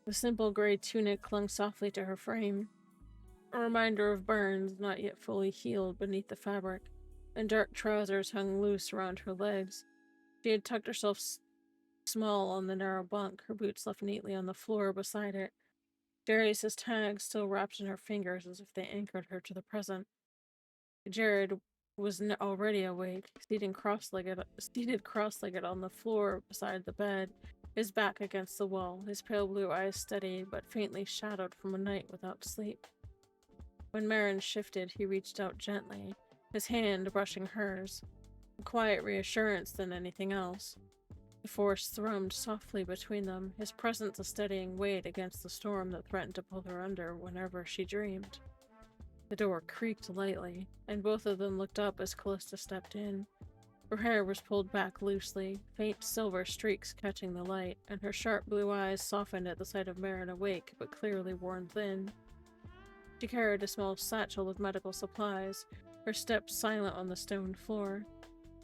The simple gray tunic clung softly to her frame, a reminder of burns not yet fully healed beneath the fabric, and dark trousers hung loose around her legs. She had tucked herself small on the narrow bunk, her boots left neatly on the floor beside it. Darius's tags still wrapped in her fingers as if they anchored her to the present. Jared was already awake, seated cross-legged on the floor beside the bed, his back against the wall, his pale blue eyes steady but faintly shadowed from a night without sleep. When Marin shifted, he reached out gently, his hand brushing hers, a quiet reassurance than anything else. The force thrummed softly between them, his presence a steadying weight against the storm that threatened to pull her under whenever she dreamed. The door creaked lightly, and both of them looked up as Callista stepped in. Her hair was pulled back loosely, faint silver streaks catching the light, and her sharp blue eyes softened at the sight of Marin awake but clearly worn thin. She carried a small satchel of medical supplies, her steps silent on the stone floor.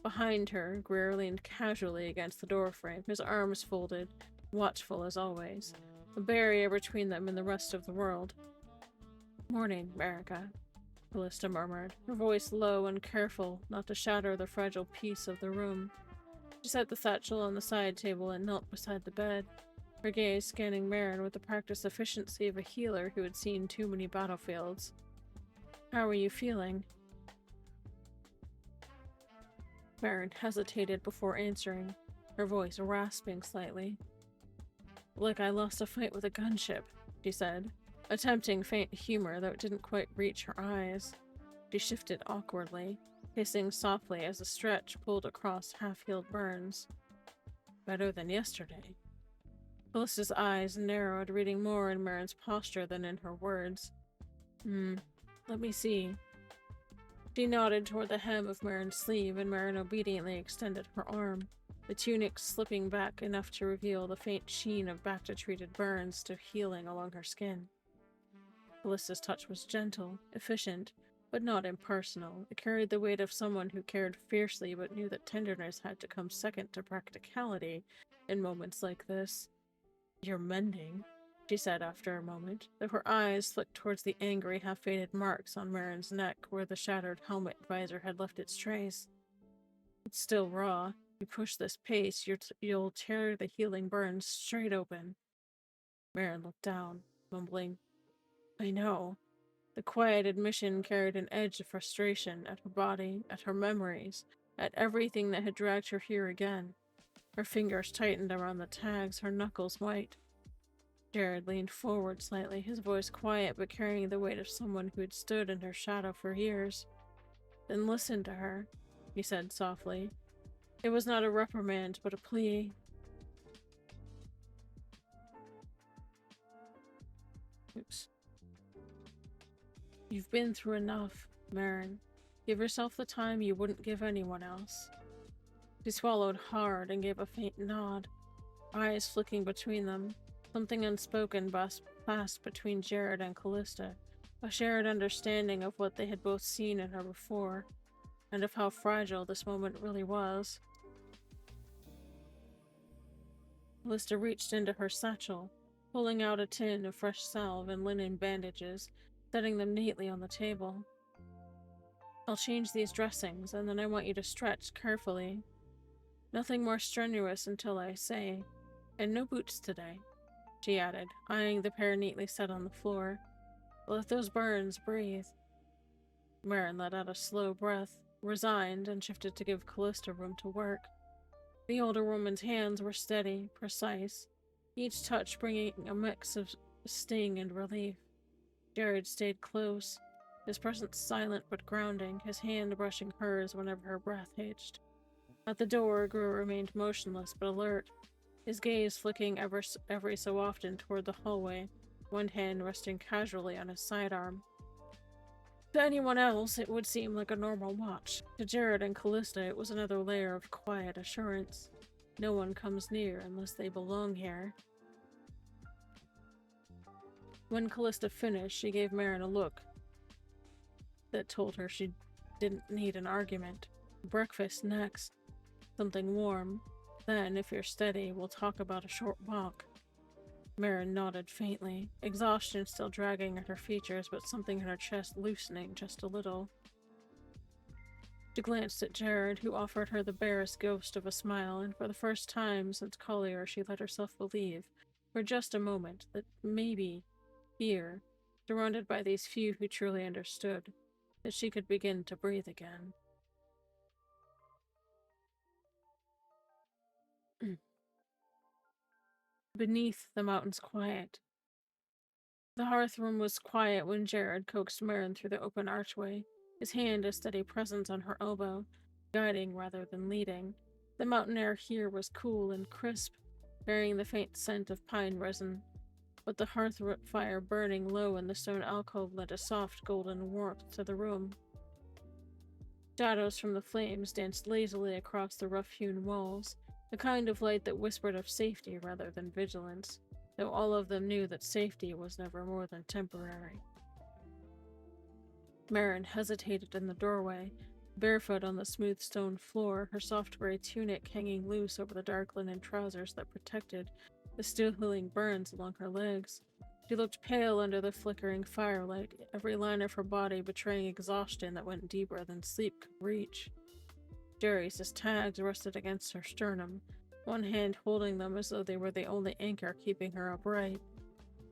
Behind her, Greer leaned casually against the doorframe, his arms folded, watchful as always, a barrier between them and the rest of the world. "Morning, Marika," Callista murmured, her voice low and careful not to shatter the fragile peace of the room. She set the satchel on the side table and knelt beside the bed, her gaze scanning Marin with the practiced efficiency of a healer who had seen too many battlefields. "How are you feeling?" Marin hesitated before answering, her voice rasping slightly. "Like I lost a fight with a gunship," she said, attempting faint humor though it didn't quite reach her eyes. She shifted awkwardly, hissing softly as a stretch pulled across half-healed burns. "Better than yesterday." Callista's eyes narrowed, reading more in Marin's posture than in her words. Let me see." She nodded toward the hem of Marin's sleeve, and Marin obediently extended her arm, the tunic slipping back enough to reveal the faint sheen of Bacta-treated burns still healing along her skin. Callista's touch was gentle, efficient, but not impersonal. It carried the weight of someone who cared fiercely but knew that tenderness had to come second to practicality in moments like this. "You're mending," she said after a moment, though her eyes flicked towards the angry, half-faded marks on Marin's neck where the shattered helmet visor had left its trace. "It's still raw. You push this pace, you'll tear the healing burns straight open." Marin looked down, mumbling, "I know." The quiet admission carried an edge of frustration at her body, at her memories, at everything that had dragged her here again. Her fingers tightened around the tags, her knuckles white. Jared leaned forward slightly, his voice quiet but carrying the weight of someone who had stood in her shadow for years. "Then listen to her," he said softly. It was not a reprimand, but a plea. Oops. "You've been through enough, Marin. Give yourself the time you wouldn't give anyone else." She swallowed hard and gave a faint nod, eyes flicking between them. Something unspoken passed between Jared and Callista, a shared understanding of what they had both seen in her before, and of how fragile this moment really was. Callista reached into her satchel, pulling out a tin of fresh salve and linen bandages, setting them neatly on the table. "I'll change these dressings, and then I want you to stretch carefully. Nothing more strenuous until I say, and no boots today," she added, eyeing the pair neatly set on the floor. "Let those burns breathe." Marin let out a slow breath, resigned, and shifted to give Callista room to work. The older woman's hands were steady, precise, each touch bringing a mix of sting and relief. Jared stayed close, his presence silent but grounding, his hand brushing hers whenever her breath hitched. At the door, Greer remained motionless but alert, his gaze flicking every so often toward the hallway, one hand resting casually on his sidearm. To anyone else, it would seem like a normal watch. To Jared and Callista, it was another layer of quiet assurance. No one comes near unless they belong here. When Callista finished, she gave Marin a look that told her she didn't need an argument. Breakfast next. Something warm. Then, if you're steady, we'll talk about a short walk. Marin nodded faintly, exhaustion still dragging at her features, but something in her chest loosening just a little. She glanced at Jared, who offered her the barest ghost of a smile, and for the first time since Collier, she let herself believe, for just a moment, that maybe, here, surrounded by these few who truly understood, that she could begin to breathe again. Beneath the mountain's quiet. The hearth room was quiet when Jared coaxed Marin through the open archway, his hand a steady presence on her elbow, guiding rather than leading. The mountain air here was cool and crisp, bearing the faint scent of pine resin, but the hearth fire burning low in the stone alcove lent a soft golden warmth to the room. Shadows from the flames danced lazily across the rough-hewn walls, the kind of light that whispered of safety rather than vigilance, though all of them knew that safety was never more than temporary. Marin hesitated in the doorway, barefoot on the smooth stone floor, her soft gray tunic hanging loose over the dark linen trousers that protected the still-healing burns along her legs. She looked pale under the flickering firelight, every line of her body betraying exhaustion that went deeper than sleep could reach. Jerry's tags rested against her sternum, one hand holding them as though they were the only anchor keeping her upright.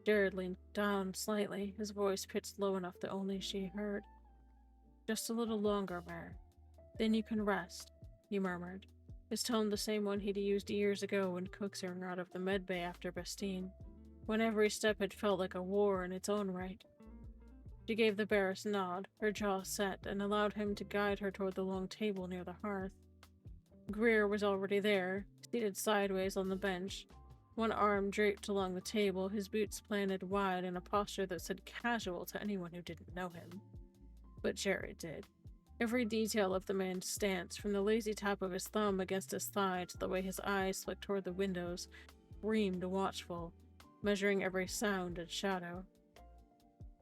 Jared leaned down slightly, his voice pitched low enough that only she heard. "Just a little longer, Marin. Then you can rest," he murmured, his tone the same one he'd used years ago when coaxing her out of the medbay after Bastille, when every step had felt like a war in its own right. She gave the barest nod, her jaw set, and allowed him to guide her toward the long table near the hearth. Greer was already there, seated sideways on the bench, one arm draped along the table, his boots planted wide in a posture that said casual to anyone who didn't know him. But Jared did. Every detail of the man's stance, from the lazy tap of his thumb against his thigh to the way his eyes flicked toward the windows, screamed watchful, measuring every sound and shadow.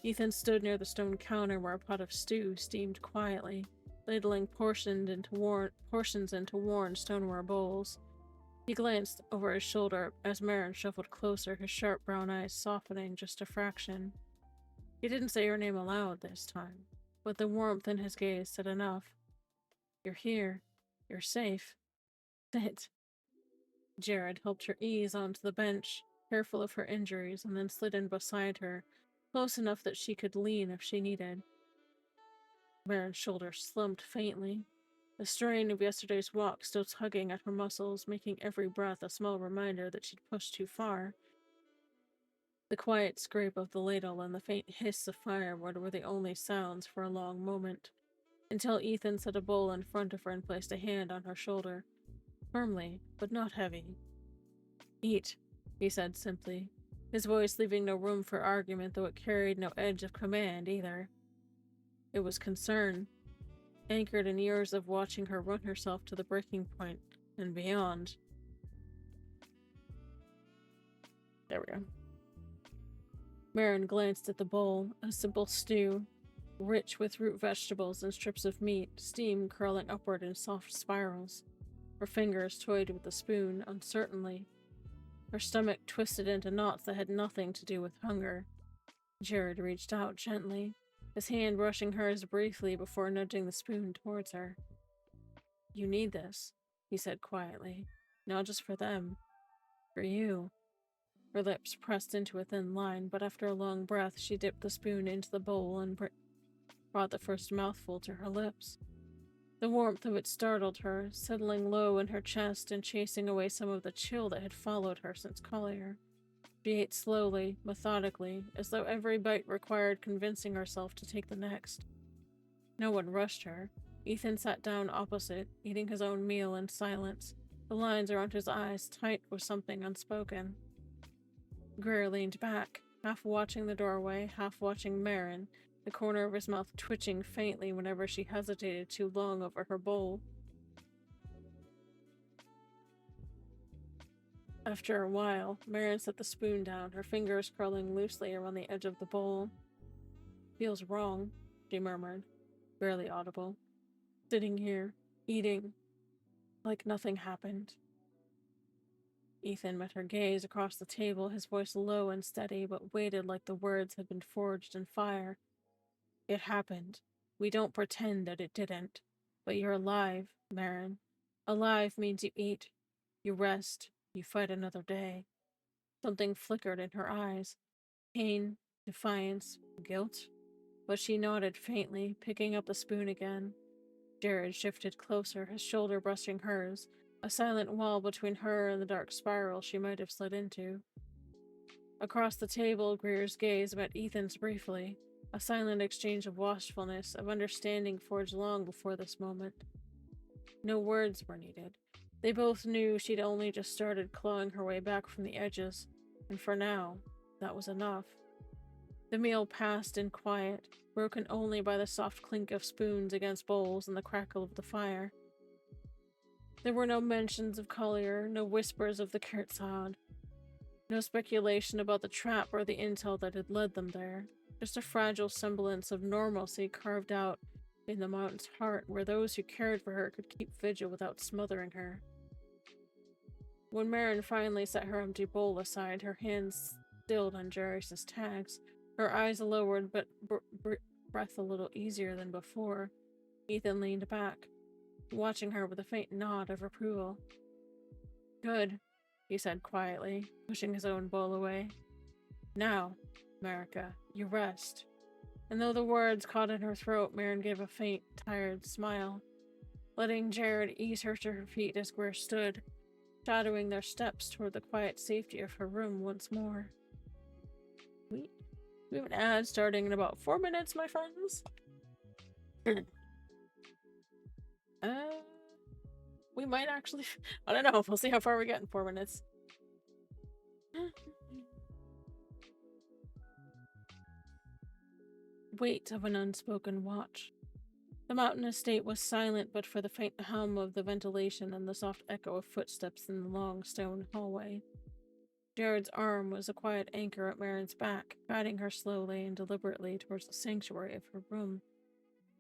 Ethan stood near the stone counter where a pot of stew steamed quietly, ladling portions into worn stoneware bowls. He glanced over his shoulder as Marin shuffled closer, his sharp brown eyes softening just a fraction. He didn't say her name aloud this time, but the warmth in his gaze said enough. "You're here. You're safe. Sit." Jared helped her ease onto the bench, careful of her injuries, and then slid in beside her, close enough that she could lean if she needed. Marin's shoulders slumped faintly, the strain of yesterday's walk still tugging at her muscles, making every breath a small reminder that she'd pushed too far. The quiet scrape of the ladle and the faint hiss of firewood were the only sounds for a long moment, until Ethan set a bowl in front of her and placed a hand on her shoulder, firmly, but not heavy. "Eat," he said simply, his voice leaving no room for argument, though it carried no edge of command either. It was concern, anchored in years of watching her run herself to the breaking point and beyond. There we go. Marin glanced at the bowl, a simple stew, rich with root vegetables and strips of meat, steam curling upward in soft spirals. Her fingers toyed with the spoon, uncertainly. Her stomach twisted into knots that had nothing to do with hunger. Jared reached out gently, his hand brushing hers briefly before nudging the spoon towards her. "You need this," he said quietly. "Not just for them. For you." Her lips pressed into a thin line, but after a long breath, she dipped the spoon into the bowl and brought the first mouthful to her lips. The warmth of it startled her, settling low in her chest and chasing away some of the chill that had followed her since Collier. She ate slowly, methodically, as though every bite required convincing herself to take the next. No one rushed her. Ethan sat down opposite, eating his own meal in silence, the lines around his eyes tight with something unspoken. Greer leaned back, half watching the doorway, half watching Marin, the corner of his mouth twitching faintly whenever she hesitated too long over her bowl. After a while, Marin set the spoon down, her fingers curling loosely around the edge of the bowl. "Feels wrong," she murmured, barely audible. "Sitting here, eating, like nothing happened." Ethan met her gaze across the table, his voice low and steady, but weighted like the words had been forged in fire. "It happened. We don't pretend that it didn't. But you're alive, Marin. Alive means you eat, you rest, you fight another day." Something flickered in her eyes. Pain, defiance, guilt? But she nodded faintly, picking up the spoon again. Jared shifted closer, his shoulder brushing hers, a silent wall between her and the dark spiral she might have slid into. Across the table, Greer's gaze met Ethan's briefly, a silent exchange of watchfulness, of understanding forged long before this moment. No words were needed. They both knew she'd only just started clawing her way back from the edges, and for now, that was enough. The meal passed in quiet, broken only by the soft clink of spoons against bowls and the crackle of the fire. There were no mentions of Collier, no whispers of the Kurtzad, no speculation about the trap or the intel that had led them there, just a fragile semblance of normalcy carved out in the mountain's heart where those who cared for her could keep vigil without smothering her. When Marin finally set her empty bowl aside, her hands stilled on Jairus' tags, her eyes lowered but breath a little easier than before, Ethan leaned back, watching her with a faint nod of approval. "Good," he said quietly, pushing his own bowl away. "Now, Marika, you rest." And though the words caught in her throat, Marin gave a faint, tired smile, letting Jared ease her to her feet as Greer stood, shadowing their steps toward the quiet safety of her room once more. We have an ad starting in about 4 minutes, my friends. We might actually... I don't know. We'll see how far we get in 4 minutes. Weight of an unspoken watch. The mountain estate was silent but for the faint hum of the ventilation and the soft echo of footsteps in the long stone hallway. Jared's arm was a quiet anchor at Marin's back, guiding her slowly and deliberately towards the sanctuary of her room.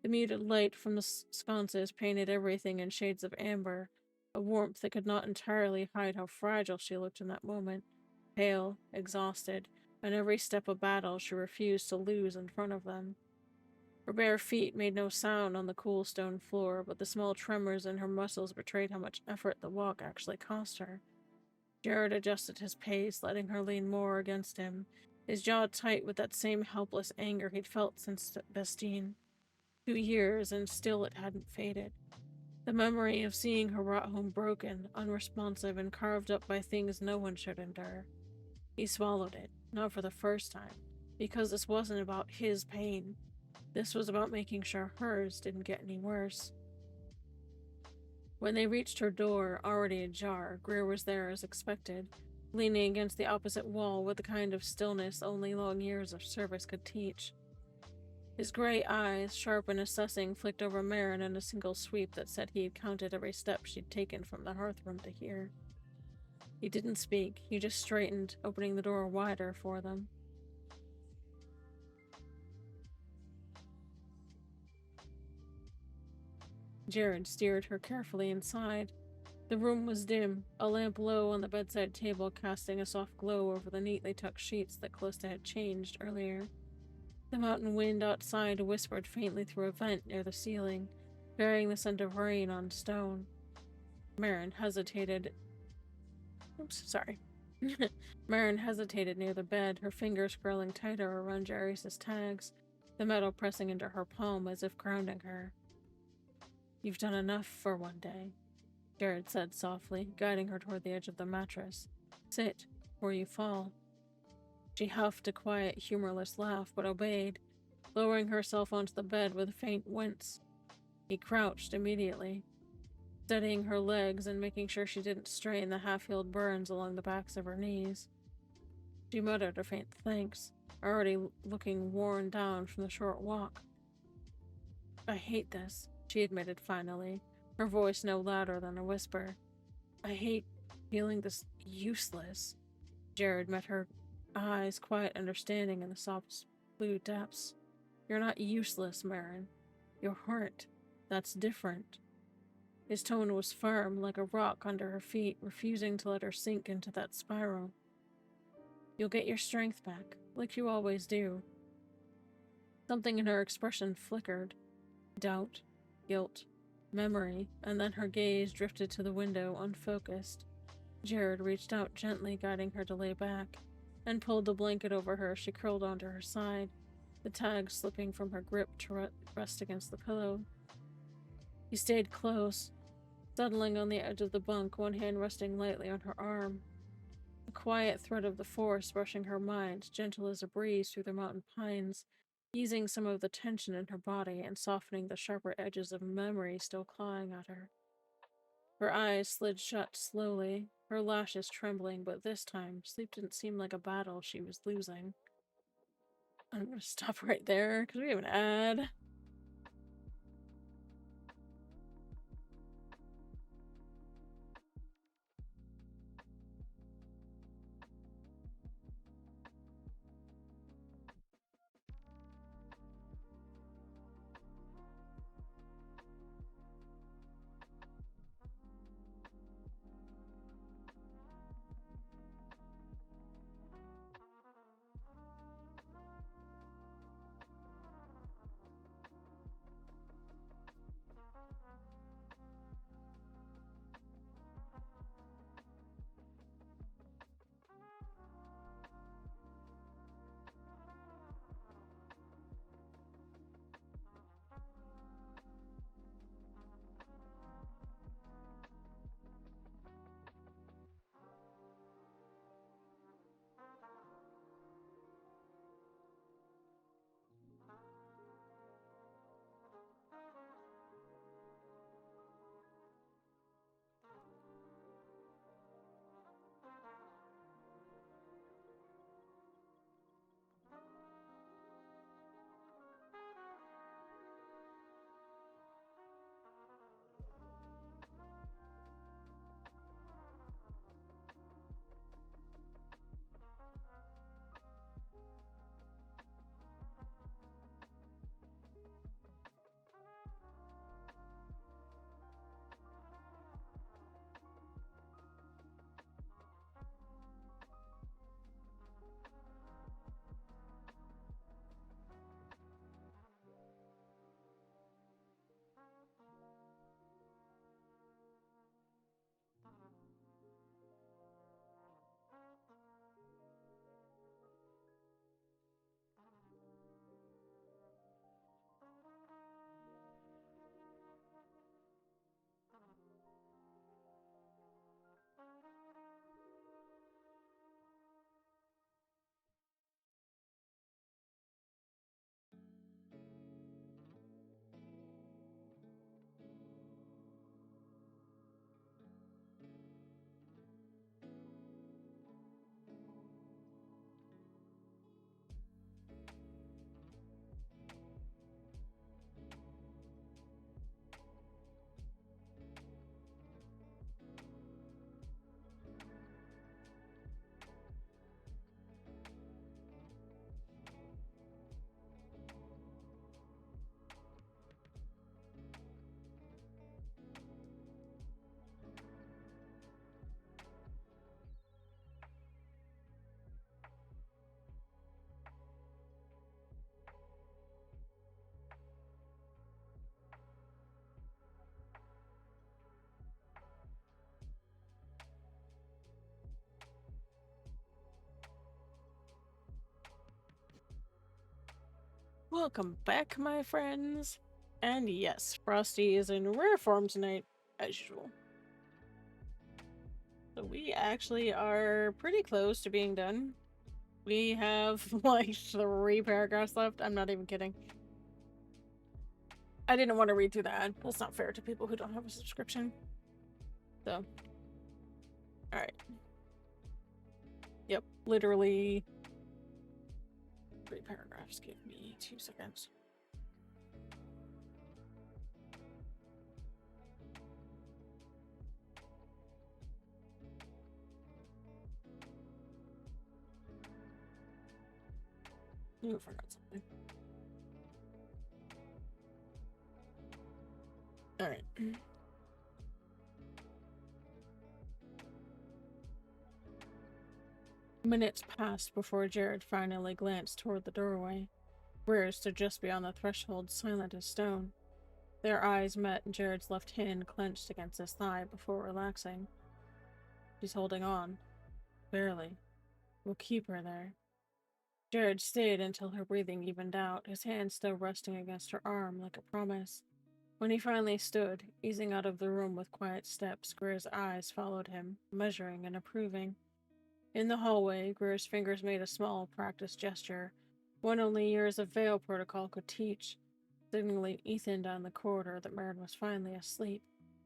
The muted light from the sconces painted everything in shades of amber, a warmth that could not entirely hide how fragile she looked in that moment, pale, exhausted, and every step a battle she refused to lose in front of them. Her bare feet made no sound on the cool stone floor, but the small tremors in her muscles betrayed how much effort the walk actually cost her. Jared adjusted his pace, letting her lean more against him, his jaw tight with that same helpless anger he'd felt since Bestine. 2 years, and still it hadn't faded. The memory of seeing her brought home broken, unresponsive, and carved up by things no one should endure. He swallowed it, not for the first time, because this wasn't about his pain. This was about making sure hers didn't get any worse. When they reached her door, already ajar, Greer was there as expected, leaning against the opposite wall with the kind of stillness only long years of service could teach. His gray eyes, sharp and assessing, flicked over Marin in a single sweep that said he had counted every step she'd taken from the hearthrug to here. He didn't speak, he just straightened, opening the door wider for them. Jared steered her carefully inside. The room was dim, a lamp low on the bedside table casting a soft glow over the neatly tucked sheets that Callista had changed earlier. The mountain wind outside whispered faintly through a vent near the ceiling, bearing the scent of rain on stone. Marin hesitated. Marin hesitated near the bed, her fingers curling tighter around Jairus' tags, the metal pressing into her palm as if grounding her. "You've done enough for one day," Jared said softly, guiding her toward the edge of the mattress. "Sit, or you fall." She huffed a quiet, humorless laugh, but obeyed, lowering herself onto the bed with a faint wince. He crouched immediately. steadying her legs and making sure she didn't strain the half-healed burns along the backs of her knees. She muttered a faint thanks, already looking worn down from the short walk. I hate this, she admitted finally, her voice no louder than a whisper. I hate feeling this useless. Jared met her eyes, quiet understanding in the soft blue depths. You're not useless, Marin. You're hurt. That's different. His tone was firm, like a rock under her feet, refusing to let her sink into that spiral. You'll get your strength back, like you always do. Something in her expression flickered. Doubt, guilt, memory, and then her gaze drifted to the window, unfocused. Jared reached out gently, guiding her to lay back, and pulled the blanket over her as she curled onto her side, the tag slipping from her grip to rest against the pillow. He stayed close, settling on the edge of the bunk, one hand resting lightly on her arm. A quiet thread of the force brushing her mind, gentle as a breeze through the mountain pines, easing some of the tension in her body and softening the sharper edges of memory still clawing at her. Her eyes slid shut slowly, her lashes trembling, but this time, sleep didn't seem like a battle she was losing. I'm gonna stop right there, because we have an ad. Welcome back, my friends. And yes, Frosty is in rare form tonight, as usual. So we actually are pretty close to being done. We have like 3 paragraphs left. I'm not even kidding. I didn't want to read through that. That's not fair to people who don't have a subscription. So, alright. Yep, literally 3 paragraphs. Give me 2 seconds. Oh, I forgot something. Alright. Minutes passed before Jared finally glanced toward the doorway. Greer stood just beyond the threshold, silent as stone. Their eyes met, and Jared's left hand clenched against his thigh before relaxing. She's holding on. Barely. We'll keep her there. Jared stayed until her breathing evened out, his hand still resting against her arm like a promise. When he finally stood, easing out of the room with quiet steps, Greer's eyes followed him, measuring and approving. In the hallway, Greer's fingers made a small, practiced gesture, one only years of veil protocol could teach, signaling Ethan down the corridor that Marin was finally asleep,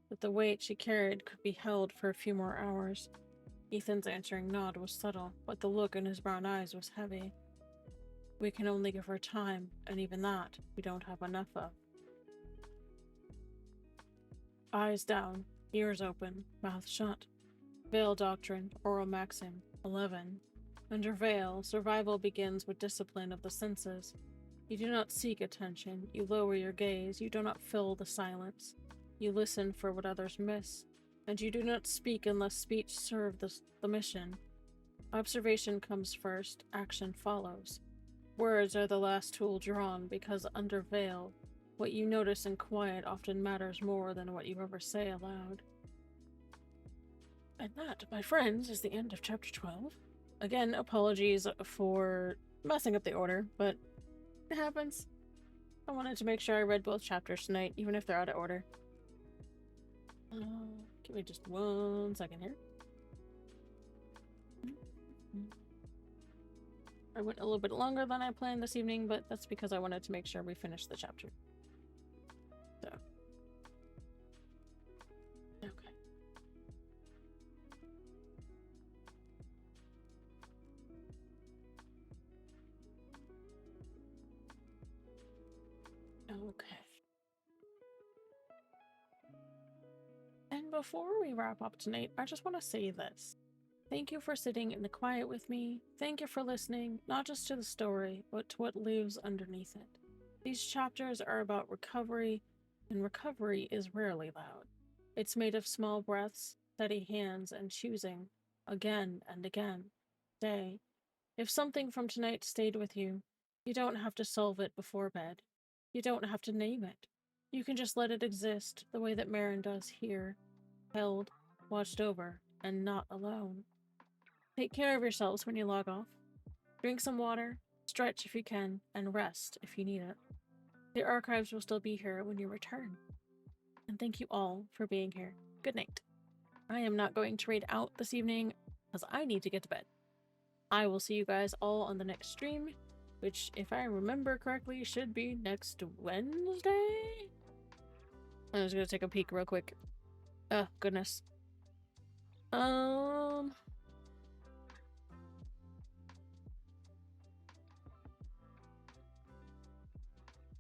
that the weight she carried could be held for a few more hours. Ethan's answering nod was subtle, but the look in his brown eyes was heavy. We can only give her time, and even that we don't have enough of. Eyes down, ears open, mouth shut. Veil Doctrine, Oral Maxim, 11. Under Veil, survival begins with discipline of the senses. You do not seek attention, you lower your gaze, you do not fill the silence. You listen for what others miss, and you do not speak unless speech serves the mission. Observation comes first, action follows. Words are the last tool drawn because under Veil, what you notice in quiet often matters more than what you ever say aloud. And that, my friends, is the end of chapter 12. Again, apologies for messing up the order, but it happens. I wanted to make sure I read both chapters tonight, even if they're out of order. Give me just 1 second here. I went a little bit longer than I planned this evening, but that's because I wanted to make sure we finished the chapter. So. Okay. Okay. And before we wrap up tonight, I just want to say this. Thank you for sitting in the quiet with me. Thank you for listening, not just to the story, but to what lives underneath it. These chapters are about recovery, and recovery is rarely loud. It's made of small breaths, steady hands, and choosing, again and again. Stay. If something from tonight stayed with you, you don't have to solve it before bed. You don't have to name it. You can just let it exist the way that Marin does here. Held, watched over, and not alone. Take care of yourselves when you log off. Drink some water, stretch if you can, and rest if you need it. The archives will still be here when you return. And thank you all for being here. Good night. I am not going to read out this evening because I need to get to bed. I will see you guys all on the next stream, which, if I remember correctly, should be next Wednesday? I'm just gonna take a peek real quick. Oh, goodness.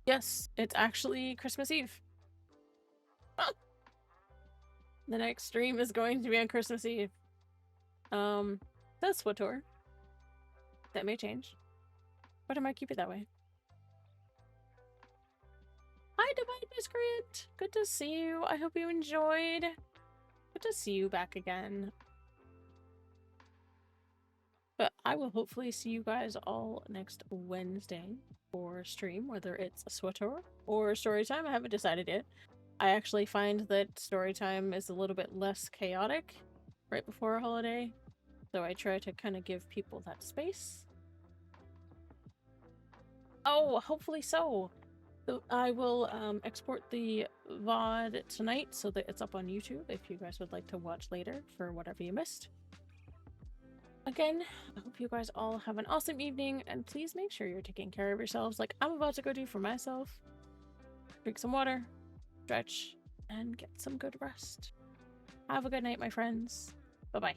Yes, it's actually Christmas Eve. The next stream is going to be on Christmas Eve. That's Swator. That may change, but I might keep it that way. Hi, Divine Miscreant! Good to see you. I hope you enjoyed. Good to see you back again. But I will hopefully see you guys all next Wednesday for stream, whether it's a Swator or Storytime. I haven't decided yet. I actually find that Storytime is a little bit less chaotic right before a holiday, so I try to kind of give people that space. Oh, hopefully so. I will export the VOD tonight so that it's up on YouTube if you guys would like to watch later for whatever you missed. Again, I hope you guys all have an awesome evening, and please make sure you're taking care of yourselves like I'm about to go do for myself. Drink some water, stretch, and get some good rest. Have a good night, my friends. Bye-bye.